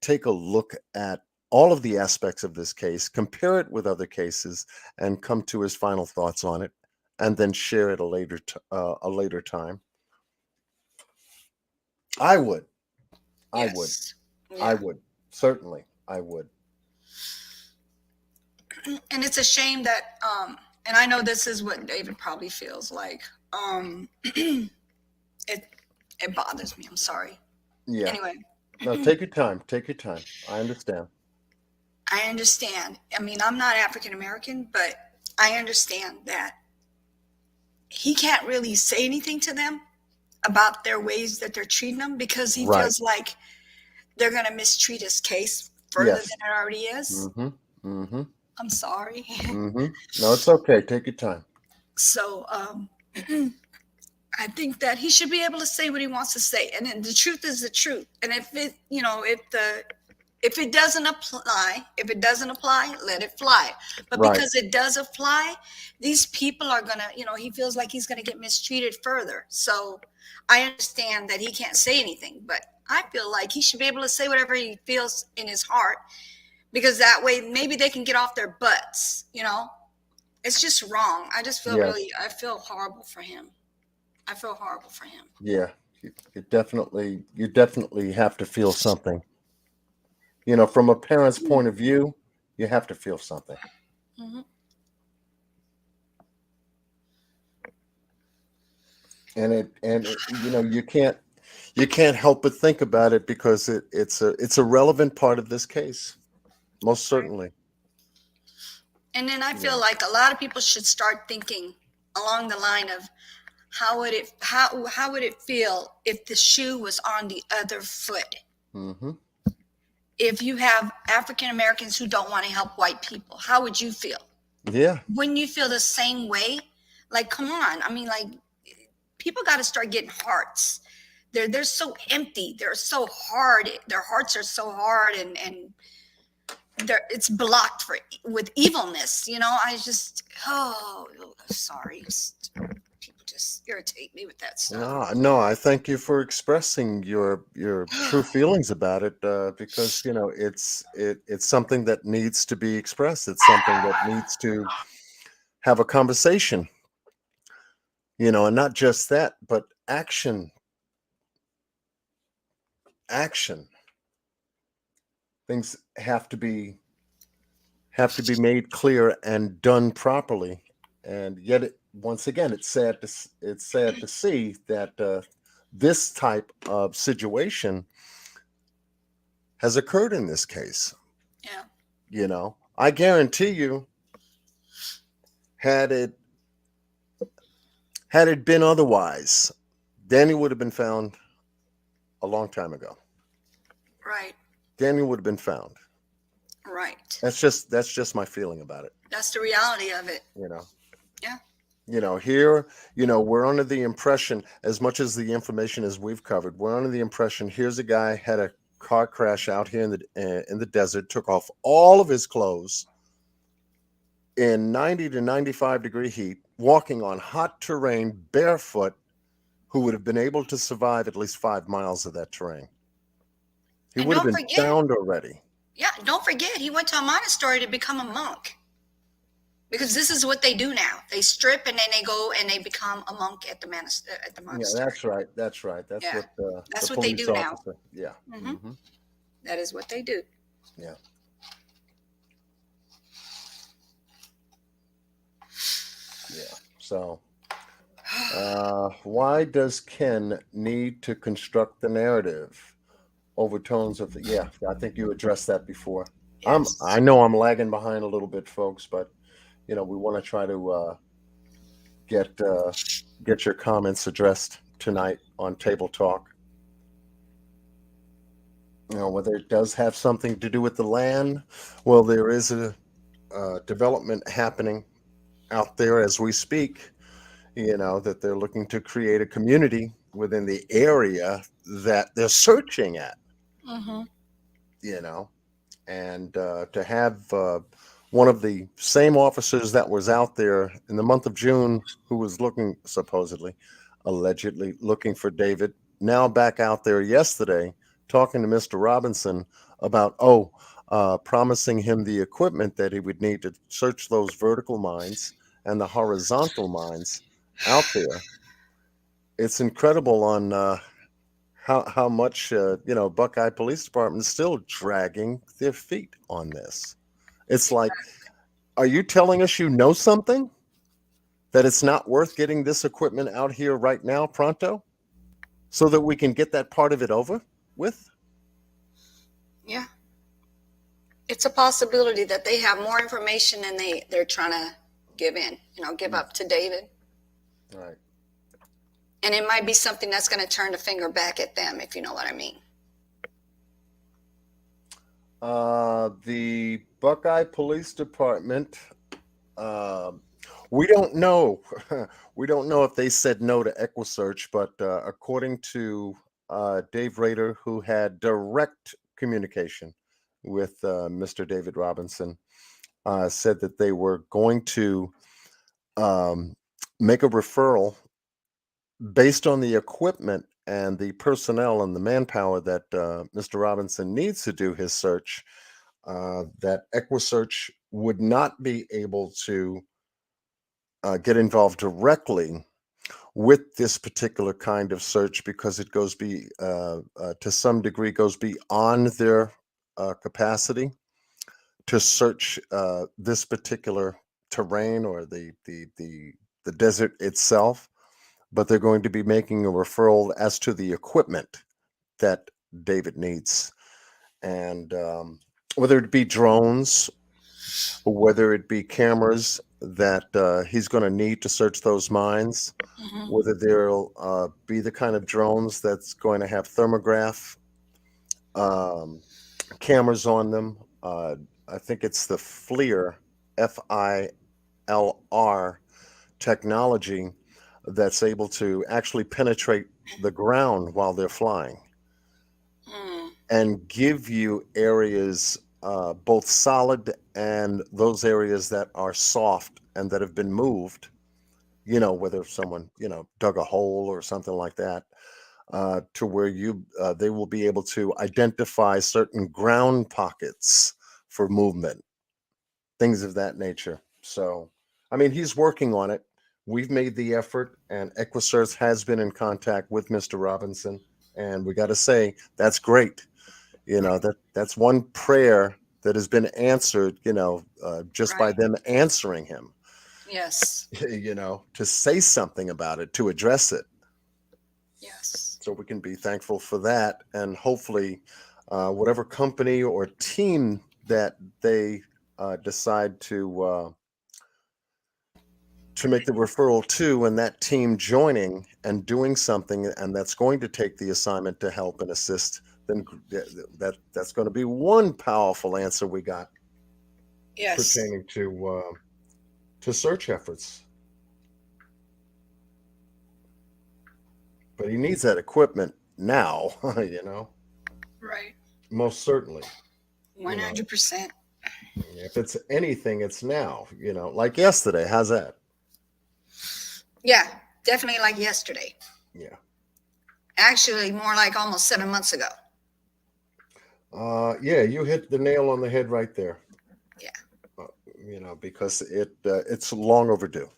take a look at all of the aspects of this case, compare it with other cases, and come to his final thoughts on it, and then share it a later time. I would. I would. Yes. I Yeah. would. Certainly, I would. And it's a shame that and I know this is what David probably feels like. It it bothers me. I'm sorry. Yeah. Anyway, No, take your time. Take your time. I understand. I understand. I mean, I'm not African American, but I understand that he can't really say anything to them about their ways that they're treating him because he Right. feels like they're going to mistreat his case further Yes. than it already is. Mm-hmm. Mm-hmm. I'm sorry. Mm-hmm. No, it's okay. Take your time. So I think that he should be able to say what he wants to say, and then the truth is the truth. And if it, if it doesn't apply, let it fly. But Right. because it does apply, these people are gonna, he feels like he's gonna get mistreated further. So I understand that he can't say anything, but I feel like he should be able to say whatever he feels in his heart, because that way maybe they can get off their butts. It's just wrong. I just feel Yes. I feel horrible for him. I feel horrible for him. Yeah. You definitely have to feel something. From a parent's point of view, you have to feel something. Mm-hmm. And you can't help but think about it because it's a relevant part of this case, most certainly. And then I feel like a lot of people should start thinking along the line of how would it feel if the shoe was on the other foot? Mm-hmm. If you have African Americans who don't want to help white people, how would you feel? Yeah. Wouldn't you feel the same way? Like, come on. I mean, like, people got to start getting hearts. They're so empty. They're so hard. Their hearts are so hard, and it's blocked with evilness. I just sorry. People just irritate me with that stuff. No, I thank you for expressing your true feelings about it, because it's something that needs to be expressed. It's something that needs to have a conversation, and not just that, but action. Things have to be made clear and done properly, and yet once again, it's sad to see that this type of situation has occurred in this case. Yeah. I guarantee you, had it been otherwise, Danny would have been found a long time ago. Right. Danny would have been found. Right. That's just my feeling about it. That's the reality of it. Yeah. Here, we're under the impression, as much as the information as we've covered, we're under the impression here's a guy had a car crash out here in the desert, took off all of his clothes in 90 to 95 degree heat, walking on hot terrain barefoot, who would have been able to survive at least 5 miles of that terrain. He would have been found already. Yeah, don't forget, he went to a monastery to become a monk. Because this is what they do now. They strip and then they go and they become a monk at the monastery. Yeah, that's right. That's right. That's what they do now. Yeah. Mm-hmm. Mm-hmm. That is what they do. Yeah. Yeah. So, why does Ken need to construct the narrative? Overtones of I think you addressed that before. Yes. I know I'm lagging behind a little bit, folks, but we want to try to get your comments addressed tonight on Table Talk. Whether it does have something to do with the land. Well, there is a development happening out there as we speak, that they're looking to create a community within the area that they're searching at. Mm-hmm. And to have one of the same officers that was out there in the month of June, who was allegedly looking for David, now back out there yesterday talking to Mr. Robinson about promising him the equipment that he would need to search those vertical mines and the horizontal mines out there. It's incredible on how much Buckeye Police Department is still dragging their feet on this. It's like, are you telling us you know something that it's not worth getting this equipment out here right now, pronto, so that we can get that part of it over with? Yeah. It's a possibility that they have more information than they're trying to give up to David. Right. And it might be something that's going to turn the finger back at them, if you know what I mean. The Buckeye Police Department, we don't know. We don't know if they said no to EquiSearch, but according to Dave Rader, who had direct communication with Mr. David Robinson, said that they were going to make a referral based on the equipment and the personnel and the manpower that Mr. Robinson needs to do his search, that EquiSearch would not be able to get involved directly with this particular kind of search because it goes to some degree goes beyond their capacity to search this particular terrain or the desert itself. But they're going to be making a referral as to the equipment that David needs. And whether it be drones, or whether it be cameras that he's going to need to search those mines, whether there'll be the kind of drones that's going to have thermograph cameras on them. I think it's the FLIR, FILR technology that's able to actually penetrate the ground while they're flying and give you areas, both solid and those areas that are soft and that have been moved, whether someone, dug a hole or something like that, to where they will be able to identify certain ground pockets for movement, things of that nature. So, I mean, he's working on it. We've made the effort, and EquiSearch has been in contact with Mr. Robinson, and we got to say that's great. That's one prayer that has been answered. Just by Right. them answering him. Yes. To say something about it, to address it. Yes. So we can be thankful for that, and hopefully, whatever company or team that they decide to make the referral to, and that team joining and doing something, and that's going to take the assignment to help and assist, then that's going to be one powerful answer we got Yes. pertaining to search efforts. But he needs that equipment now, Right. most certainly. 100%. If it's anything, it's now, like yesterday. How's that? Yeah, definitely like yesterday. Yeah. Actually, more like almost 7 months ago. Yeah, you hit the nail on the head right there. Yeah. Because it's long overdue.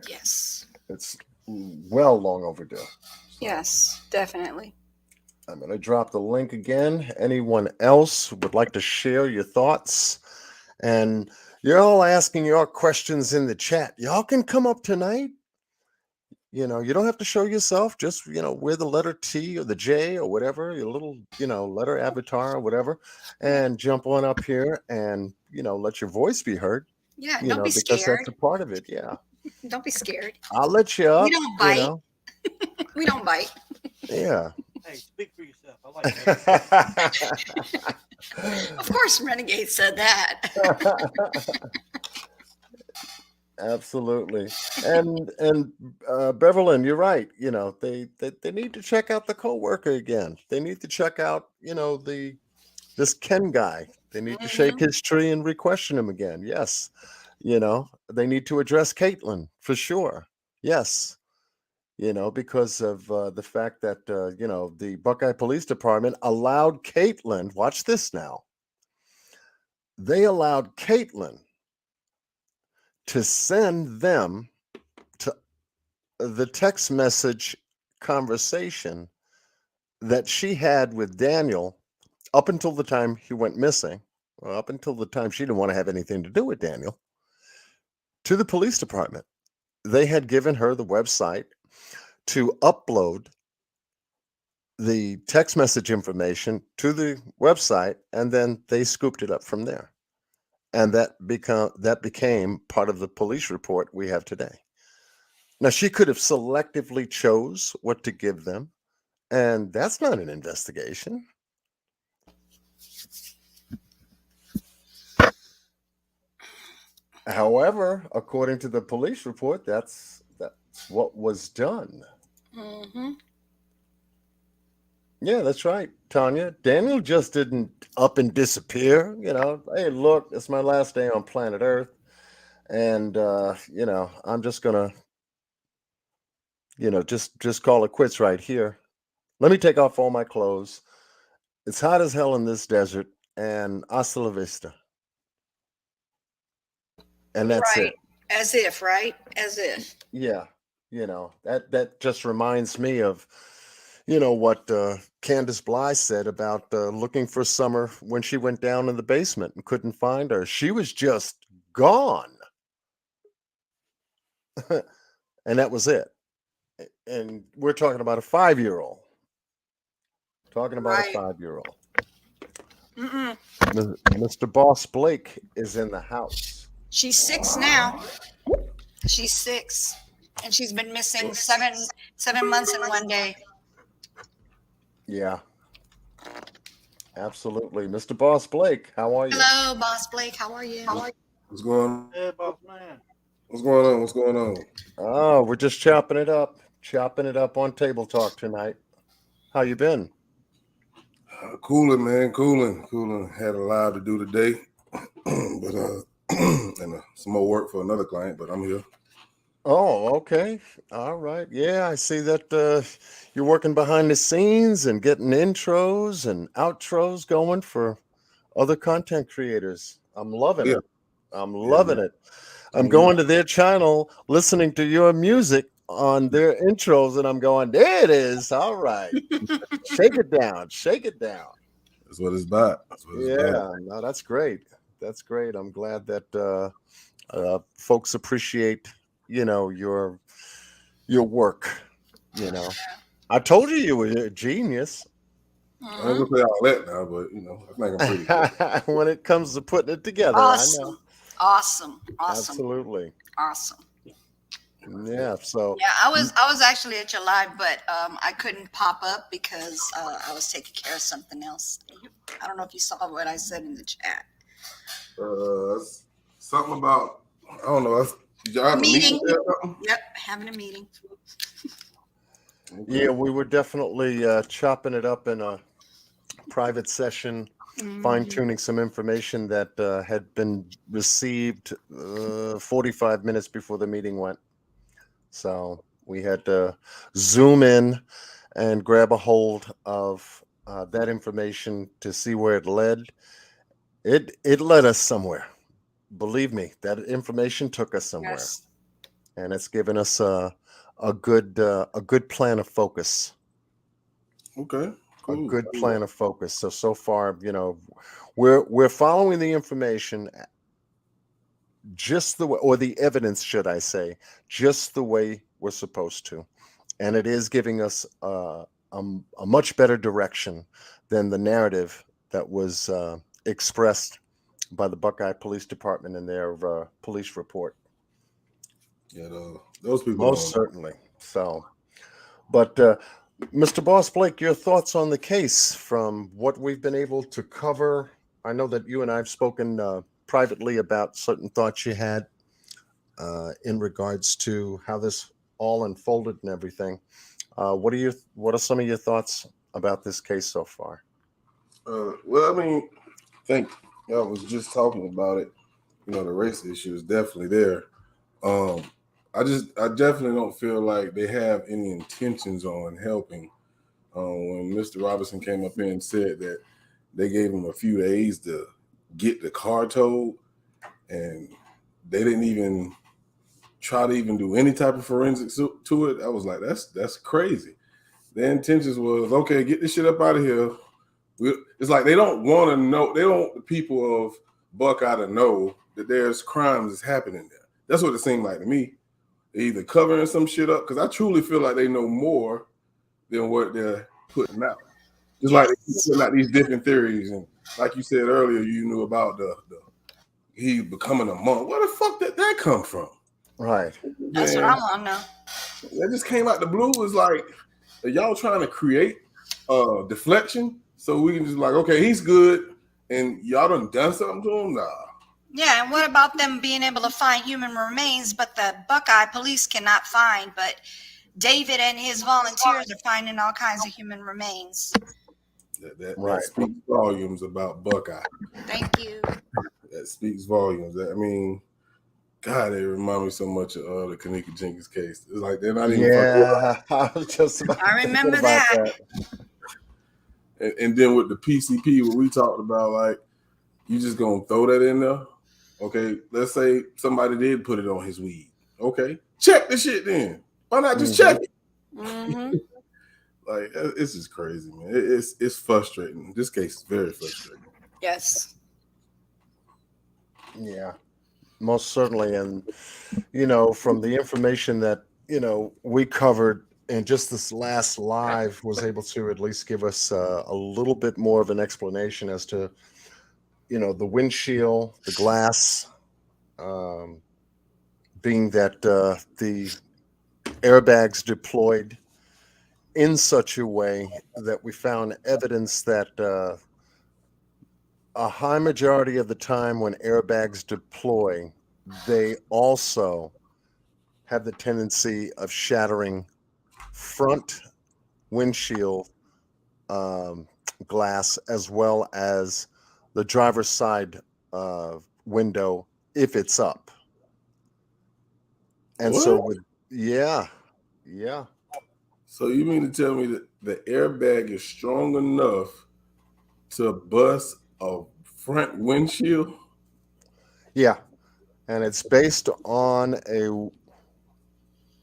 Yes. It's well long overdue. So Yes, definitely. I'm going to drop the link again. Anyone else would like to share your thoughts? And you're all asking your questions in the chat. Y'all can come up tonight. You don't have to show yourself. Just, wear the letter T or the J or whatever, your little, letter avatar or whatever, and jump on up here and, let your voice be heard. Yeah, don't be because scared. that's a part of it. Yeah. Don't be scared. I'll let you up. We don't bite. We don't bite. Yeah. Hey, speak for yourself. I like that. Of course, Renegade said that. Absolutely. And Beverlyn, you're right. They need to check out the coworker again. They need to check out, this Ken guy. They need to shake his tree and re-question him again. Yes. They need to address Caitlin for sure. Yes. Because of the fact that, the Buckeye Police Department allowed Caitlin, watch this now. They allowed Caitlin to send them to the text message conversation that she had with Daniel up until the time he went missing, or up until the time she didn't want to have anything to do with Daniel, to the police department. They had given her the website to upload the text message information to the website, and then they scooped it up from there. And that became part of the police report we have today. Now, she could have selectively chose what to give them, and that's not an investigation. However, according to the police report, that's what was done. Mm-hmm. Yeah, that's right, Tanya. Daniel just didn't up and disappear. Hey, look, it's my last day on planet Earth, and I'm just gonna, just call it quits right here. Let me take off all my clothes. It's hot as hell in this desert, and hasta la vista. And that's Right. it. As if, right? As if. Yeah, that just reminds me of, what Candace Bly said about looking for Summer when she went down in the basement and couldn't find her. She was just gone. And that was it. And we're talking about a 5-year-old. Talking about Right. a 5-year-old. Mm-mm. Mr. Boss Blake is in the house. She's 6 now. She's 6. And she's been missing 7 months and 1 day. Yeah. Absolutely. Mr. Boss Blake, how are you? Hello, Boss Blake. How are you? What's going on? Hey, boss man. What's going on? What's going on? Oh, we're just chopping it up on Table Talk tonight. How you been? Cooling, man. Cooling. Had a lot to do today, but and some more work for another client. But I'm here. Oh, okay. All right. Yeah, I see that you're working behind the scenes and getting intros and outros going for other content creators. I'm loving Yeah. it. I'm loving man. it. I'm going to their channel, listening to your music on their intros, and I'm going, there it is. All right. Shake it down. That's what it's about. Yeah, no, that's great. That's great. I'm glad that folks appreciate, your work. I told you were a genius. I ain't gonna say all that now, but I think I'm pretty good. When it comes to putting it together. Awesome. I know. Awesome. Absolutely. Awesome. Yeah. So Yeah, I was actually at your live, but I couldn't pop up because I was taking care of something else. I don't know if you saw what I said in the chat. Something about I don't know. Did y'all have a meeting? Yep, having a meeting. yeah, we were definitely chopping it up in a private session, fine-tuning some information that had been received 45 minutes before the meeting went. So we had to zoom in and grab a hold of that information to see where it led. It led us somewhere. Believe me, that information took us somewhere, Yes. and it's given us a good plan of focus. Okay. Cool. A good plan of focus. So far, we're following the information just the way, or the evidence, should I say, just the way we're supposed to, and it is giving us a much better direction than the narrative that was expressed by the Buckeye Police Department in their police report. Yeah, those people. Most certainly. So, but Mr. Boss Blake, your thoughts on the case from what we've been able to cover? I know that you and I have spoken privately about certain thoughts you had in regards to how this all unfolded and everything. What are some of your thoughts about this case so far? Well, I mean, I think I was just talking about it. The race issue is definitely there. I definitely don't feel like they have any intentions on helping. When Mr. Robinson came up here and said that they gave him a few days to get the car towed, and they didn't even try to even do any type of forensics to it, I was like, that's crazy. Their intentions was, okay, get this shit up out of here. It's like they don't want to know. They don't want the people of Buckeye to know that there's crimes that's happening there. That's what it seemed like to me. They're either covering some shit up, because I truly feel like they know more than what they're putting out. Just like they keep putting out these different theories, and like you said earlier, you knew about the he becoming a monk. Where the fuck did that come from? Right. That's what I want to know. That just came out the blue. It's like, are y'all trying to create deflection so we can just like, okay, he's good, and y'all done something to him? Nah. Yeah, and what about them being able to find human remains, but the Buckeye police cannot find, but David and his volunteers are finding all kinds of human remains. That speaks volumes about Buckeye. Thank you. That speaks volumes. I mean, God, they remind me so much of the Kanika Jenkins case. It's like they're not even. Yeah, I was just about I to remember forget about that. And then with the PCP, what we talked about, like, you just gonna throw that in there? Okay, let's say somebody did put it on his weed. Okay, check the shit then. Why not just check it? Mm-hmm. Like, it's just crazy, man. It's frustrating. This case is very frustrating. Yes. Yeah, most certainly. And, you know, from the information that, you know, we covered in just this last live was able to at least give us a little bit more of an explanation as to, you know, the windshield, the glass, being that the airbags deployed in such a way that we found evidence that a high majority of the time when airbags deploy, they also have the tendency of shattering front windshield glass as well as the driver's side window if it's up. And What? so yeah. So you mean to tell me that the airbag is strong enough to bust a front windshield? Yeah. And it's based on a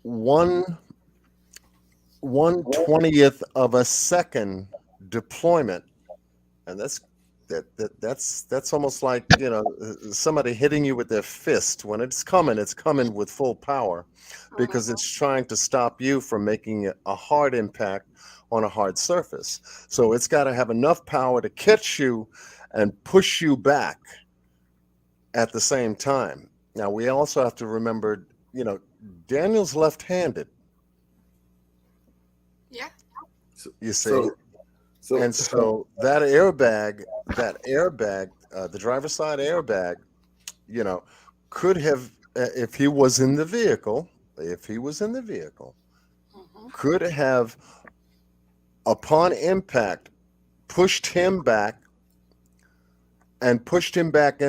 1/20th of a second deployment. And that's almost like, you know, somebody hitting you with their fist. When it's coming with full power, because it's trying to stop you from making a hard impact on a hard surface. So it's got to have enough power to catch you and push you back at the same time. Now, we also have to remember, you know, Daniel's left-handed. Yeah. You see? So And so that airbag, the driver's side airbag, you know, could have, if he was in the vehicle, could have, upon impact, pushed him back in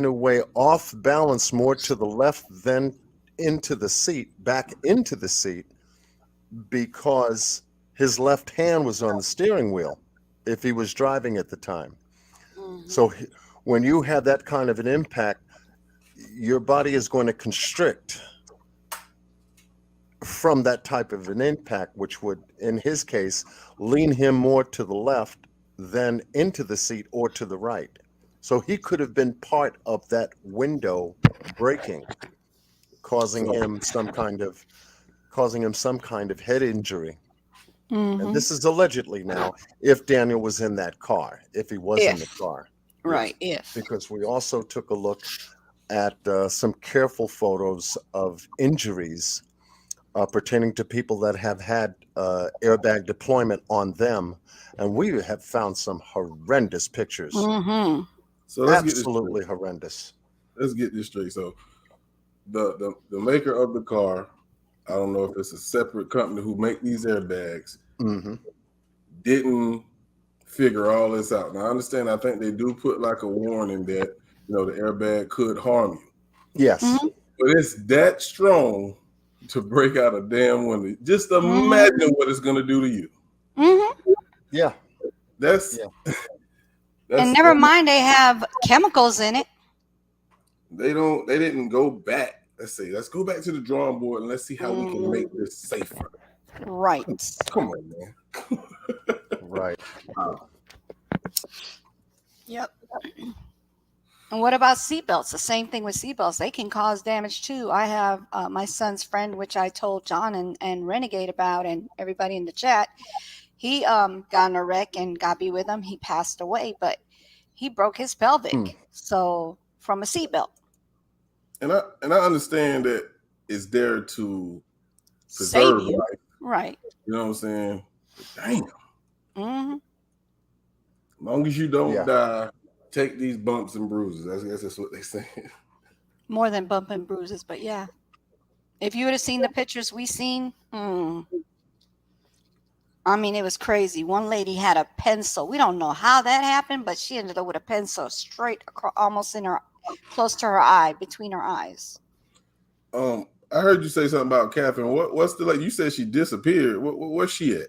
a way off balance, more to the left than back into the seat, because his left hand was on the steering wheel if he was driving at the time. Mm-hmm. So when you have that kind of an impact, your body is going to constrict from that type of an impact, which would, in his case, lean him more to the left than into the seat or to the right. So he could have been part of that window breaking, causing him some kind of head injury. Mm-hmm. And this is allegedly now, if Daniel was in that car, if he was in the car. Right. If. Because we also took a look at some careful photos of injuries pertaining to people that have had airbag deployment on them. And we have found some horrendous pictures. Mm-hmm. So absolutely horrendous. Let's get this straight. So the maker of the car, I don't know if it's a separate company who make these airbags, didn't figure all this out. Now I understand, I think they do put like a warning that, you know, the airbag could harm you. Yes. Mm-hmm. But it's that strong to break out a damn window. Just imagine what it's gonna do to you. Mm-hmm. Yeah. That's and never mind, they have chemicals in it. They didn't go back. Let's go back to the drawing board and let's see how we can make this safer. Right. Come on, man. Right. Yep. And what about seatbelts? The same thing with seatbelts. They can cause damage too. I have my son's friend, which I told John and Renegade about, and everybody in the chat. He got in a wreck and God be with him. He passed away, but he broke his pelvic. So from a seatbelt. And I understand that it's there to Save preserve you. life. Right. You know what I'm saying? But damn. Mm-hmm. As long as you don't Yeah. die, take these bumps and bruises. I guess that's what they say. More than bump and bruises, but yeah. If you would have seen the pictures we seen, I mean, it was crazy. One lady had a pencil. We don't know how that happened, but she ended up with a pencil straight across, almost in her, close to her eye, between her eyes. I heard you say something about Catherine. What's the like? You said she disappeared. Where's she at?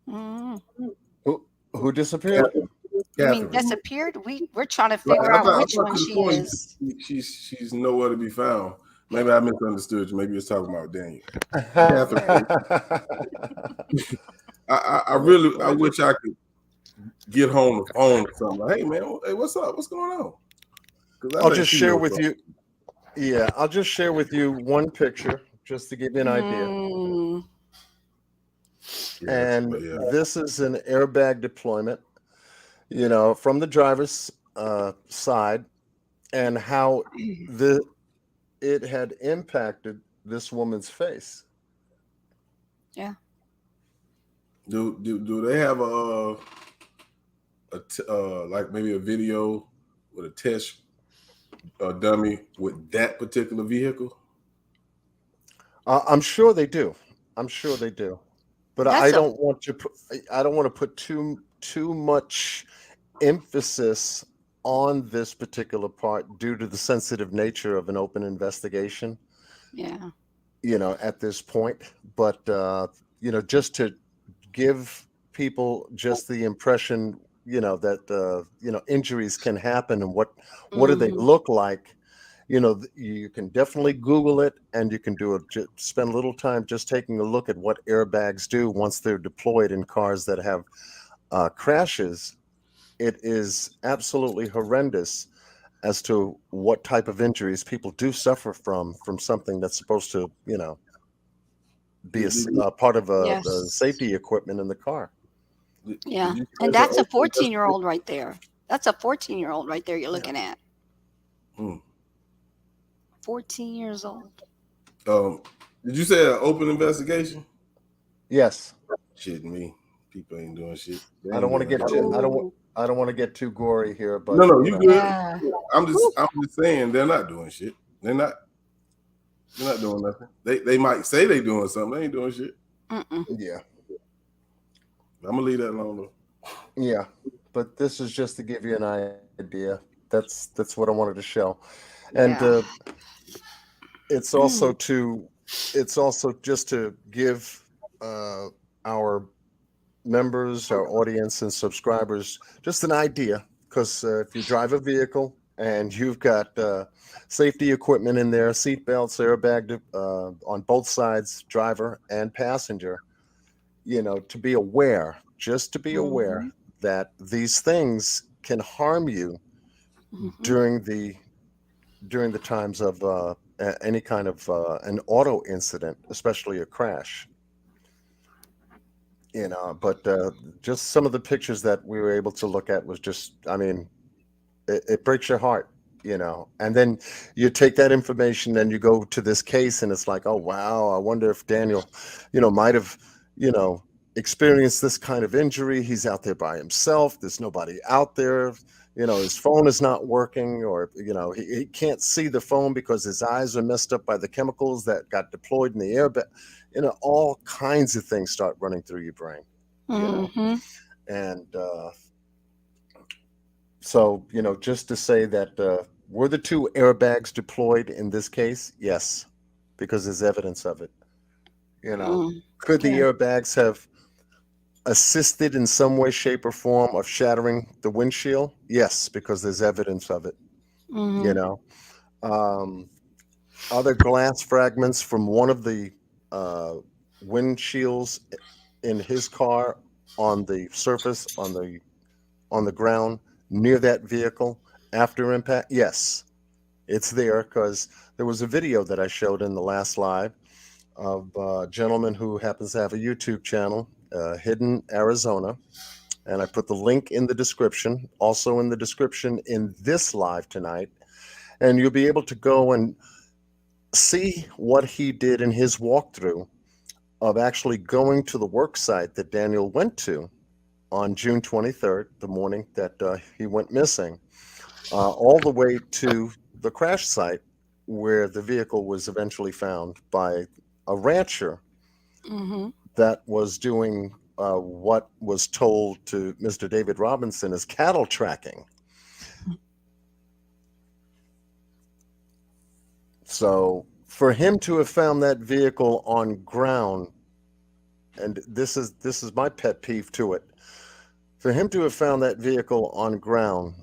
Who disappeared? You mean disappeared? We're trying to figure out which one she is. She's nowhere to be found. Maybe I misunderstood you. Maybe it's talking about Daniel. Catherine. I wish I could get home the phone or something. Like, hey man, hey, what's up? What's going on? I'll just share with you. Yeah, I'll just share with you one picture just to give you an idea. And this is an airbag deployment, you know, from the driver's side, and how it had impacted this woman's face. Yeah. Do they have like maybe a video with a test dummy with that particular vehicle? I'm sure they do. I'm sure they do. But I don't want to put too much emphasis on this particular part due to the sensitive nature of an open investigation. Yeah. You know, at this point, but you know, just to give people just the impression, you know, that you know, injuries can happen and what do they look like? You know, you can definitely Google it, and you can spend a little time just taking a look at what airbags do once they're deployed in cars that have crashes. It is absolutely horrendous as to what type of injuries people do suffer from something that's supposed to, you know, be a part of the safety equipment in the car. Yeah, and that's a 14-year-old right there. That's a 14-year-old right there you're looking at. 14 years old. Did you say an open investigation? Yes. Shit, me. People ain't doing shit. I don't want to get too. I don't want to get too gory here, but no, you good. Yeah. I'm just saying they're not doing shit. They're not doing nothing. They might say they doing something. They ain't doing shit. Yeah. I'm gonna leave that alone though. Yeah, but this is just to give you an idea. That's what I wanted to show, and it's also just to give our members, our audience, and subscribers just an idea. Because if you drive a vehicle and you've got safety equipment in there, seat belts, airbag on both sides, driver and passenger, you know, to be aware, just to be aware that these things can harm you during the times of any kind of an auto incident, especially a crash. You know, but just some of the pictures that we were able to look at was just, I mean, it breaks your heart, you know. And then you take that information and you go to this case and it's like, oh, wow, I wonder if Daniel, you know, might have, you know, experienced this kind of injury. He's out there by himself. There's nobody out there. You know, his phone is not working, or, you know, he can't see the phone because his eyes are messed up by the chemicals that got deployed in the air. But, you know, all kinds of things start running through your brain. You know? And so, you know, just to say that were the two airbags deployed in this case? Yes, because there's evidence of it. You know, could the airbags have assisted in some way, shape, or form of shattering the windshield? Yes, because there's evidence of it. You know, other glass fragments from one of the windshields in his car on the surface, on the ground near that vehicle after impact? Yes, it's there because there was a video that I showed in the last live of a gentleman who happens to have a YouTube channel, Hidden Arizona. And I put the link in the description, also in the description in this live tonight. And you'll be able to go and see what he did in his walkthrough of actually going to the work site that Daniel went to on June 23rd, the morning that he went missing, all the way to the crash site where the vehicle was eventually found by a rancher Mm-hmm. that was doing what was told to Mr. David Robinson as cattle tracking. So for him to have found that vehicle on ground, and this is my pet peeve to it, for him to have found that vehicle on ground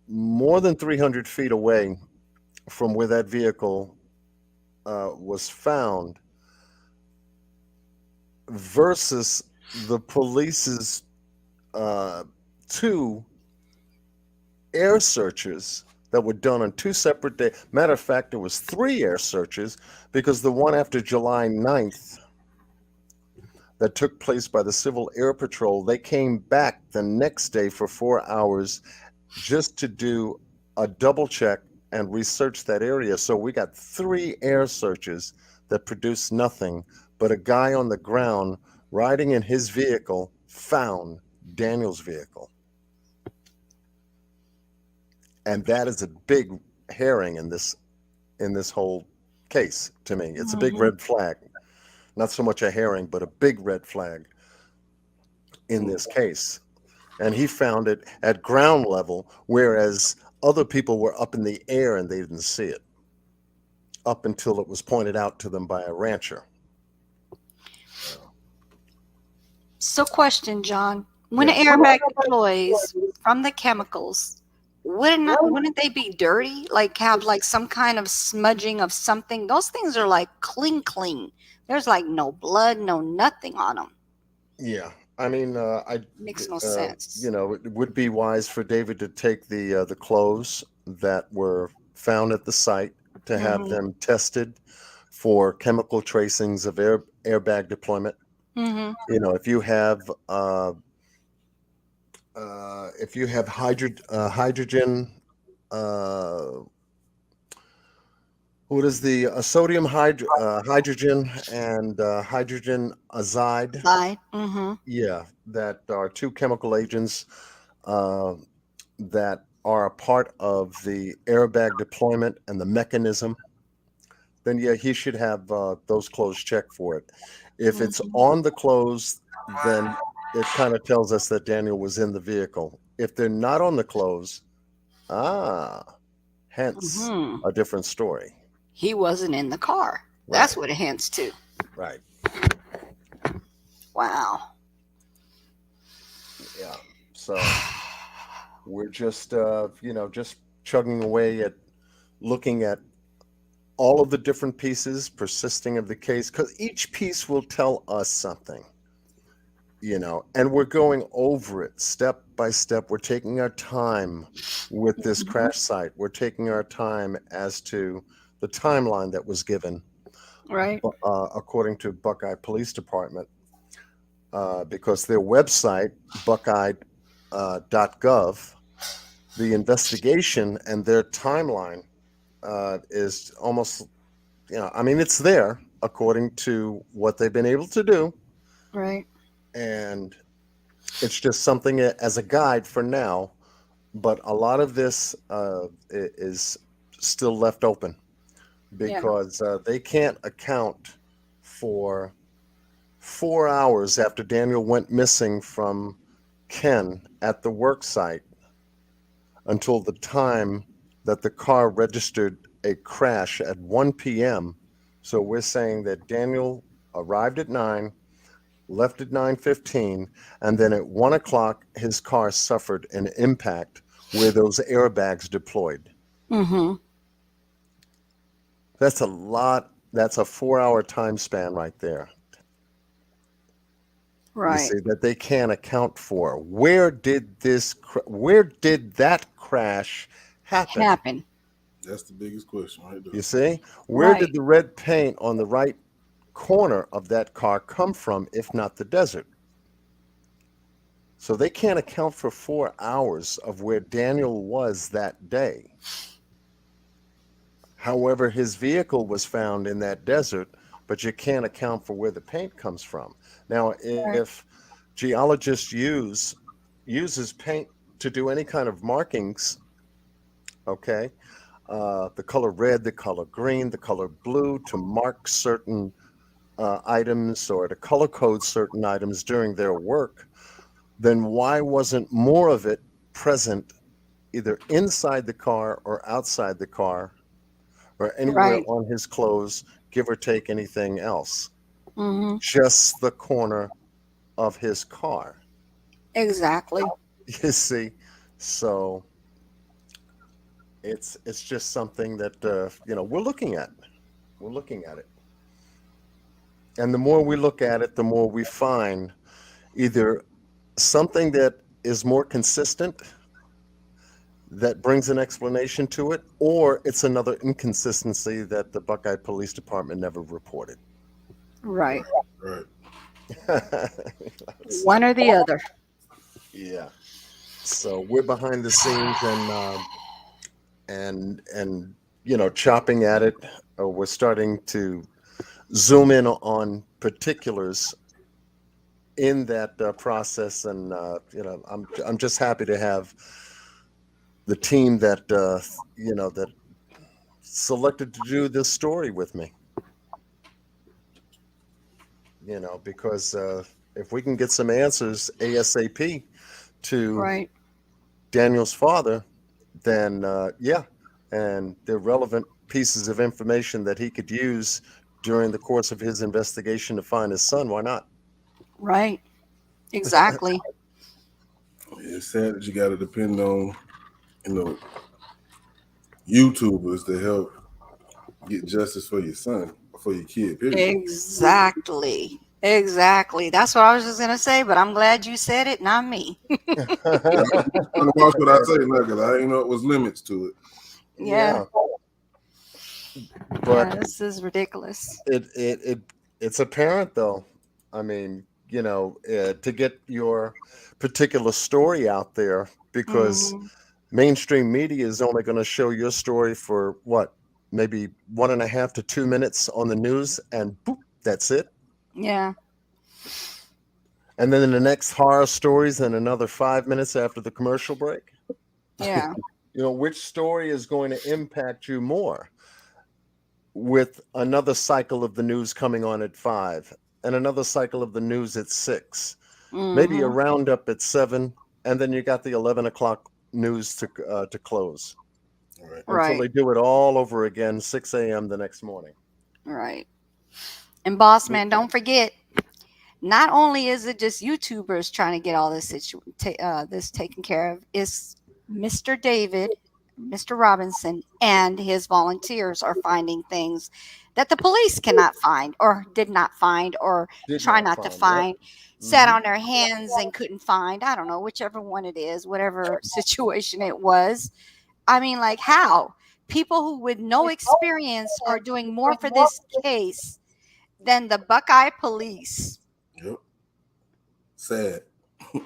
more than 300 feet away from where that vehicle was found versus the police's two air searches that were done on two separate days. Matter of fact, there was 3 air searches because the one after July 9th that took place by the Civil Air Patrol, they came back the next day for 4 hours just to do a double check and research that area. So we got 3 air searches that produced nothing, but a guy on the ground riding in his vehicle found Daniel's vehicle. And that is a big herring in this whole case to me. It's a big red flag. Not so much a herring, but a big red flag in this case. And he found it at ground level, whereas other people were up in the air and they didn't see it up until it was pointed out to them by a rancher. So, question, John: when Yes. an airbag deploys from the chemicals, wouldn't they be dirty? Like have like some kind of smudging of something? Those things are like clean. There's like no blood, no nothing on them. Yeah. I mean, Makes no sense. you know, it would be wise for David to take the clothes that were found at the site to have Mhm. them tested for chemical tracings of airbag deployment. Mm-hmm. You know, if you have hydrogen, uh, what is the sodium hydrogen and hydrogen azide? Side. Mm-hmm. Yeah, that are 2 chemical agents uh, that are a part of the airbag deployment and the mechanism. Then yeah, he should have those clothes checked for it. If it's on the clothes, then it kind of tells us that Daniel was in the vehicle. If they're not on the clothes, hence Mm-hmm. a different story. He wasn't in the car. Right. That's what it hints to. Right. Wow. Yeah. So we're just, just chugging away at looking at all of the different pieces persisting of the case, because each piece will tell us something, and we're going over it step by step. We're taking our time with this crash site. We're taking our time as to the timeline that was given, Right. according to Buckeye Police Department, because their website, buckeye.gov, the investigation and their timeline is almost, it's there according to what they've been able to do. Right. And it's just something as a guide for now. But a lot of this is still left open because they can't account for 4 hours after Daniel went missing from Ken at the work site until the time that the car registered a crash at 1 p.m. So we're saying that Daniel arrived at 9, left at 9:15, and then at 1 o'clock, his car suffered an impact where those airbags deployed. Mm-hmm. That's a lot. That's a 4-hour time span right there. Right. see, that they can't account for. Where did that crash happen? Happen. That's the biggest question right there. You see, where Right. did the red paint on the right corner of that car come from, if not the desert? So they can't account for 4 hours of where Daniel was that day. However, his vehicle was found in that desert, but you can't account for where the paint comes from. Now, Right. if geologists uses paint to do any kind of markings, okay, the color red, the color green, the color blue, to mark certain items or to color code certain items during their work, then why wasn't more of it present either inside the car or outside the car or anywhere Right. on his clothes, give or take anything else? Mm-hmm. Just the corner of his car. Exactly. You see, so it's just something that we're looking at. We're looking at it, and the more we look at it, the more we find either something that is more consistent that brings an explanation to it, or it's another inconsistency that the Buckeye Police Department never reported. Right. Right. One or the other. Yeah. So we're behind the scenes and chopping at it. We're starting to zoom in on particulars in that process, and I'm just happy to have the team that that selected to do this story with me. Because if we can get some answers ASAP to Right. Daniel's father, then yeah, and they're relevant pieces of information that he could use during the course of his investigation to find his son. Why not? Right. Exactly. It's sad that you got to depend on, YouTubers to help get justice for your son, for your kid, period. Exactly. Exactly. That's what I was just gonna say, but I'm glad you said it, not me. I'm gonna watch what I say now because I didn't know it was limits to it. Yeah. Yeah, Yeah, but this is ridiculous. it's apparent though. I mean, to get your particular story out there, because Hmm. mainstream media is only going to show your story for what, maybe 1.5 to 2 minutes on the news, and boop, that's it. Yeah. And then the next horror stories in another 5 minutes after the commercial break. Yeah. Which story is going to impact you more, with another cycle of the news coming on at 5 and another cycle of the news at 6, maybe a Hmm. roundup at 7, and then you got the 11 o'clock news to close, All right. until Right. they do it all over again 6 a.m. the next morning. Right. And boss man, don't forget, not only is it just YouTubers trying to get all this this taken care of, it's Mr. David, Mr. Robinson, and his volunteers are finding things that the police cannot find or did not find or Did try not not to find, yep. find, sat Mhm. on their hands and couldn't find. I don't know, whichever one it is, whatever situation it was. I mean, like, how? People who with no experience are doing more for this case than the Buckeye police. Yep. Sad.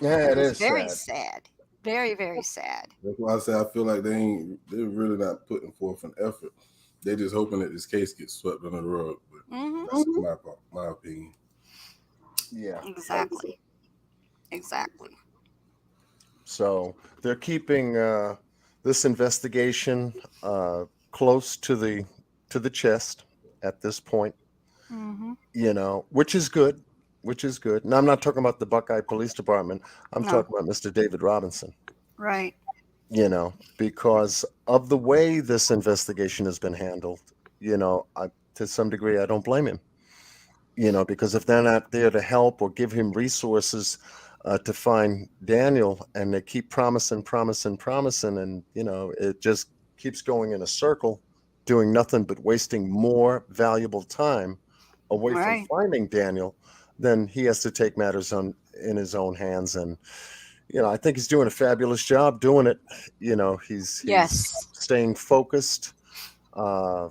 Yeah, it It's is very sad. sad. Very, very sad. That's why I say I feel like they're really not putting forth an effort. They're just hoping that this case gets swept under the rug. But Hmm. that's my opinion. Yeah. Exactly. Exactly. So they're keeping this investigation close to the chest at this point, Hmm. which is good. Which is good. And I'm not talking about the Buckeye Police Department. I'm No. talking about Mr. David Robinson. Right. Because of the way this investigation has been handled. To some degree, I don't blame him. Because if they're not there to help or give him resources to find Daniel, and they keep promising, and it just keeps going in a circle, doing nothing but wasting more valuable time away from Right. finding Daniel, then he has to take matters in his own hands, and I think he's doing a fabulous job doing it. He's Yes. staying focused, uh,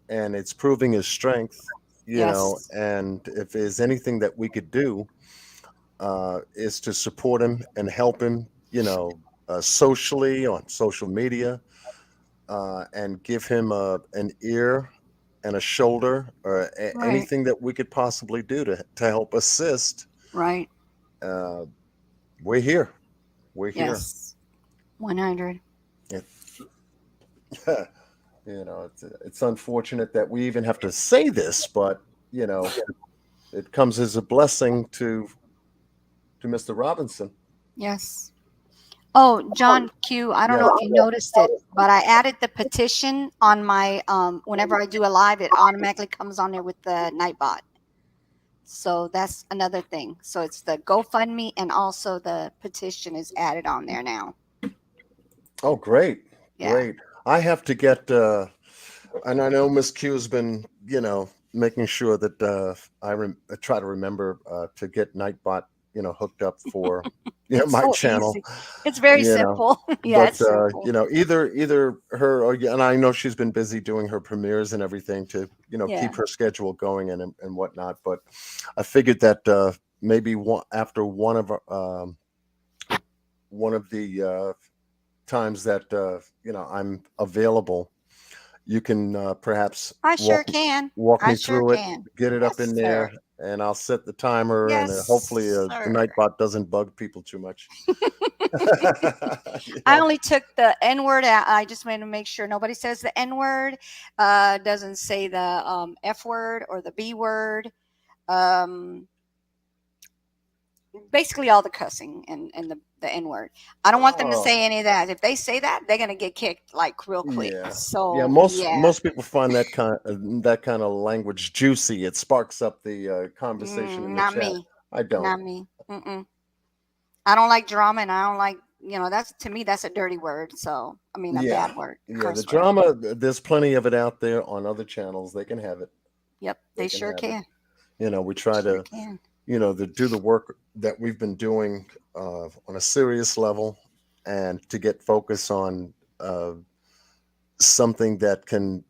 and it's proving his strength. Yes. And if there's anything that we could do, is to support him and help him, socially on social media, and give him an ear and a shoulder, or Right. anything that we could possibly do to help assist. Right. Uh, we're here. We're here. Yes. 100. It, it's unfortunate that we even have to say this, but it comes as a blessing to Mr. Robinson. Yes. Oh, John Q, I don't Yeah. know if you noticed it, but I added the petition on my whenever I do a live, it automatically comes on there with the Nightbot. So that's another thing. So it's the GoFundMe, and also the petition is added on there now. Oh, great. Yeah. Great. I have to get, and I know Miss Q has been, making sure that I try to remember to get Nightbot, hooked up for, my So channel. easy. It's very you know, simple. Yeah, But it's simple. either her or, and I know she's been busy doing her premieres and everything to Yeah. keep her schedule going and whatnot. But I figured that maybe after one of the times that I'm available, you can perhaps I sure can. walk I me sure through it, can. get it up Yes, in sir. there, and I'll set the timer, and Yes, hopefully the sir. Nightbot doesn't bug people too much. I only took the N word out. I just wanted to make sure nobody says the N word, doesn't say the F word or the B word. Basically all the cussing and the N word. I don't want them to Oh. say any of that. If they say that, they're gonna get kicked like real quick. Yeah. So Yeah, most people find that kind of language juicy. It sparks up the conversation in the not chat. me. I don't. Not me. I don't like drama, and I don't like, that's, to me, that's a dirty word. So a Yeah. bad word. Yeah, Curse the word. drama, there's plenty of it out there on other channels. They can have it. Yep, they can sure have it. can. We try Sure to, can. to do the work that we've been doing on a serious level, and to get focus on something that can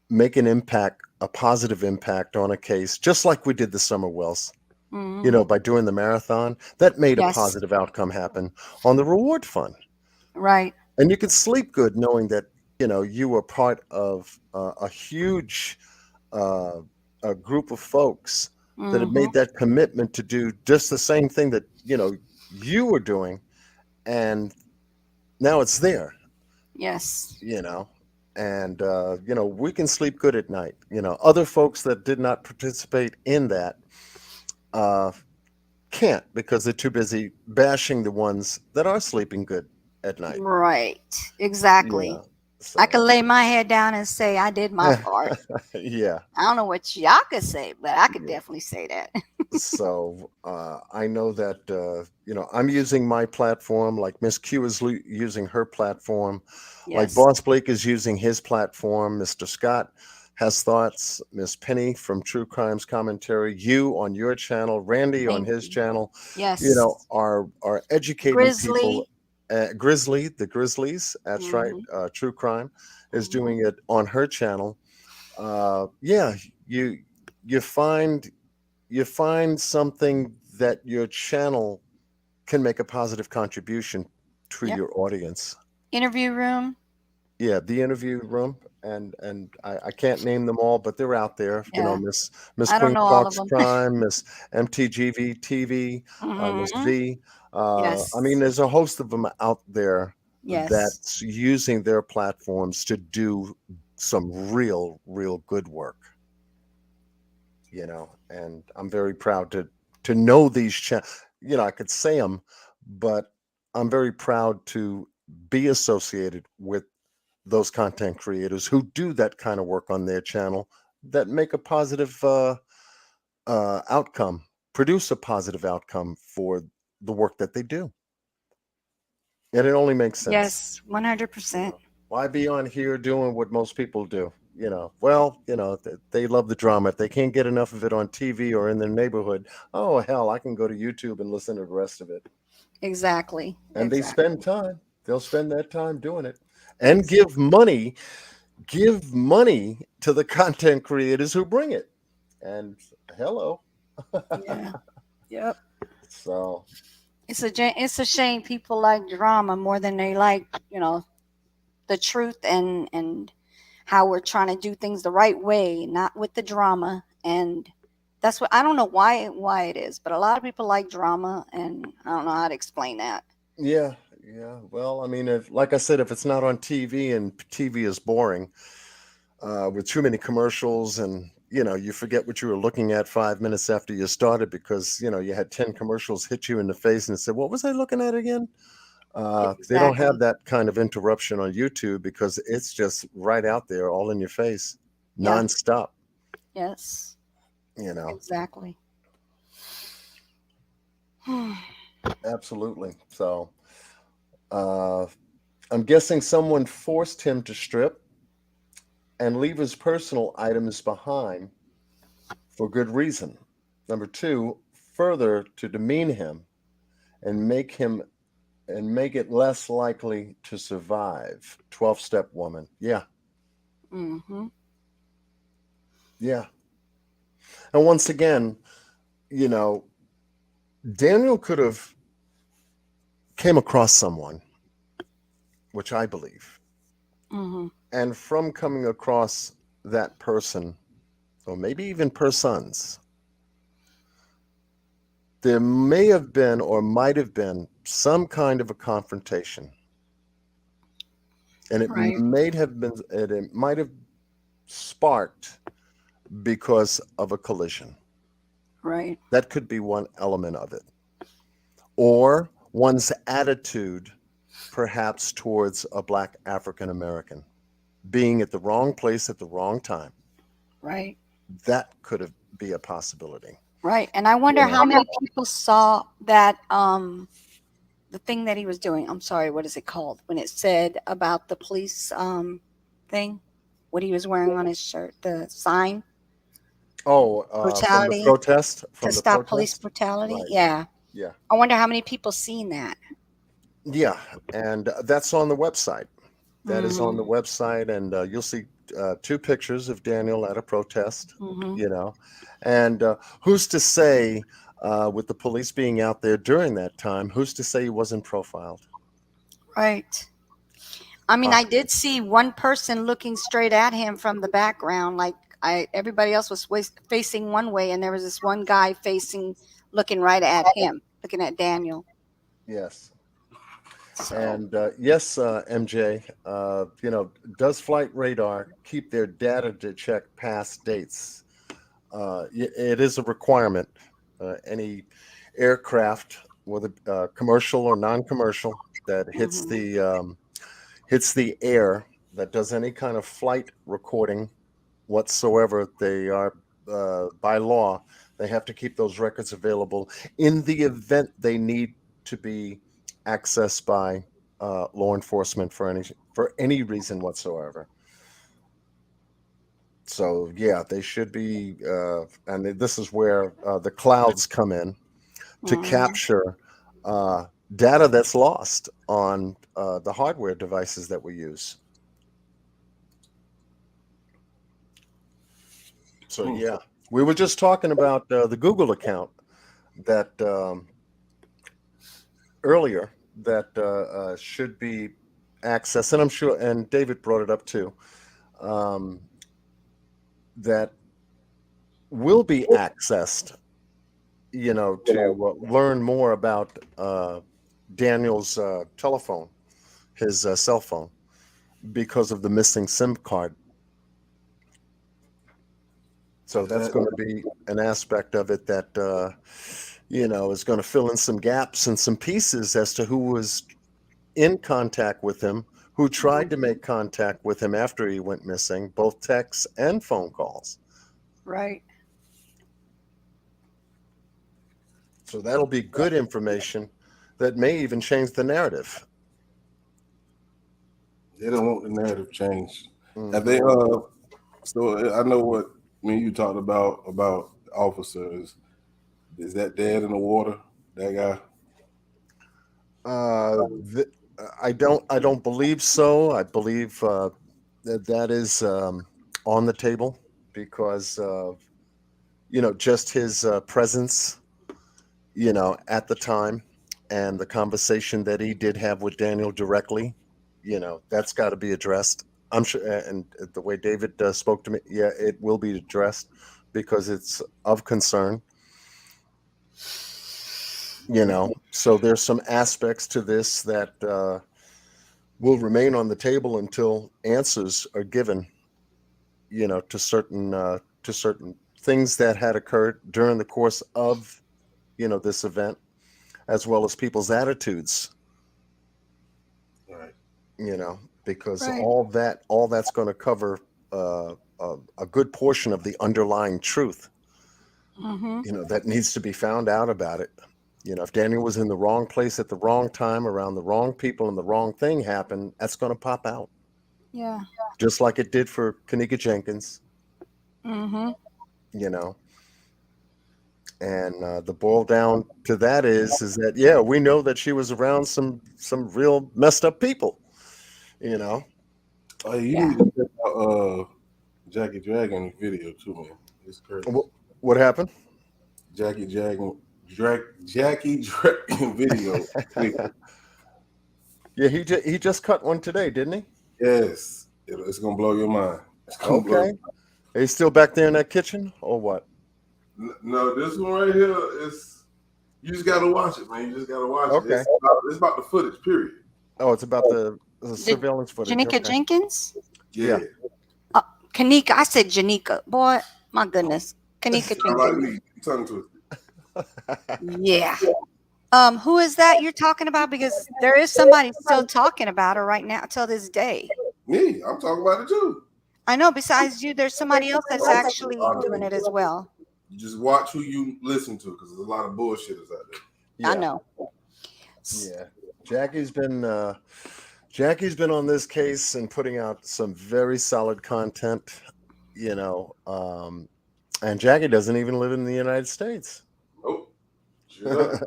make an impact, a positive impact on a case, just like we did the Summer Wells. Mhm. By doing the marathon, that made a Yes. positive outcome happen on the reward fund. Right. And you can sleep good knowing that, you were part of a huge a group of folks that have Mhm. made that commitment to do just the same thing that, you were doing. And now it's there, Yes. and, we can sleep good at night. Other folks that did not participate in that can't, because they're too busy bashing the ones that are sleeping good at night. Right. Exactly. Yeah. I could lay my head down and say I did my part. Yeah. I don't know what y'all could say, but I could Yeah. definitely say that. So I know that I'm using my platform, like Miss Q is using her platform, like Yes. Boss Blake is using his platform. Mr. Scott has thoughts. Miss Penny from True Crimes Commentary, you on your channel, Randy on Thank his you. channel, Yes. are educating Grizzly. people. The Grizzlies, that's right. True Crime is doing it on her channel. Yeah, you find something that your channel can make a positive contribution to Yep. your audience. Interview room. Yeah, the interview room, and I can't name them all, but they're out there. Yeah. Miss I don't Queen know all of Parks them. Crime, Miss MTGV TV, Miss Mhm. V. Yes. I mean, there's a host of them out there Yes. that's using their platforms to do some real good work. And I'm very proud to know these I could say them, but I'm very proud to be associated with those content creators who do that kind of work on their channel, that make a positive outcome, produce a positive outcome for the work that they do. And it only makes sense. Yes. 100%. Why be on here doing what most people do? they love the drama. If they can't get enough of it on TV or in their neighborhood, oh hell, I can go to YouTube and listen to the rest of it. Exactly. And they Exactly. spend time. They'll spend that time doing it and Exactly. give money to the content creators who bring it. And hello. Yeah. Yep. So It's a shame people like drama more than they like, the truth and how we're trying to do things the right way, not with the drama. And that's what I don't know why it is, but a lot of people like drama, and I don't know how to explain that. yeah, yeah. Well, I mean, if, like I said, if it's not on TV and TV is boring, with too many commercials, and you forget what you were looking at 5 minutes after you started because you had 10 commercials hit you in the face and said, what was I looking at again? They don't have Exactly. that kind of interruption on YouTube because it's just right out there, all in your face, Yeah. nonstop. Yes. You know, Exactly. absolutely. So uh, I'm guessing someone forced him to strip and leave his personal items behind for good reason. Number two, further to demean him and make it less likely to survive. 12-step woman. Yeah, Mm-hmm. yeah. And once again, you know, Daniel could have came across someone, which I believe, Mm-hmm. and from coming across that person, or maybe even persons, there may have been or might have been some kind of a confrontation, and Right. it might have sparked because of a collision. Right. That could be one element of it, or one's attitude, perhaps towards a black African American, being at the wrong place at the wrong time. Right. That could have be a possibility. Right. And I You wonder know, how many people saw that the thing that he was doing. I'm sorry, what is it called? When it said about the police thing, what he was wearing on his shirt, the sign, oh, brutality, to from the stop police protest, brutality. right? Yeah. Yeah, I wonder how many people seen that. yeah, and that's on the website. That is on the Mm-hmm. website, and you'll see two pictures of Daniel at a protest. Mm-hmm. You know, and who's to say, with the police being out there during that time, who's to say he wasn't profiled? Right. I mean, I Possibly. did see one person looking straight at him from the background, like everybody else was facing one way, and there was this one guy looking right at him, looking at Daniel. Yes. So, And yes, MJ, does Flight Radar keep their data to check past dates? It is a requirement. Any aircraft, whether commercial or non-commercial, that hmm hits the air, that does any kind of flight recording whatsoever, they are by law, they have to keep those records available in the event they need to be accessed by law enforcement for any reason whatsoever. So yeah, they should be, and this is where the clouds come in to hmm capture uh, data that's lost on the hardware devices that we use. So Hmm. yeah, we were just talking about the Google account that earlier that should be accessed, and I'm sure, and David brought it up too, um, that will be accessed, to learn more about Daniel's telephone, his cell phone, because of the missing SIM card. So that's That, going to be an aspect of it that, is going to fill in some gaps and some pieces as to who was in contact with him, who tried to make contact with him after he went missing, both texts and phone calls. right. So that'll be good information that may even change the narrative. they don't want the narrative changed. Have Hmm. they So I know what you talked about officers. Is that dead in the water? That guy? Uh, th- I don't believe so. I believe that is on the table because of just his presence at the time and the conversation that he did have with Daniel directly. That's got to be addressed. I'm sure, and the way David spoke to me, yeah, it will be addressed because it's of concern. So there's some aspects to this that will remain on the table until answers are given, to certain things that had occurred during the course of this event, as well as people's attitudes. Right. Because Right. all that's going to cover a good portion of the underlying truth, Mm-hmm. that needs to be found out about it. If Daniel was in the wrong place at the wrong time around the wrong people and the wrong thing happened, that's going to pop out, Yeah. just like it did for Kanika Jenkins, Mm-hmm. you know. And the boil down to that is that yeah, we know that she was around some real messed up people, you know. Oh, you Yeah. need to check out Jackie Dragon video too, man. It's crazy. What happened? Jackie Dragon video. Yeah, he just cut one today, didn't he? Yes, it's gonna blow your mind. It's gonna blow. Okay. Are you still back there in that kitchen or what? No, this one right here is. You just gotta watch it, man. You just gotta watch it. Okay. It's about the footage, period. Oh, it's about the surveillance footage. Janika Okay. Jenkins? Yeah. Kanika. I said Janika. Boy, my goodness. Kanika Sound like Jenkins. me. Tongue twisted. Yeah. Who is that you're talking about? Because there is somebody still talking about her right now till this day. Me, I'm talking about it too. I know. Besides you, there's somebody else that's actually doing it as well. You just watch who you listen to, because there's a lot of bullshitters out there. Yeah. I know. Yeah. Jackie's been on this case and putting out some very solid content, and Jackie doesn't even live in the United States. Nope. Sure.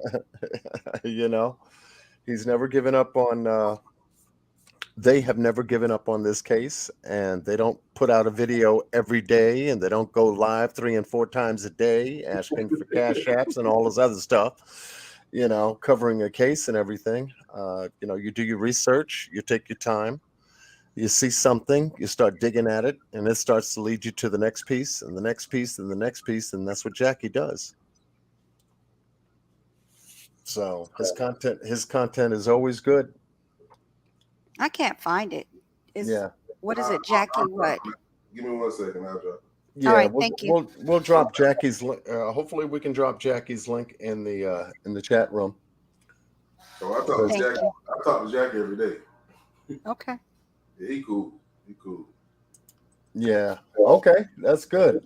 He's never given up on they have never given up on this case, and they don't put out a video every day, and they don't go live 3 and 4 times a day asking for cash apps and all this other stuff, covering a case and everything. You do your research, you take your time, you see something, you start digging at it, and it starts to lead you to the next piece and the next piece and the next piece, and that's what Jackie does. So his content is always good. I can't find it. Yeah. What is it, Jackie? What? Give me 1 second. I'll drop. Yeah, All right, thank you. We'll drop Jackie's link. Hopefully, we can drop Jackie's link in the chat room. So I talk to Thank Jackie. you. I talk to Jackie every day. Okay. Yeah, he cool. He cool. Yeah. Okay, that's good.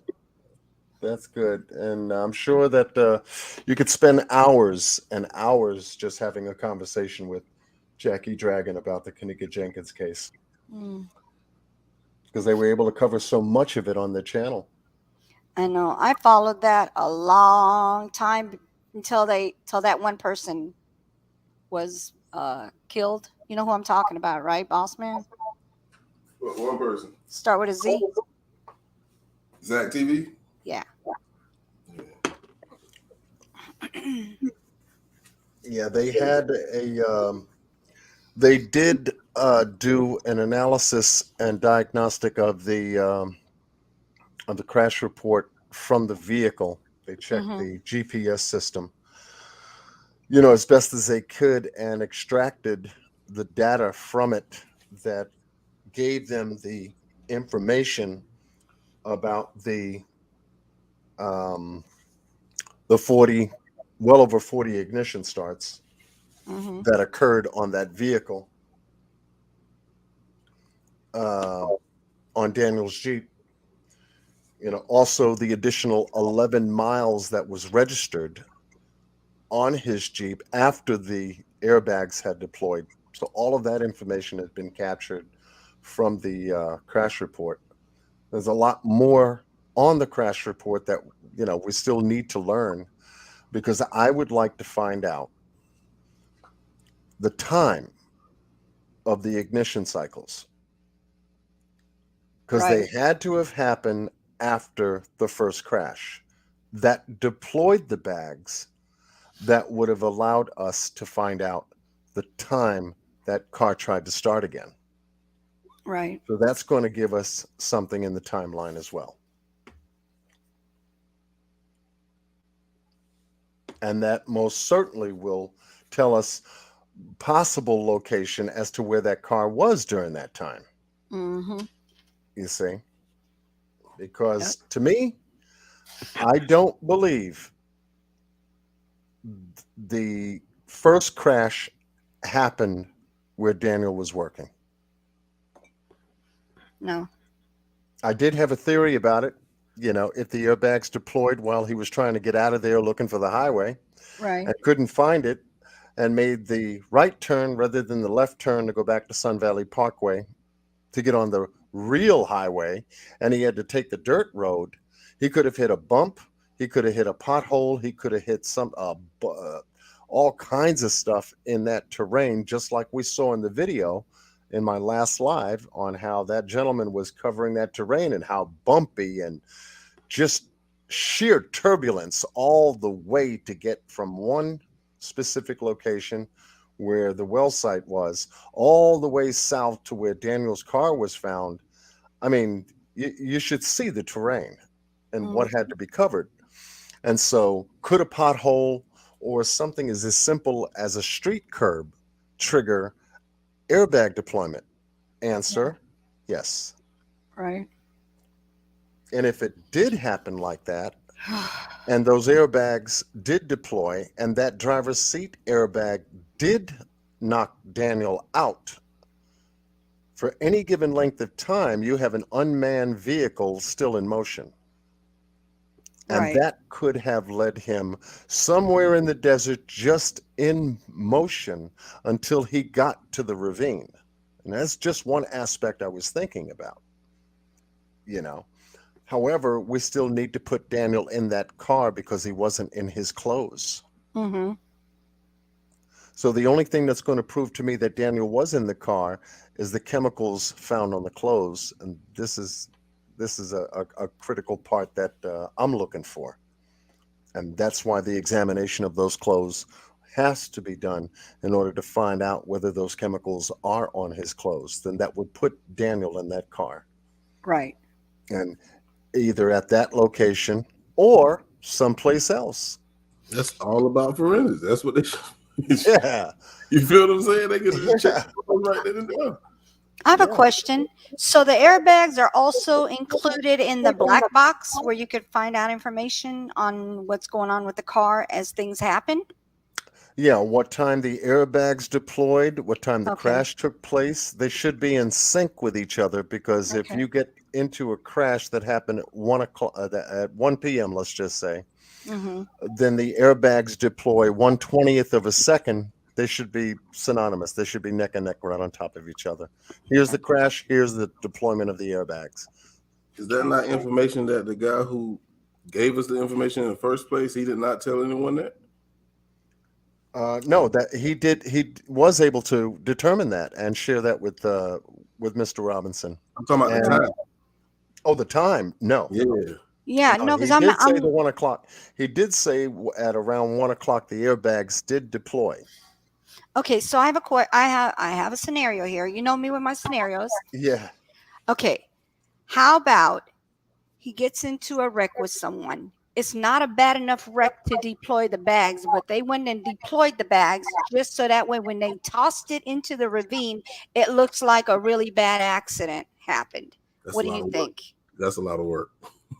That's good, and I'm sure that you could spend hours and hours just having a conversation with Jackie Dragon about the Kanika Jenkins case, because they were able to cover so much of it on their channel. I know. I followed that a long time until that one person was killed. You know who I'm talking about, right, boss man? One person. Start with a Z. Zach TV. Yeah. Yeah, they had they did do an analysis and diagnostic of the crash report from the vehicle. They checked the GPS system, as best as they could, and extracted the data from it that gave them the information about the 40, well over 40 ignition starts that occurred on that vehicle, on Daniel's Jeep. Also the additional 11 miles that was registered on his Jeep after the airbags had deployed. So all of that information has been captured from the crash report. There's a lot more on the crash report that we still need to learn, because I would like to find out the time of the ignition cycles, because Right. they had to have happened after the first crash that deployed the bags that would have allowed us to find out the time that car tried to start again. Right. So that's going to give us something in the timeline as well. And that most certainly will tell us possible location as to where that car was during that time. Mm-hmm. You see? Because to me, I don't believe the first crash happened where Daniel was working. No. I did have a theory about it. If the airbags deployed while he was trying to get out of there looking for the highway Right. and couldn't find it, and made the right turn rather than the left turn to go back to Sun Valley Parkway to get on the real highway, and he had to take the dirt road, he could have hit a bump, he could have hit a pothole, he could have hit some all kinds of stuff in that terrain, just like we saw in the video in my last live on how that gentleman was covering that terrain and how bumpy and just sheer turbulence all the way to get from one specific location where the well site was all the way south to where Daniel's car was found. I mean, you should see the terrain and what had to be covered. And so could a pothole or something as simple as a street curb trigger airbag deployment? Answer, yes. Right. And if it did happen like that, and those airbags did deploy, and that driver's seat airbag did knock Daniel out, for any given length of time, you have an unmanned vehicle still in motion. And Right. that could have led him somewhere in the desert, just in motion, until he got to the ravine. And that's just one aspect I was thinking about. However, we still need to put Daniel in that car because he wasn't in his clothes. Mm-hmm. So the only thing that's going to prove to me that Daniel was in the car is the chemicals found on the clothes. And this is a critical part that I'm looking for. And that's why the examination of those clothes has to be done in order to find out whether those chemicals are on his clothes. Then that would put Daniel in that car. Right. And either at that location or someplace else. That's all about forensics. That's what they should. Yeah. You feel what I'm saying? They can just check right then and there. I have a question. So the airbags are also included in the black box where you could find out information on what's going on with the car as things happen? Yeah, what time the airbags deployed, what time the Okay. crash took place. They should be in sync with each other, because if Okay. you get into a crash that happened at 1 o'clock, at 1 p.m., let's just say, Mm-hmm. then the airbags deploy 1/20th of a second. They should be synonymous. They should be neck and neck right on top of each other. Here's the crash. Here's the deployment of the airbags. Is that not information that the guy who gave us the information in the first place, he did not tell anyone that? No, that he did. He was able to determine that and share that with Mr. Robinson. I'm talking about the And- time. Oh, the time? No. Yeah. Yeah, no, because he did say I'm the 1 o'clock. He did say at around 1 o'clock the airbags did deploy. okay. So I have I have a scenario here. You know me with my scenarios. Yeah. Okay. How about he gets into a wreck with someone? It's not a bad enough wreck to deploy the bags, but they went and deployed the bags just so that way when they tossed it into the ravine, it looks like a really bad accident happened. That's What a do lot you of work. think? That's a lot of work.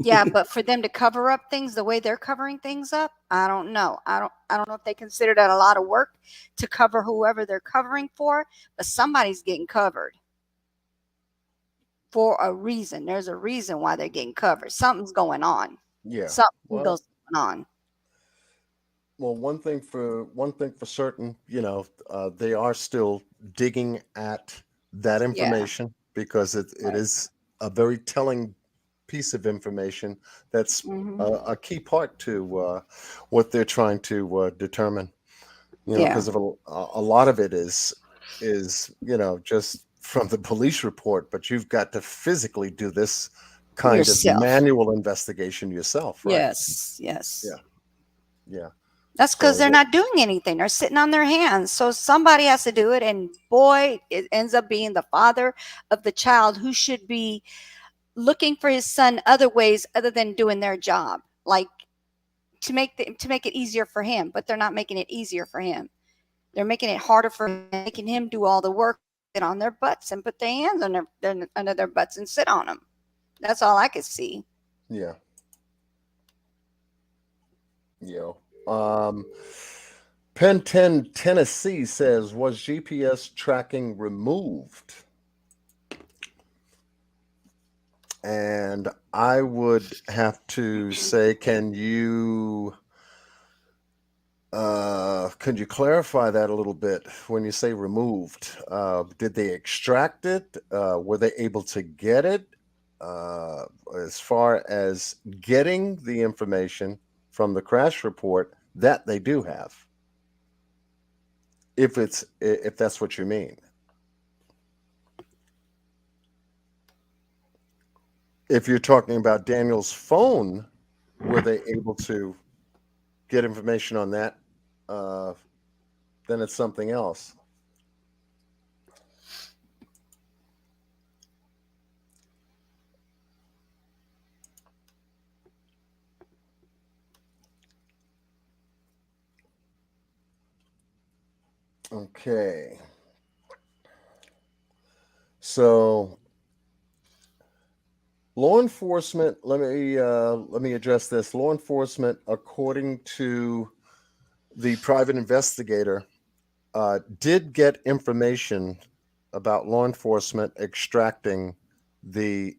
Yeah, but for them to cover up things the way they're covering things up, I don't know. I don't know if they consider that a lot of work to cover whoever they're covering for, but somebody's getting covered for a reason. There's a reason why they're getting covered. Something's going on. Yeah. Something Well, goes on. well, one thing for certain, they are still digging at that information because it is a very telling piece of information that's Hmm. a key part to what they're trying to determine. Yeah. Because of a lot of it is just from the police report, but you've got to physically do this kind of Yourself. manual investigation yourself, right? Yes. Yes. Yeah, yeah. That's because So they're not doing anything. They're sitting on their hands. So somebody has to do it. And boy, it ends up being the father of the child who should be looking for his son other ways other than doing their job, like to make it easier for him. But they're not making it easier for him. They're making it harder for him, making him do all the work, sit on their butts and put their hands on under their butts and sit on them. That's all I could see. yeah, um, Penn 10 Tennessee says, was GPS tracking removed? And I would have to say, could you clarify that a little bit when you say removed? Did they extract it? Were they able to get it? As far as getting the information from the crash report, that they do have. If that's what you mean. If you're talking about Daniel's phone, were they able to get information on that? Then it's something else. Okay. So law enforcement, let me address this. Law enforcement, according to the private investigator, did get information about law enforcement extracting the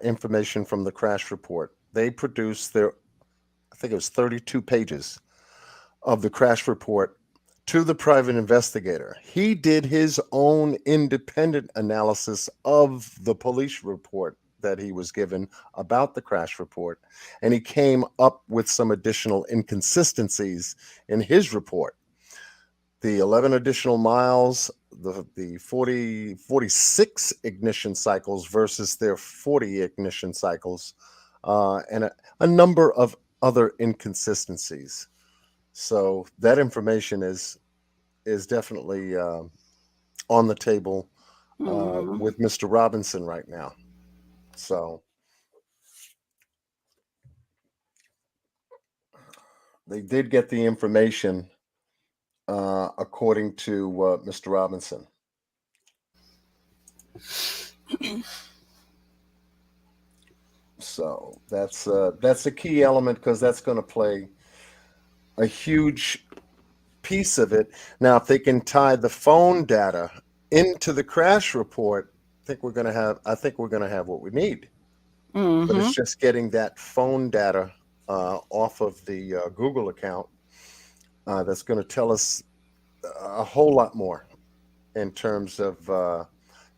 information from the crash report. They produced I think it was 32 pages of the crash report to the private investigator. He did his own independent analysis of the police report that he was given about the crash report, and he came up with some additional inconsistencies in his report. The 11 additional miles, the 46 ignition cycles versus their 40 ignition cycles, and a number of other inconsistencies. So that information is definitely on the table Mhm. with Mr. Robinson right now. So they did get the information according to Mr. Robinson. So that's a key element because that's going to play a huge piece of it. Now, if they can tie the phone data into the crash report, I think we're going to have what we need. But it's Mhm. just getting that phone data off of the Google account that's going to tell us a whole lot more in terms of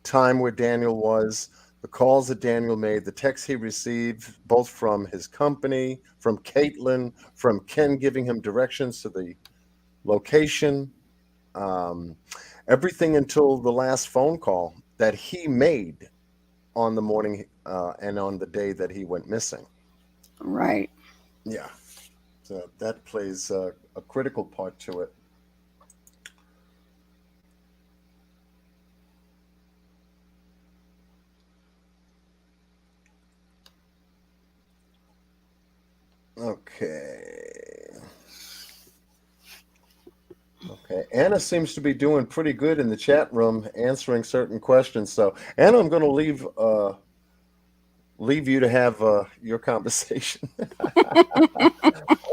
time where Daniel was, the calls that Daniel made, the texts he received, both from his company, from Caitlin, from Ken giving him directions to the location, um, everything until the last phone call that he made on the morning and on the day that he went missing. Right. Yeah, so that plays a critical part to it. Okay. Okay. Anna seems to be doing pretty good in the chat room answering certain questions. So Anna, I'm going to leave you to have your conversation.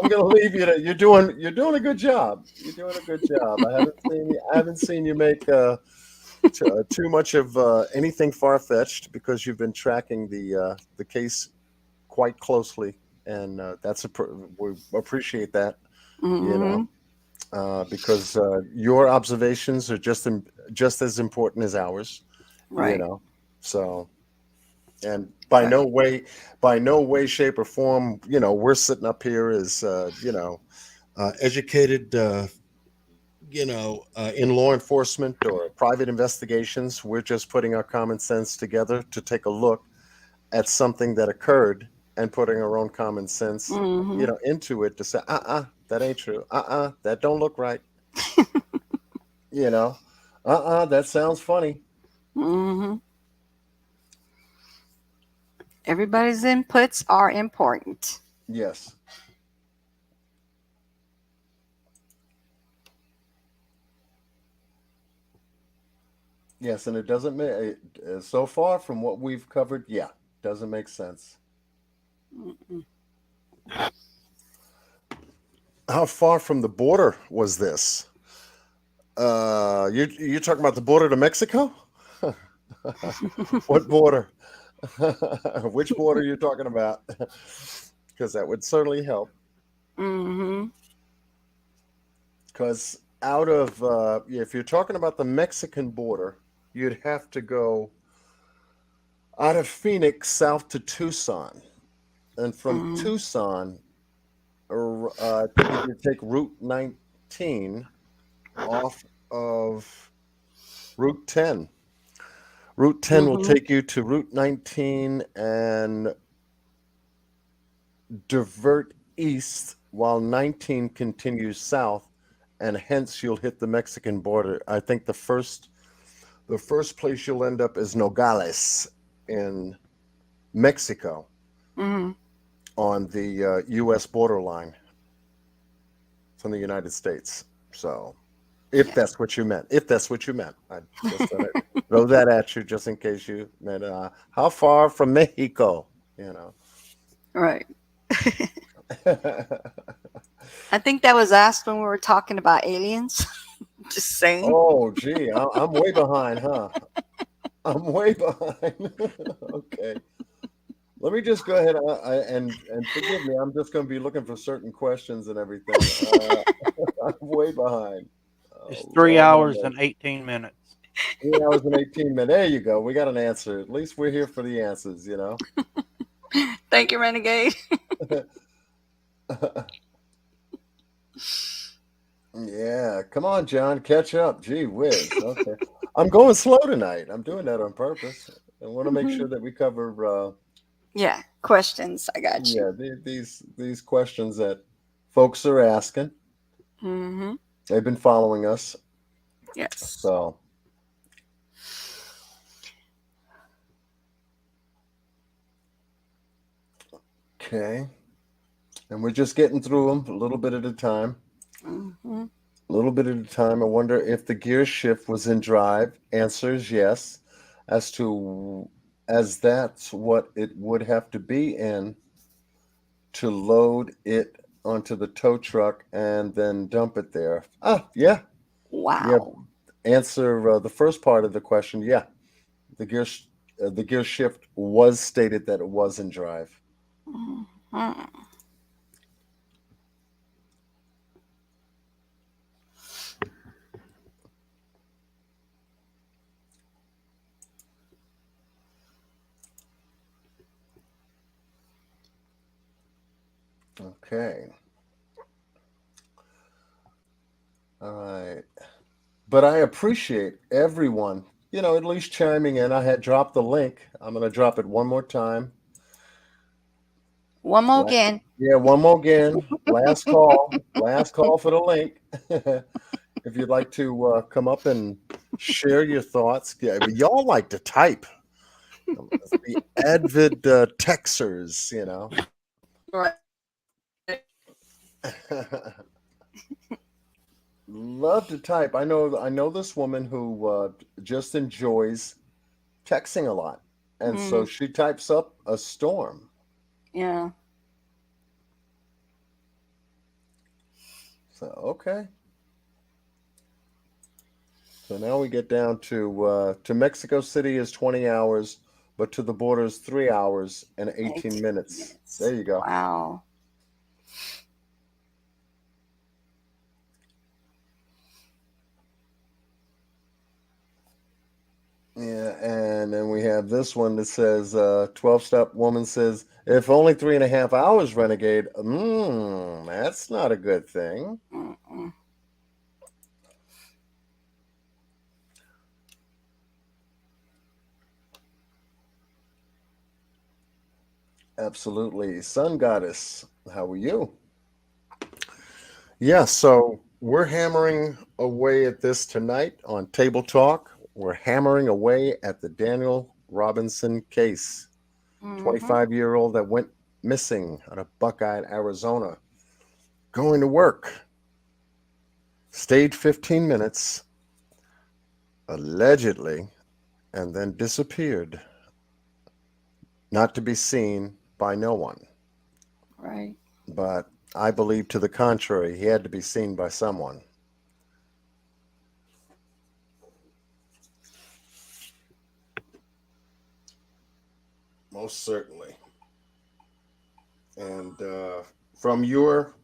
I'm going to leave you to you're doing a good job. You're doing a good job. I haven't seen you make too much of anything far fetched because you've been tracking the case quite closely, and we appreciate that. You know, Mhm. because your observations are just as important as ours. You Right. know, so And by Right. no way, shape, or form, we're sitting up here as educated, in law enforcement or private investigations. We're just putting our common sense together to take a look at something that occurred and putting our own common sense, Mm-hmm. into it to say, that ain't true. That don't look right. You know, that sounds funny. Mm-hmm. Everybody's inputs are important. Yes. Yes, and it doesn't make so far from what we've covered. Yeah, doesn't make sense. Mm-mm. How far from the border was this? You talking about the border to Mexico? What border? Which border are you talking about? Because that would certainly help. Mm-hmm. Because out of if you're talking about the Mexican border, you'd have to go out of Phoenix south to Tucson, and from Mm-hmm. Tucson, I think if you take Route 19 off of Route 10. Route 10 will Mm-hmm. take you to Route 19 and divert east while 19 continues south, and hence you'll hit the Mexican border. I think the first place you'll end up is Nogales in Mexico Mm-hmm. on the U.S. borderline from the United States. So, if Yeah. that's what you meant, I just thought I'd throw that at you just in case you meant how far from Mexico, you know. Right. I think that was asked when we were talking about aliens. Just saying. Oh, gee, I'm way behind, huh? I'm way behind. Okay. Let me just go ahead and forgive me. I'm just going to be looking for certain questions and everything. I'm way behind. It's Oh, 3 hours Lord. and 18 minutes. 3 hours and 18 minutes. There you go. We got an answer. At least we're here for the answers. Thank you, Renegade. Yeah. Come on, John. Catch up. Gee whiz. Okay. I'm going slow tonight. I'm doing that on purpose. I want to make Mm-hmm. sure that we cover Yeah. Questions. I got you. yeah, these questions that folks are asking. Mm-hmm. They've been following us. Yes. So, okay. And we're just getting through them a little bit at a time. Mm-hmm. A little bit at a time. I wonder if the gear shift was in drive. Answer is yes. As to as that's what it would have to be in to load it onto the tow truck and then dump it there. Yeah. Yeah. Wow. Answer the first part of the question. Yeah. The the gear shift was stated that it was in drive. Mm-hmm. Okay. All right. But I appreciate everyone, at least chiming in. I had dropped the link. I'm going to drop it one more time. One more La- again. Yeah, one more again. Last call. Last call for the link. If you'd like to come up and share your thoughts, yeah, but y'all like to type. The avid texters. Right. Love to type. I know this woman who just enjoys texting a lot. And so Mm, she types up a storm. yeah. So okay. So now we get down to Mexico City is 20 hours, but to the border is 3 hours and 18 18 minutes. minutes. There you go. Wow. Yeah, and then we have have this one that says 12-step woman says, if only 3.5 hours, renegade. That's not a good thing. Mm-mm. Absolutely. Sun Goddess, how are you? Yeah, so we're hammering away at this tonight on Table Talk. We're hammering away at the Daniel Robinson case. Mhm. 25-year-old that went missing out of Buckeye, Arizona, going to work, stayed 15 minutes, allegedly, and then disappeared, not to be seen by no one. Right. But I believe to the contrary, he had to be seen by someone. Most certainly. And from your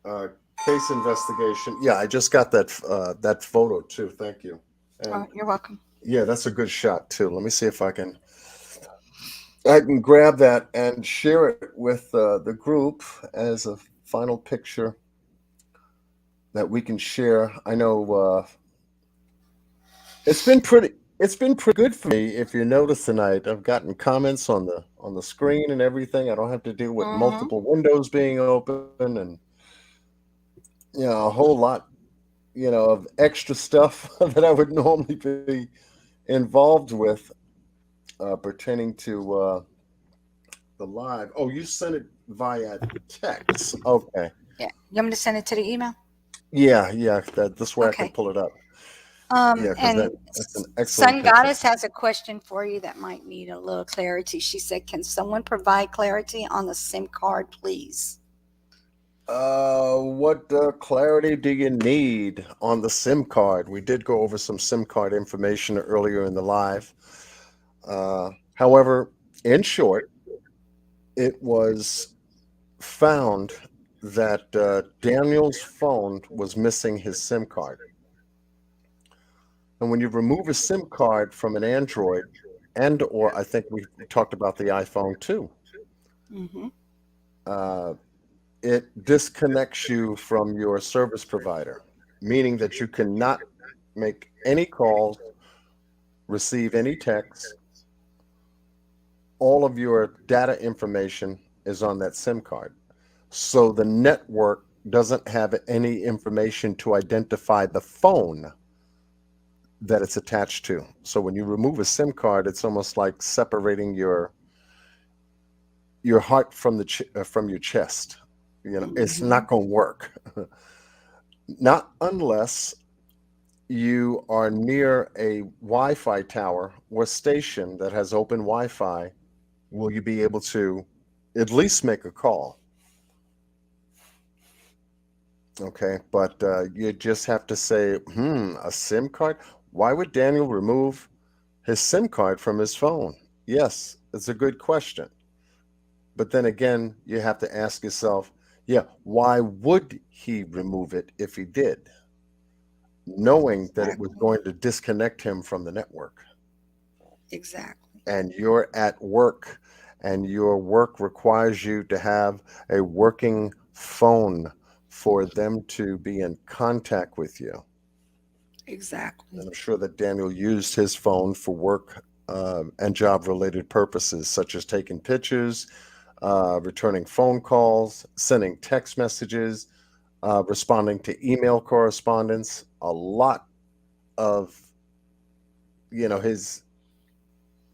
case investigation, yeah, I just got that photo too. Thank you. And Oh, you're welcome. yeah, that's a good shot too. Let me see if I can grab that and share it with the group as a final picture that we can share. I know it's been pretty good for me. If you notice tonight, I've gotten comments on the screen and everything. I don't have to deal with Mhm. multiple windows being open and a whole lot of extra stuff that I would normally be involved with pertaining to the live. Oh, you sent it via text. Okay. Yeah. You want me to send it to the email? Yeah. This way I can Okay. pull it up. Yeah, because And that's an excellent Sun picture. Goddess has a question for you that might need a little clarity. She said, "Can someone provide clarity on the SIM card, please?" What clarity do you need on the SIM card? We did go over some SIM card information earlier in the live. However, in short, it was found that Daniel's phone was missing his SIM card. And when you remove a SIM card from an Android, or I think we talked about the iPhone too, Mm-hmm. it disconnects you from your service provider, meaning that you cannot make any calls, receive any texts. All of your data information is on that SIM card. So the network doesn't have any information to identify the phone that it's attached to. So when you remove a SIM card, it's almost like separating your heart from from your chest. It's Mm-hmm. not going to work. Not unless you are near a Wi-Fi tower or station that has open Wi-Fi, will you be able to at least make a call? Okay, but you just have to say, a SIM card? Why would Daniel remove his SIM card from his phone? Yes, it's a good question. But then again, you have to ask yourself, yeah, why would he remove it if he did, knowing that it was Exactly. going to disconnect him from the network? Exactly. And you're at work, and your work requires you to have a working phone for them to be in contact with you. Exactly. And I'm sure that Daniel used his phone for work and job related purposes, such as taking pictures, returning phone calls, sending text messages, responding to email correspondence. A lot of his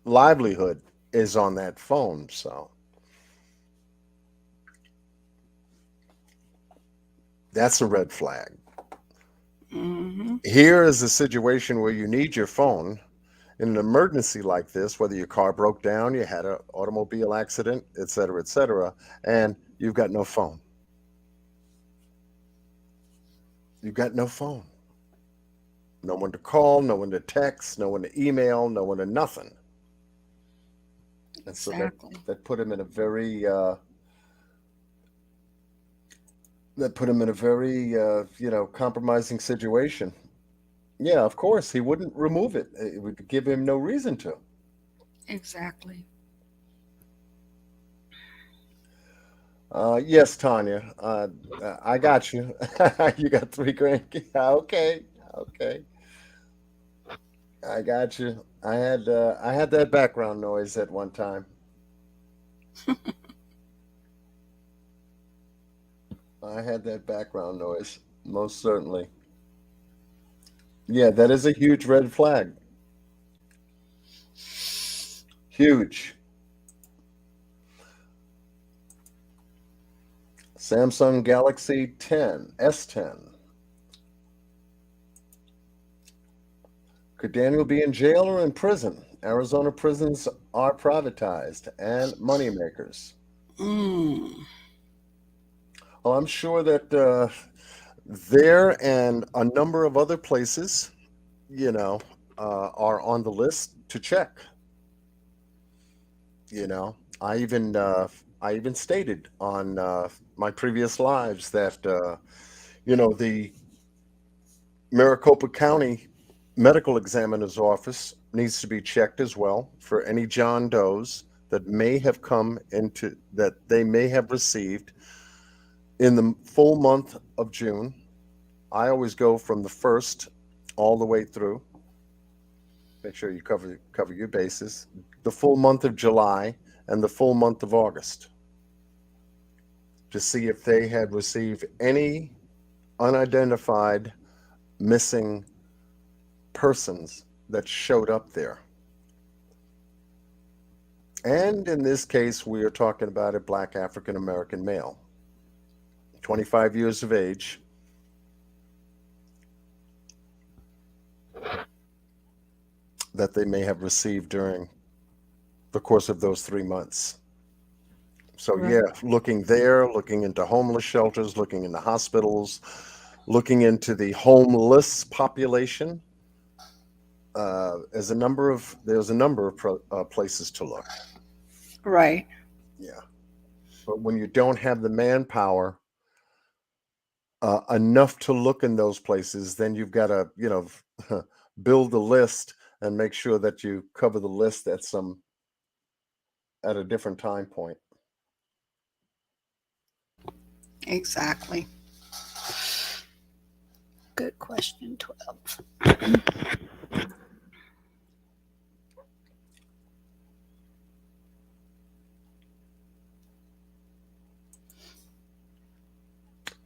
livelihood is on that phone. So that's a red flag. Mm-hmm. Here is a situation where you need your phone in an emergency like this, whether your car broke down, you had an automobile accident, et cetera, and you've got no phone. You've got no phone. No one to call, no one to text, no one to email, no one to nothing. And so Exactly. that put him in a very compromising situation. Yeah, of course he wouldn't remove it. It would give him no reason to. Exactly. Yes, Tanya. I got you. You got 3 grand. Okay, okay. I got you. I had that background noise at one time. I had that background noise, most certainly. Yeah, that is a huge red flag. Huge. Samsung Galaxy 10, S10. Could Daniel be in jail or in prison? Arizona prisons are privatized and moneymakers. Mm. Well, I'm sure that there and a number of other places, you know, are on the list to check. You know, I even stated on my previous lives that the Maricopa County Medical Examiner's Office needs to be checked as well for any John Does that may have come into that they may have received in the full month of June. I always go from the first all the way through. Make sure you cover your bases. The full month of July and the full month of August to see if they had received any unidentified missing persons that showed up there. And in this case, we are talking about a black African American male, 25 years of age, that they may have received during the course of those 3 months. So, Right. yeah, looking there, looking into homeless shelters, looking into hospitals, looking into the homeless population. There's a number of places to look. Right. Yeah. But when you don't have the manpower enough to look in those places, then you've got to, build a list and make sure that you cover the list at a different time point. Exactly. Good question, 12.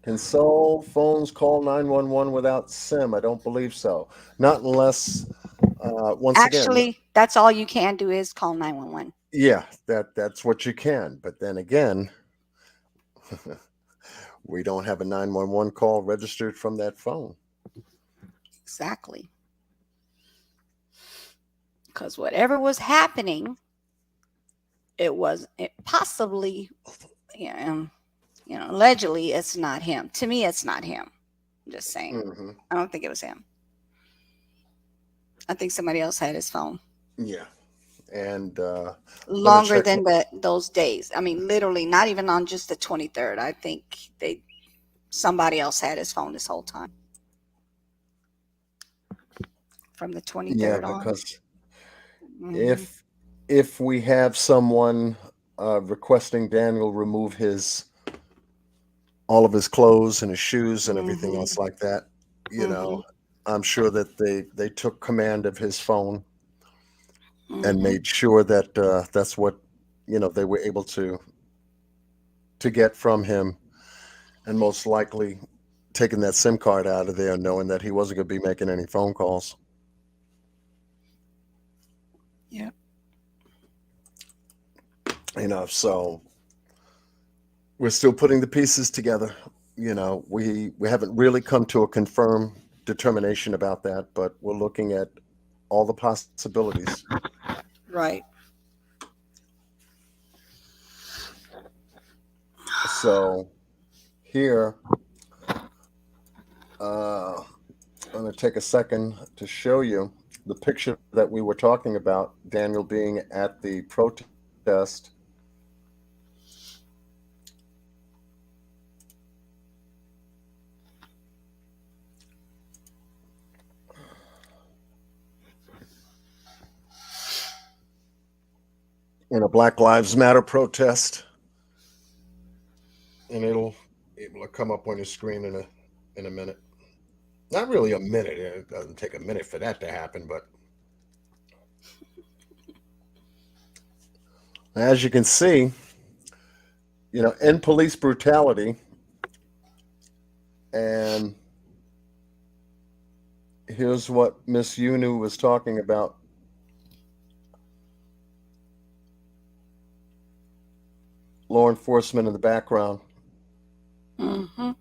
Can cell phones call 911 without SIM? I don't believe so. Not unless, once again, Actually, that's all you can do is call 911. yeah, that's what you can. But then again, we don't have a 911 call registered from that phone. Exactly. Because whatever was happening, it possibly, you know, allegedly it's not him. To me, it's not him. I'm just saying. Hmm. I don't think it was him. I think somebody else had his phone Yeah, and want to longer check. than those days. I mean, literally, not even on just the 23rd. I think somebody else had his phone this whole time from the Yeah, 23rd on. because Hmm. if if we have someone requesting Daniel remove his all of his clothes and his shoes and everything Hmm. else like that, you Hmm. know, I'm sure that they took command of his phone and Hmm. made sure that that's what they were able to get from him, and most likely taking that SIM card out of there, knowing that he wasn't going to be making any phone calls. Yeah. So we're still putting the pieces together. We haven't really come to a confirmed determination about that, but we're looking at all the possibilities. Right. So here, I'm going to take a second to show you the picture that we were talking about, Daniel being at the protest. in a Black Lives Matter protest, and it'll come up on your screen in a minute. Not really a minute. It doesn't take a minute for that to happen, but as you can see, end police brutality. And here's what Miss Yunu was talking about. Law enforcement in the background. Mm-hmm.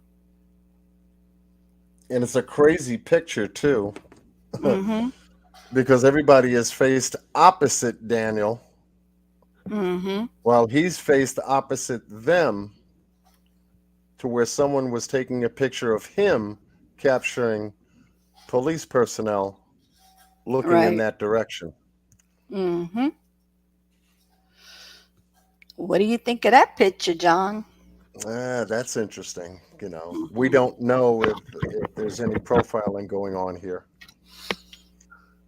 And it's a crazy picture too, Mm-hmm. because everybody is faced opposite Daniel, Mm-hmm. while he's faced opposite them, to where someone was taking a picture of him capturing police personnel looking in Right. that direction. Mm-hmm. What do you think of that picture, John? That's interesting. We Mm-hmm. don't know if there's any profiling going on here.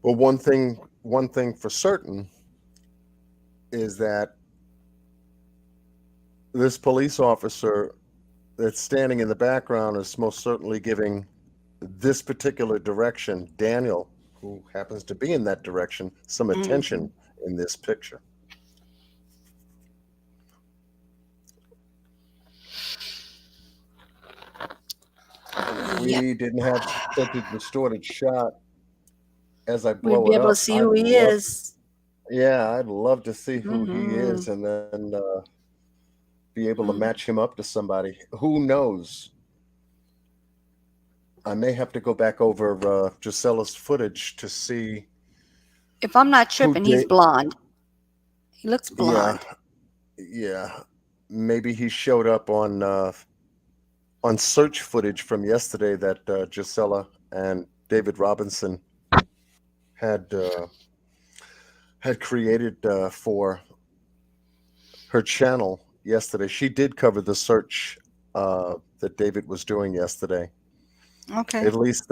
But one thing for certain is that this police officer that's standing in the background is most certainly giving this particular direction, Daniel, who happens to be in that direction, some attention in this picture. If Yep. we didn't have such a distorted shot, as I We'd blow be it able to up, see who he is. I'd love to see who he Mm-hmm. is, and then be able to Mm. match him up to somebody. Who knows? I may have to go back over Gisella's footage to see If I'm not who tripping, he's did. blonde. He looks Yeah, blonde. yeah. Maybe he showed up on search footage from yesterday that Gisella and David Robinson had created for her channel yesterday. She did cover the search that David was doing yesterday. Okay. At least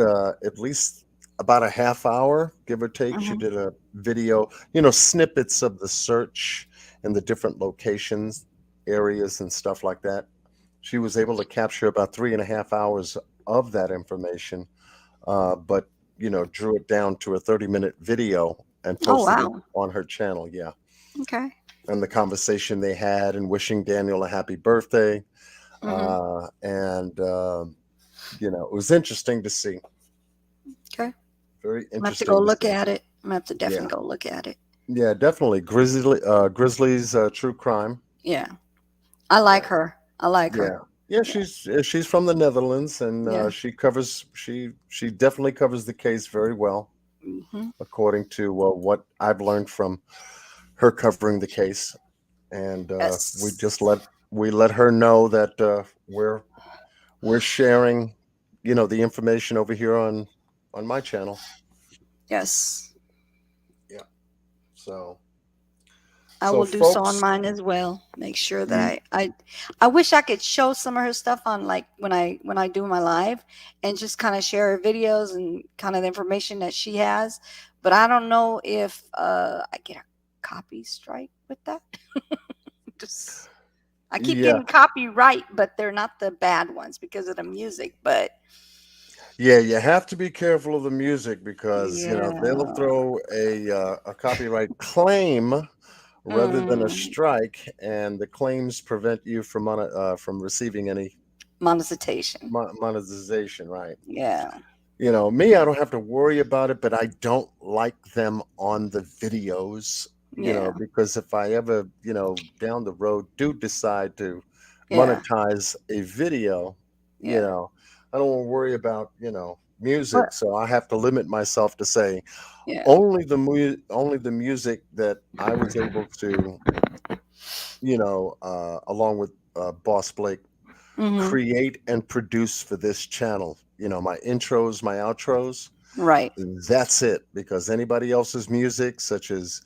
about a half hour, give or take. She Mm-hmm. did a video, snippets of the search and the different locations, areas, and stuff like that. She was able to capture about 3.5 hours of that information, but drew it down to a 30-minute video and Oh, posted it wow. on her channel. Yeah, Okay. and the conversation they had, and wishing Daniel a happy birthday, Mm-hmm. and it was interesting to see. Okay. Very I'm have to go interesting to look see. at it. I'm have to Yeah, definitely go look at it. yeah, definitely. Grizzly's True Crime. Yeah. I like Yeah, her. I like her. yeah, yeah. Yeah. She's from the Netherlands, and Yeah. she definitely covers the case very well, Mm-hmm. according to what I've learned from her covering the case. And Yes. we let her know that we're sharing, the information over here on my channel. Yes. Yeah. So I so will do so on folks, mine as well. Make sure that ye- I wish I could show some of her stuff on, like, when I do my live, and just kind of share her videos and kind of the information that she has. But I don't know if I get a copy strike with that. Just I keep yeah, getting copyright, but they're not the bad ones because of the music. But yeah, you have to be careful of the music, because they'll yeah. throw a copyright claim rather than a Mm, strike, and the claims prevent you from receiving any monetization. monetization. Right. Yeah. Me, I don't have to worry about it, but I don't like them on the videos, Yeah. because if I ever, down the road do decide to Yeah. monetize a video, Yeah. I don't want to worry about, But music. So I have to limit myself to say yeah. only the music that I was able to, along with Boss Blake, Mm-hmm. create and produce for this channel. My intros, my outros, Right. that's it. Because anybody else's music, such as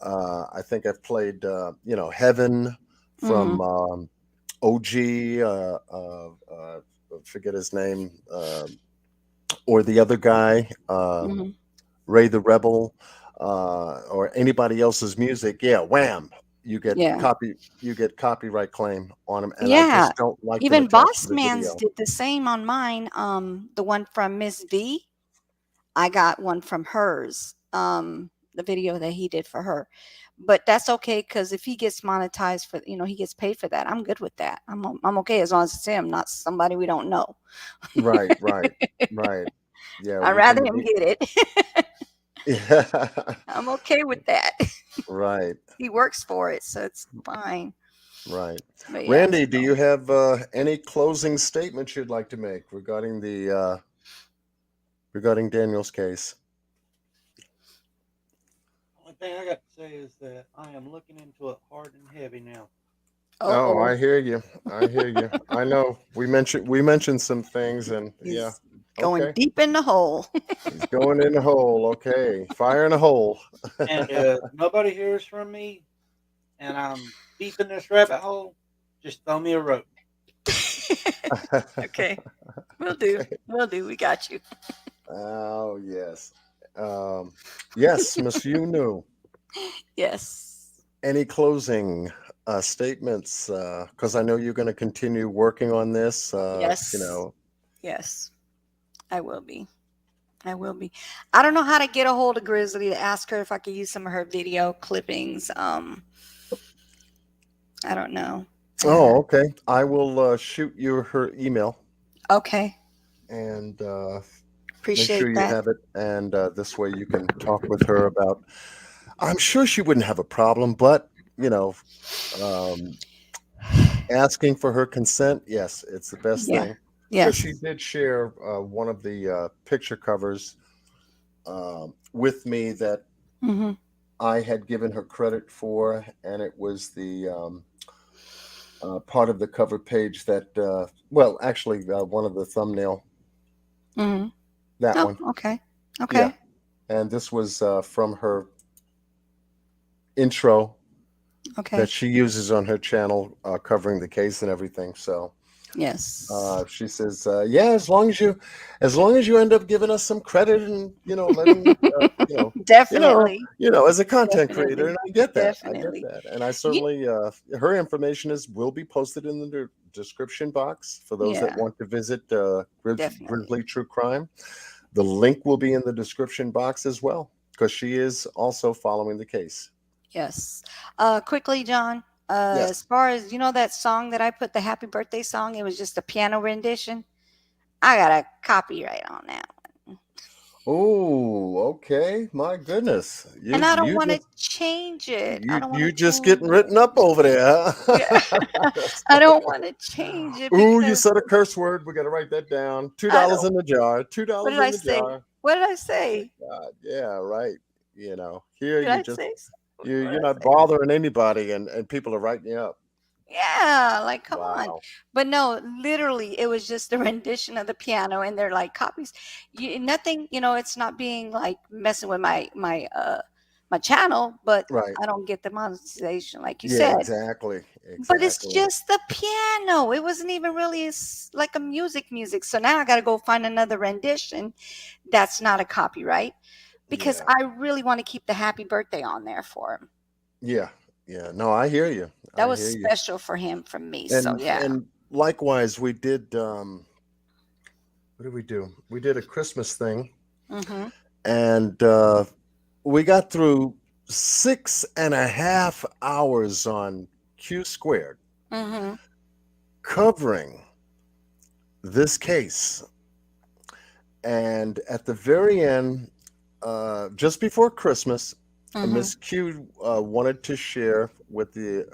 I think I've played, Heaven from Mm-hmm. OG, forget his name, or the other guy, Mm-hmm. Ray the Rebel, or anybody else's music. Yeah, Wham! you get Yeah. copyright claim on them, and I Yeah. just don't like them Even attached to Boss the Man's video. did the same on mine. The one from Miss V, I got one from hers. The video that he did for her. But that's okay, because if he gets monetized for, he gets paid for that. I'm good with that. I'm okay as long as it's him, not somebody we don't know. Right, right, right. Yeah, I'd we rather can him be. get it. Yeah, I'm okay with that. right, He works for it, so it's fine. right. But yeah, Randy, do so you have any closing statements you'd like to make regarding the regarding Daniel's case? Only thing I got to say is that I am looking into it hard and heavy now. Oh, uh-oh. I hear you. I hear you. I know we mentioned some things, and yeah, He's going okay. deep in the hole. He's going in the hole. Okay, fire in a hole. And if nobody hears from me and I'm deep in this rabbit hole, just throw me a rope. Okay. We'll do. Okay. We'll do. We got you. Oh yes, yes, Miss Yunu. Yes. Any closing statements? Because I know you're going to continue working on this. Yes. You know, Yes. I will be. I will be. I don't know how to get a hold of Grizzly to ask her if I could use some of her video clippings. I don't know. oh, okay. I will shoot you her email Okay. and make Appreciate sure you that. have it. And this way you can talk with her about. I'm sure she wouldn't have a problem, but you know, um, asking for her consent, yes, it's the best Yeah. thing. Because Yes. she did share one of the picture covers with me that Mm-hmm. I had given her credit for, and it was the part of the cover page that, well, actually, one of the thumbnail, Mm-hmm. that Oh, one. okay. Yeah. Okay. And this was from her intro Okay. that she uses on her channel, covering the case and everything. So Yes. she says, "Yeah, as long as you end up giving us some credit and letting Definitely. as a content creator." And Definitely. I get that. I get Definitely. that. And I You, certainly her information will be posted in the description box for those that yeah. want to visit Definitely. Grizzly True Crime. The link will be in the description box as well, because she is also following the case. Yes. Quickly, John. Yes. As far as that song that I put, the happy birthday song, it was just a piano rendition. I got a copyright on that one. Oh, okay. My goodness. And I don't want to change it. I don't want to You just change getting it. written up over there. Yeah. That's I don't funny. want to change it Ooh, you because said a curse word. We got to write that down. I $2 don't. in the jar. What $2 did I in the say? jar. What did I Oh say? my God. Yeah, right. Here Did you I just say? What did you're I not say? bothering anybody, and people are writing you up. Yeah, like come on. Wow. But no, literally, it was just a rendition of the piano, and they're like copies. Nothing, it's not being like messing with my channel, but Right. I don't get the monetization, like you Yeah, said. exactly. But it's Exactly. just the piano. It wasn't even really like a music. So now I got to go find another rendition that's not a copyright, because Yeah. I really want to keep the happy birthday on there for him. Yeah. Yeah. No, I hear you. That I was hear you. special for him from me. So And yeah. likewise, we did what did we do? We did a Christmas thing, Mm-hmm. and we got through 6.5 hours on Q Squared Mm-hmm. covering this case. And at the very end, just before Christmas, Mm-hmm. Miss Q wanted to share with the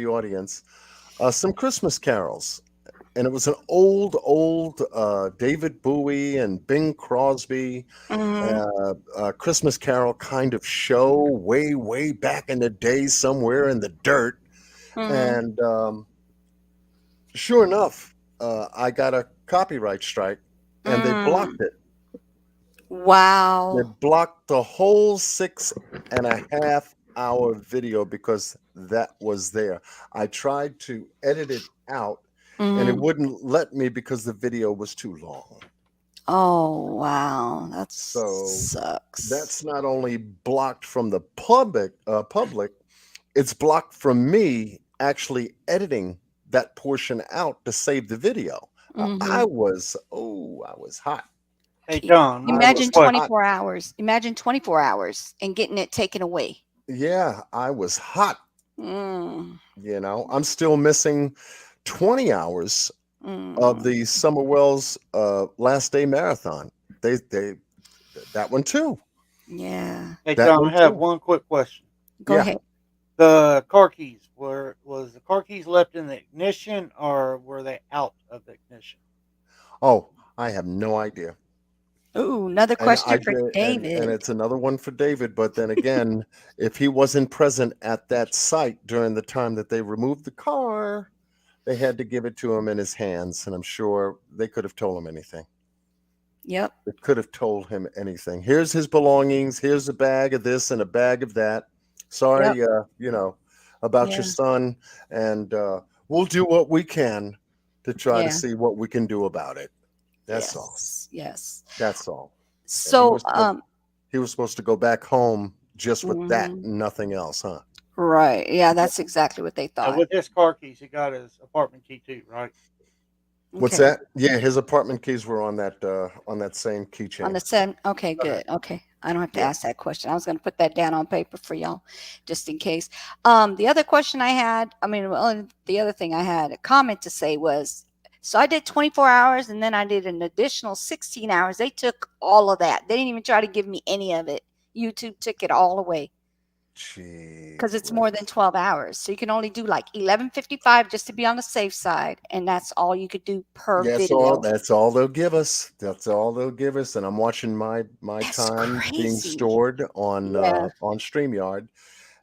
audience some Christmas carols. And it was an old David Bowie and Bing Crosby Mm-hmm. Christmas Carol kind of show way back in the day, somewhere in the dirt. Mm-hmm. And sure enough, I got a copyright strike, and they blocked it. They Wow. blocked the whole 6.5 hour video because that was there. I tried to edit it out, and it Mm-hmm. wouldn't let me because the video was too long. Oh wow, that So sucks. that's not only blocked from the public, it's blocked from me actually editing that portion out to save the video. I was hot. Hey, John, I have a Imagine question. 24 hours. Imagine 24 hours and getting it taken away. Yeah, I was hot. Mm, I'm still missing 20 hours of mm. the Summer Wells last day marathon. They that one too. Yeah. Hey, That John, one I have too. one quick question. Go Yeah. ahead. The car keys was the car keys left in the ignition or were they out of the ignition? Oh, I have no idea. Ooh, another And I question for did, and David. it's another one for David. But then again, if he wasn't present at that site during the time that they removed the car, they had to give it to him in his hands, and I'm sure they could have told him anything. Yep. They could have told him anything. Here's his belongings. Here's a bag of this and a bag of that. Yep. Sorry, about your Yeah. son, and we'll do what we can to try to Yeah. see what we can do about it. That's all. Yes. Yes. That's all. And So, he was supposed to go back home just with that, mhm. nothing else, huh? Right. Yeah, that's exactly what they Now, thought. with his car keys, he got his apartment key too, right? What's Okay. that? Yeah, his apartment keys were on that same On keychain. the same. Okay, Okay. good. Okay. I don't have to Yeah. ask that question. I was going to put that down on paper for y'all just in case. The other question I had, the other thing I had a comment to say was, so I did 24 hours and then I did an additional 16 hours. They took all of that. They didn't even try to give me any of it. YouTube took it all away because it's more than 12 hours. So you can only do like 11:55 just to be on the safe side. And that's all you could do per video. That's all they'll give us. That's all they'll give us. And I'm watching my That's time being crazy. stored on Yeah. StreamYard.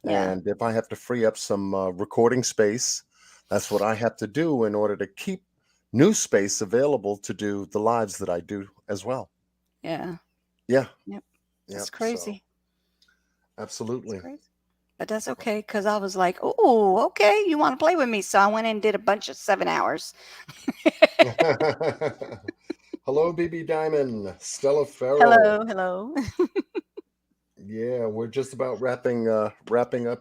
Yeah. And if I have to free up some recording space, that's what I have to do in order to keep new space available to do the lives that I do as well. Yeah. Yeah. Yep. That's So crazy. absolutely. Crazy. But that's okay because I was like, oh, okay, you want to play with me. So I went and did a bunch of 7 hours. Hello, BB Diamond, Stella Farrell. Hello. Yeah, we're just about wrapping up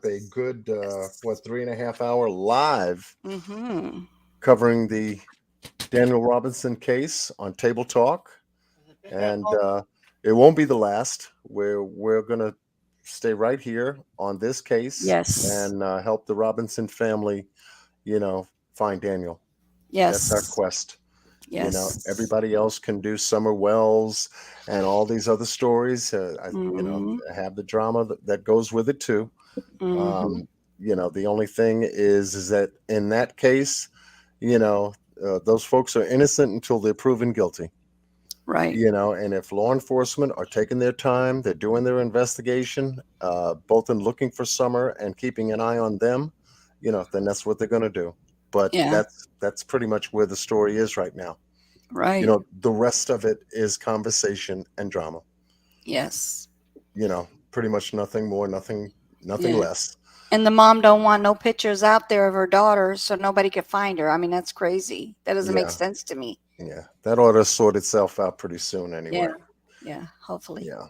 a good 3.5 hour live Mm-hmm. covering the Daniel Robinson case on Table Talk, Has it been that and long? it won't be the last. We're gonna stay right here on this case Yes. and help the Robinson family, find Daniel. That's our Yes. quest. Yes. Everybody else can do Summer Wells and all these other stories. Mm-hmm. Have the drama that goes with it too. Mm-hmm. The only thing is that in that case, those folks are innocent until they're proven guilty. Right. And if law enforcement are taking their time, they're doing their investigation, both in looking for Summer and keeping an eye on them, then that's what they're going to do. But Yeah. that's pretty much where the story is right now. Right. The rest of it is conversation and drama. Yes. Pretty much nothing more, nothing Yeah. less. And the mom don't want no pictures out there of her daughter so nobody could find her. I mean, that's crazy. That doesn't make Yeah. sense to me. Yeah. That ought to sort itself out pretty soon anyway. Yeah. Yeah. Hopefully. Yeah.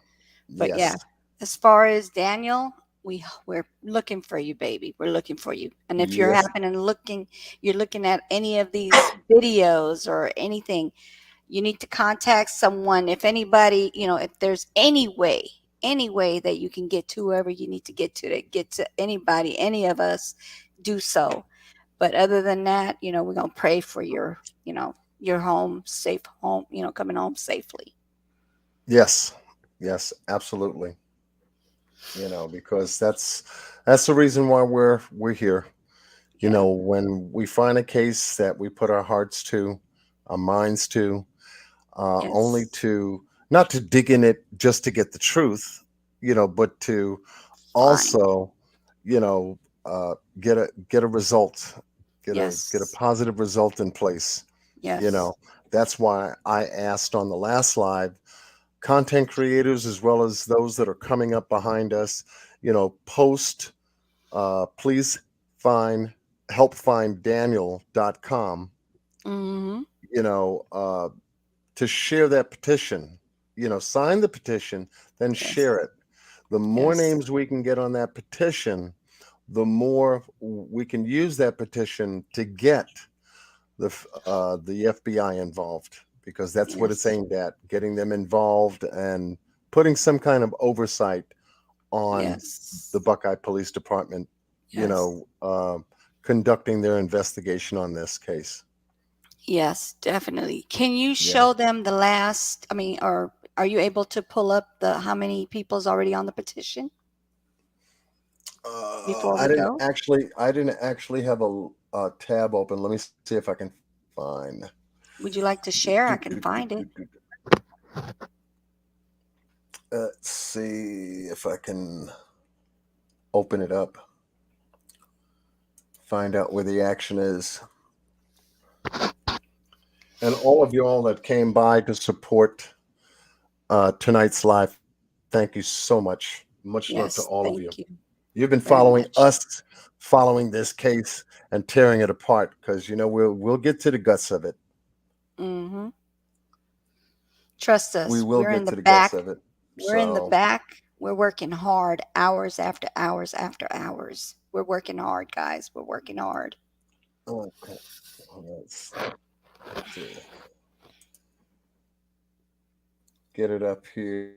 But Yes. yeah, as far as Daniel, we're looking for you, baby. We're looking for you. And if you're Yes. you're looking at any of these videos or anything, you need to contact someone. If anybody, if there's any way that you can get to whoever you need to get to anybody, any of us, do so. But other than that, we're gonna pray for your home, safe home, coming home safely. Yes. Yes, absolutely. Because that's the reason why we're here. Yeah. When we find a case that we put our hearts to, our minds to, only Yes. to not to dig in it just to get the truth, but to Fine. also, get a result, get a Yes. positive result in place. Yes. That's why I asked on the last live, content creators as well as those that are coming up behind us, post, please help find Daniel.com, Mm-hmm. to share that petition, sign the petition, then Yes. share it. The more Yes. names we can get on that petition, the more we can use that petition to get the FBI involved, because that's what it's Yes. aimed at, getting them involved and putting some kind of oversight on Yes. the Buckeye Police Department, Yes. conducting their investigation on this case. Yes, definitely. Can you show them the last, or are you able to pull up how many people's already on the petition before we go? I didn't actually have a tab open. Let me see if I can find. Would you like to share? I can find it. Let's see if I can open it up. Find out where the action is. And all of you all that came by to support tonight's live, thank you so much. Much love to Yes, all of you. thank you. You've been very following much. us, following this case and tearing it apart, because we'll get to the guts of it. Mm-hmm. Trust us. We will We're in get the to the back. guts of it. We're in the So, back. We're working hard, hours after hours after hours. We're working hard, guys. We're working hard. okay. Let's see. Get it up here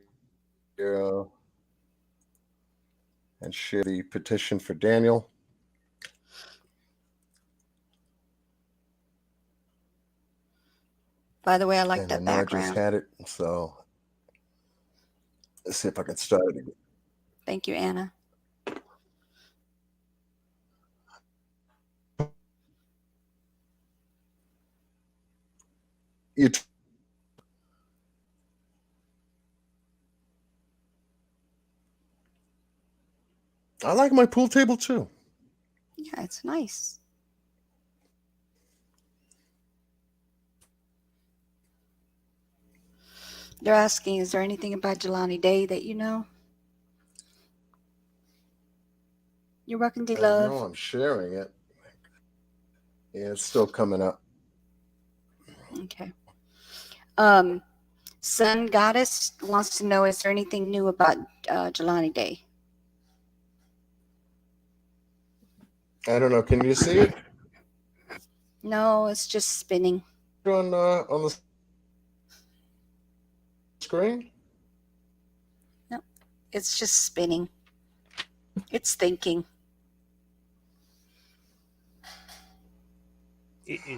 and share the petition for Daniel. By the way, I like And that I know I just background. had it, so let's see if I can start it again. Thank you, Anna. I like my pool table too. Yeah, it's nice. They're asking, is there anything about Jelani Day that you know? You're welcome, D I Love. know I'm sharing it. Yeah, it's still coming up. Okay. Sun Goddess wants to know, is there anything new about Jelani Day? I don't know. Can you see it No, it's just spinning. on the screen? No, it's just spinning. It's thinking.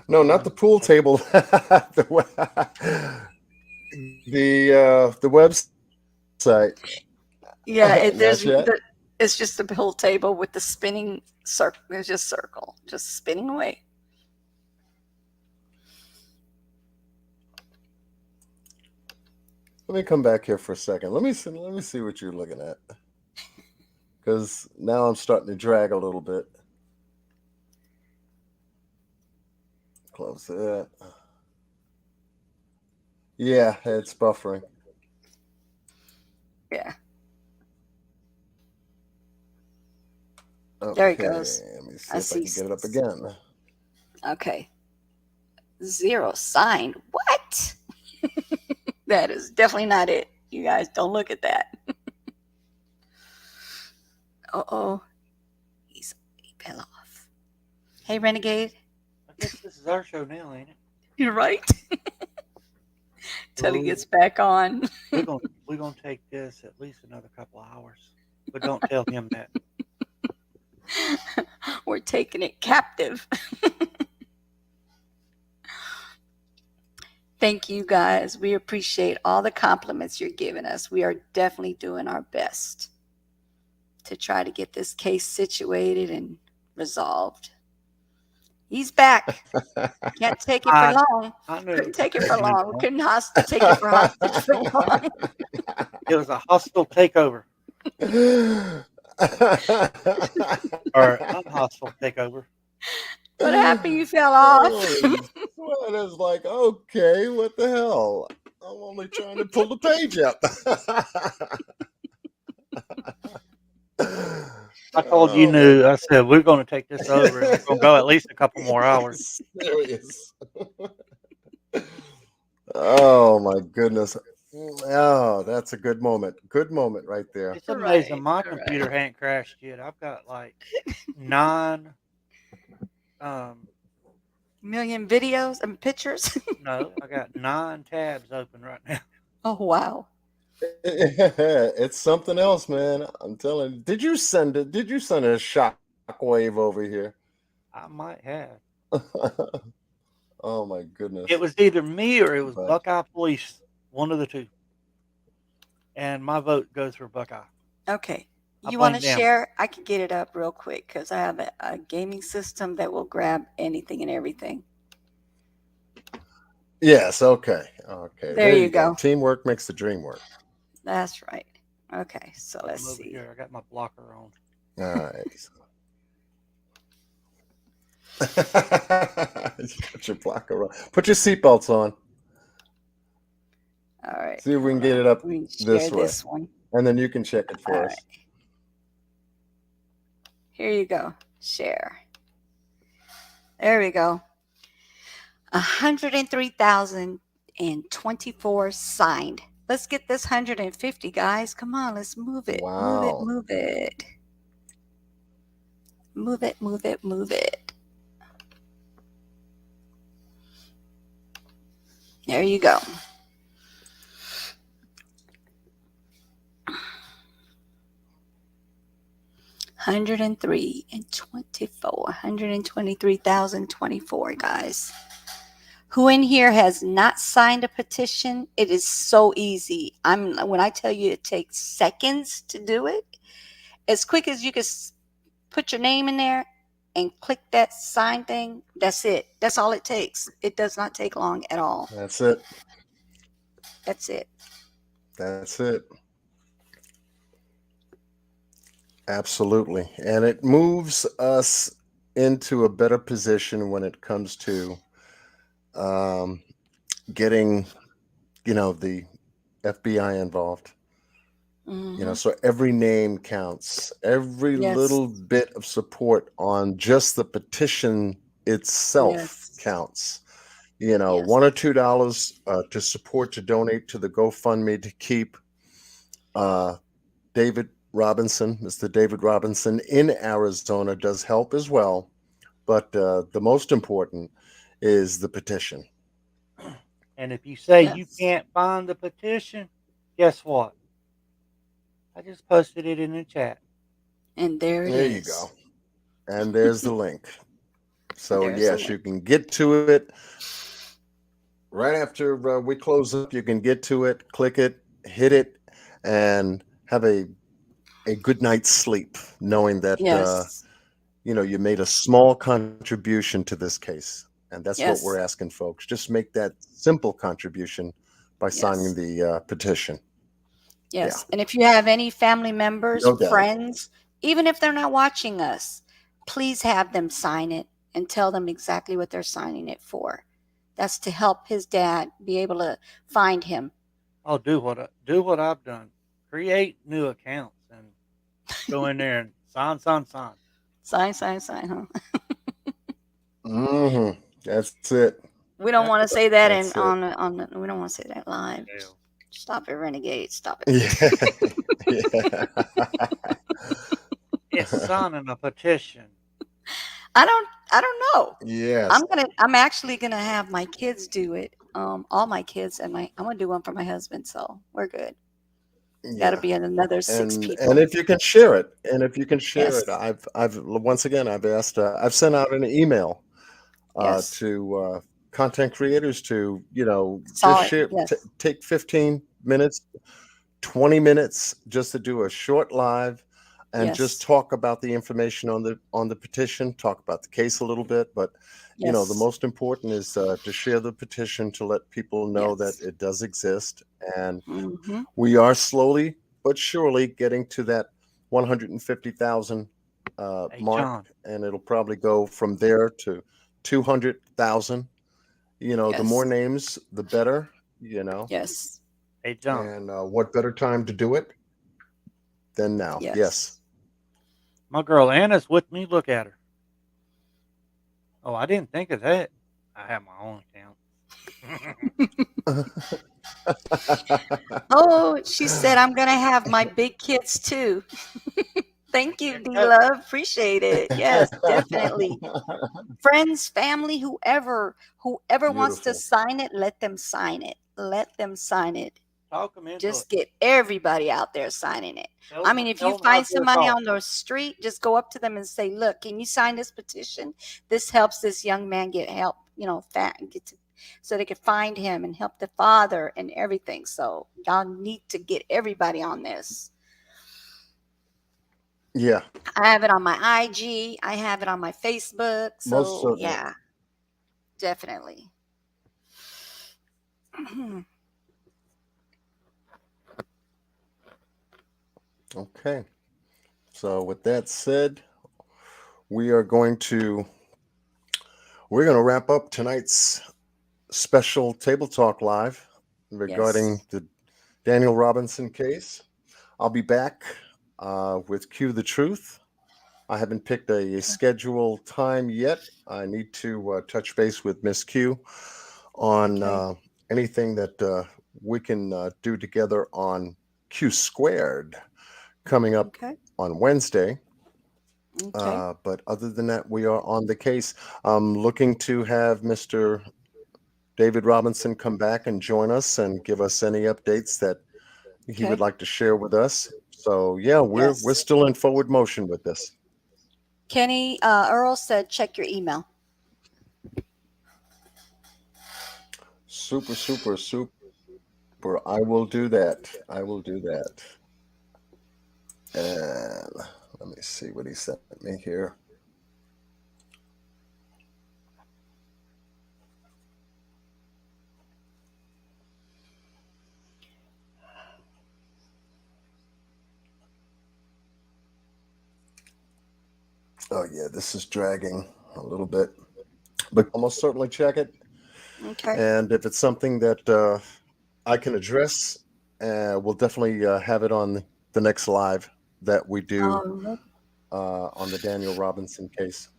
No, not the pool table. the website. Yeah, Not yet. it's just a pool table with the spinning circle. It's just circle, just spinning away. Let me come back here for a second. Let me see what you're looking at, because now I'm starting to drag a little bit. Close that. Yeah, it's buffering. Yeah. Okay, There it goes. Let me see I if I can see. get it up again. Okay. 0 sign. What? That is definitely not it. You guys don't look at that. Uh-oh. He fell off. Hey, Renegade. I guess this is our show now, ain't it? You're right. Till he gets back on. We're gonna take this at least another couple of hours, but don't tell him that. We're taking it captive. Thank you, guys. We appreciate all the compliments you're giving us. We are definitely doing our best to try to get this case situated and resolved. He's back. Can't take it for long. I knew Couldn't take it for long. We couldn't take it for hostage for long. It was a hostile takeover or unhostile takeover. What happened? You fell off. Well, it was like, okay, what the hell? I'm only trying to pull the page up. I told you knew. I said we're going to take this over, and we're going to go at least a couple more hours. Serious. Oh my goodness! Oh, that's a good moment. Good moment right there. It's amazing. Right, My right. computer hadn't crashed yet. I've got like 9. Million videos and pictures. No, I got 9 tabs open right now. Oh wow. It's something else, man. I'm telling you. Did you send a shock wave over here? I might have. Oh my goodness. It was either me or it was But Buckeye Police, one of the two. And my vote goes for Buckeye. Okay. I You want to blame them. share? I can get it up real quick because I have a gaming system that will grab anything and everything. yes, okay. Okay. There you go. Teamwork makes the dream work. That's right. Okay, so I'm let's over see. here. I got my blocker on. All right. You got your blocker on. Put your seatbelts on. All right. See if we can hold get on. it up We can share this way. this one. And then you can check it for All us. right. Here you go. Share. There we go. 103,024 signed. Let's get this 150, guys. Come on, let's move it. Move it, Wow. move it. Move it, move it, move it. There you go. $123,024, guys. Who in here has not signed a petition? It is so easy. When I tell you it takes seconds to do it, as quick as you can put your name in there and click that sign thing, that's it. That's all it takes. It does not take long at all. That's it. That's it. That's it. Absolutely. And it moves us into a better position when it comes to getting, the FBI involved. Mhm. So every name counts. Every Yes. little bit of support on just the petition itself Yes. counts. Yes. $1 or $2 to support, to donate to the GoFundMe to keep David Robinson, Mr. David Robinson in Arizona does help as well. But the most important is the petition. And if you say you Yes. can't find the petition, guess what? I just posted it in the chat. And there it There is. you go. And there's the link. So There's the yes, link. you can get to it right after we close up. You can get to it, click it, hit it, and have a good night's sleep, knowing that Yes. you made a small contribution to this case. And that's what we're Yes. asking folks. Just make that simple contribution by signing Yes. the petition. Yes. And if you have any family members, No doubt. friends, even if they're not watching us, please have them sign it and tell them exactly what they're signing it for. That's to help his dad be able to find him. I'll do what I've done. Create new accounts and go in there and sign. Sign, huh? Mm-hmm. That's it. We don't want to say that That's it. we don't want to say that live. Hell. Stop it, renegade. Stop it. Yeah. It's signing a petition. I don't know. Yes. I'm actually gonna have my kids do it. All my kids and I'm gonna do one for my husband, so we're good. Gotta Yeah. be another 6 people. And if you can share it, Yes. I've once again I've asked I've sent out an email Yes. to content creators to Saw just it. share, Yes. take 15 minutes, 20 minutes just to do a short live and just Yes. talk about the information on the petition, talk about the case a little bit, but the Yes. most important is to share the petition, to let people know that Yes. it does exist, and Mm-hmm. we are slowly but surely getting to that 150,000 Hey, mark, John. and it'll probably go from there to 200,000. The more Yes. names, the better. Yes. Hey, John. And what better time to do it than now? Yes. Yes. My girl Anna's with me. Look at her. Oh, I didn't think of that. I have my own account. Oh, she said, I'm going to have my big kids too. Thank you, D Love. Appreciate it. Yes, definitely. Friends, family, whoever wants to Beautiful. sign it, let them sign it. Let them sign it. Talk them into Just it. get everybody out there signing it. Tell I them, mean, if tell you them how find good it somebody costs. on the street, just go up to them and say, "Look, can you sign this petition? This helps this young man get help, so they can find him and help the father and everything." So y'all need to get everybody on this. Yeah, I have it on my IG. I have it on my Facebook. most So certainly. yeah, definitely. Okay. So with that said, we're going to wrap up tonight's special Table Talk Live regarding Yes. the Daniel Robinson case. I'll be back with Cue the Truth. I haven't picked a scheduled time yet. I need to touch base with Miss Q on Okay. anything that we can do together on Q Squared coming up Okay. on Wednesday. Okay. But other than that, we are on the case. I'm looking to have Mr. David Robinson come back and join us and give us any updates that he would Okay. like to share with us. So yeah, we're Yes. still in forward motion with this. Kenny Earl said, check your email. Super, super, super. I will do that. I will do that. And let me see what he sent me here. Oh yeah, this is dragging a little bit, but I'll most certainly check it. Okay. And if it's something that I can address, we'll definitely have it on the next live that we do Right. on the Daniel Robinson case.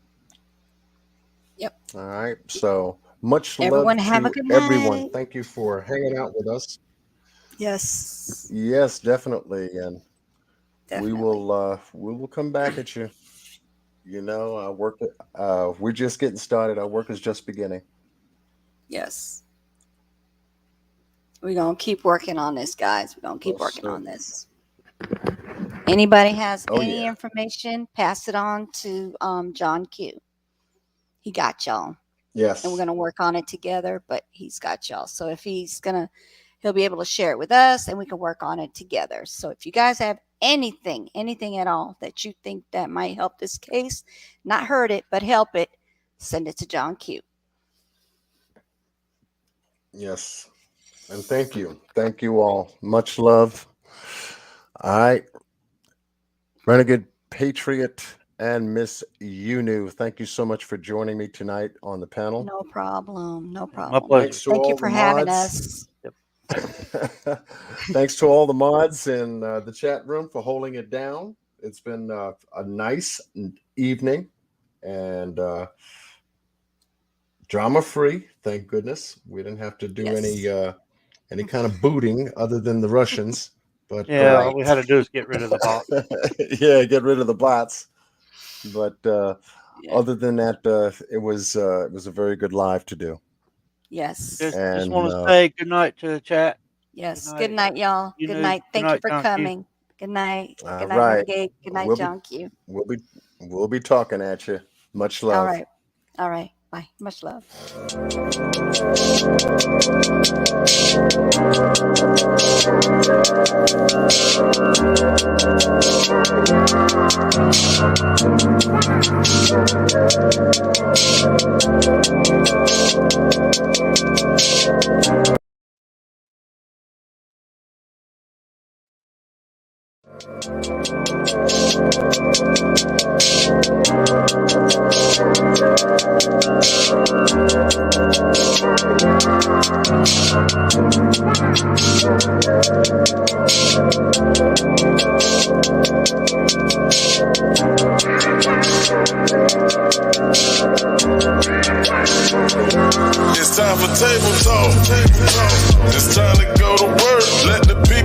Yep. All right. So much Everyone love have a to good everyone. night. Thank you for hanging out with us. Yes. Yes, definitely. And Definitely. we will come back at you. We're just getting started. Our work is just beginning. Yes. We're going to keep working on this, guys. We're going to keep Most working on certainly. this. Anybody has Oh any yeah. information, pass it on to John Q. He got y'all. And we're Yes. going to work on it together, but he's got y'all. So if he'll be able to share it with us and we can work on it together. So if you guys have anything at all that you think that might help this case, not hurt it, but help it, send it to John Q. Yes. And thank you. Thank you all. Much love. All right. Renegade Patriot and Miss Unu, thank you so much for joining me tonight on the panel. No problem. No My problem. pleasure. Thanks to Thank you all for the having mods. us. Thanks to all the mods in the chat room for holding it down. It's been a nice evening and drama free. Thank goodness we didn't have to do Yes. any kind of booting other than the Russians. But Yeah, all we had to do is get rid of the bot. yeah, get rid of the bots. But Yeah. other than that, it was a very good live to do. Yes. Just And want to say good night to the chat. Yes. Good Good night. night, y'all. You Good knew. night. Good Thank you night, for John Q. coming. Good night. all Good night, right, Renegade. Good night, John Q. we'll be talking at you. Much All love. right. All right. Bye. Much love. It's time for table talk. It's time to go to work. Let the people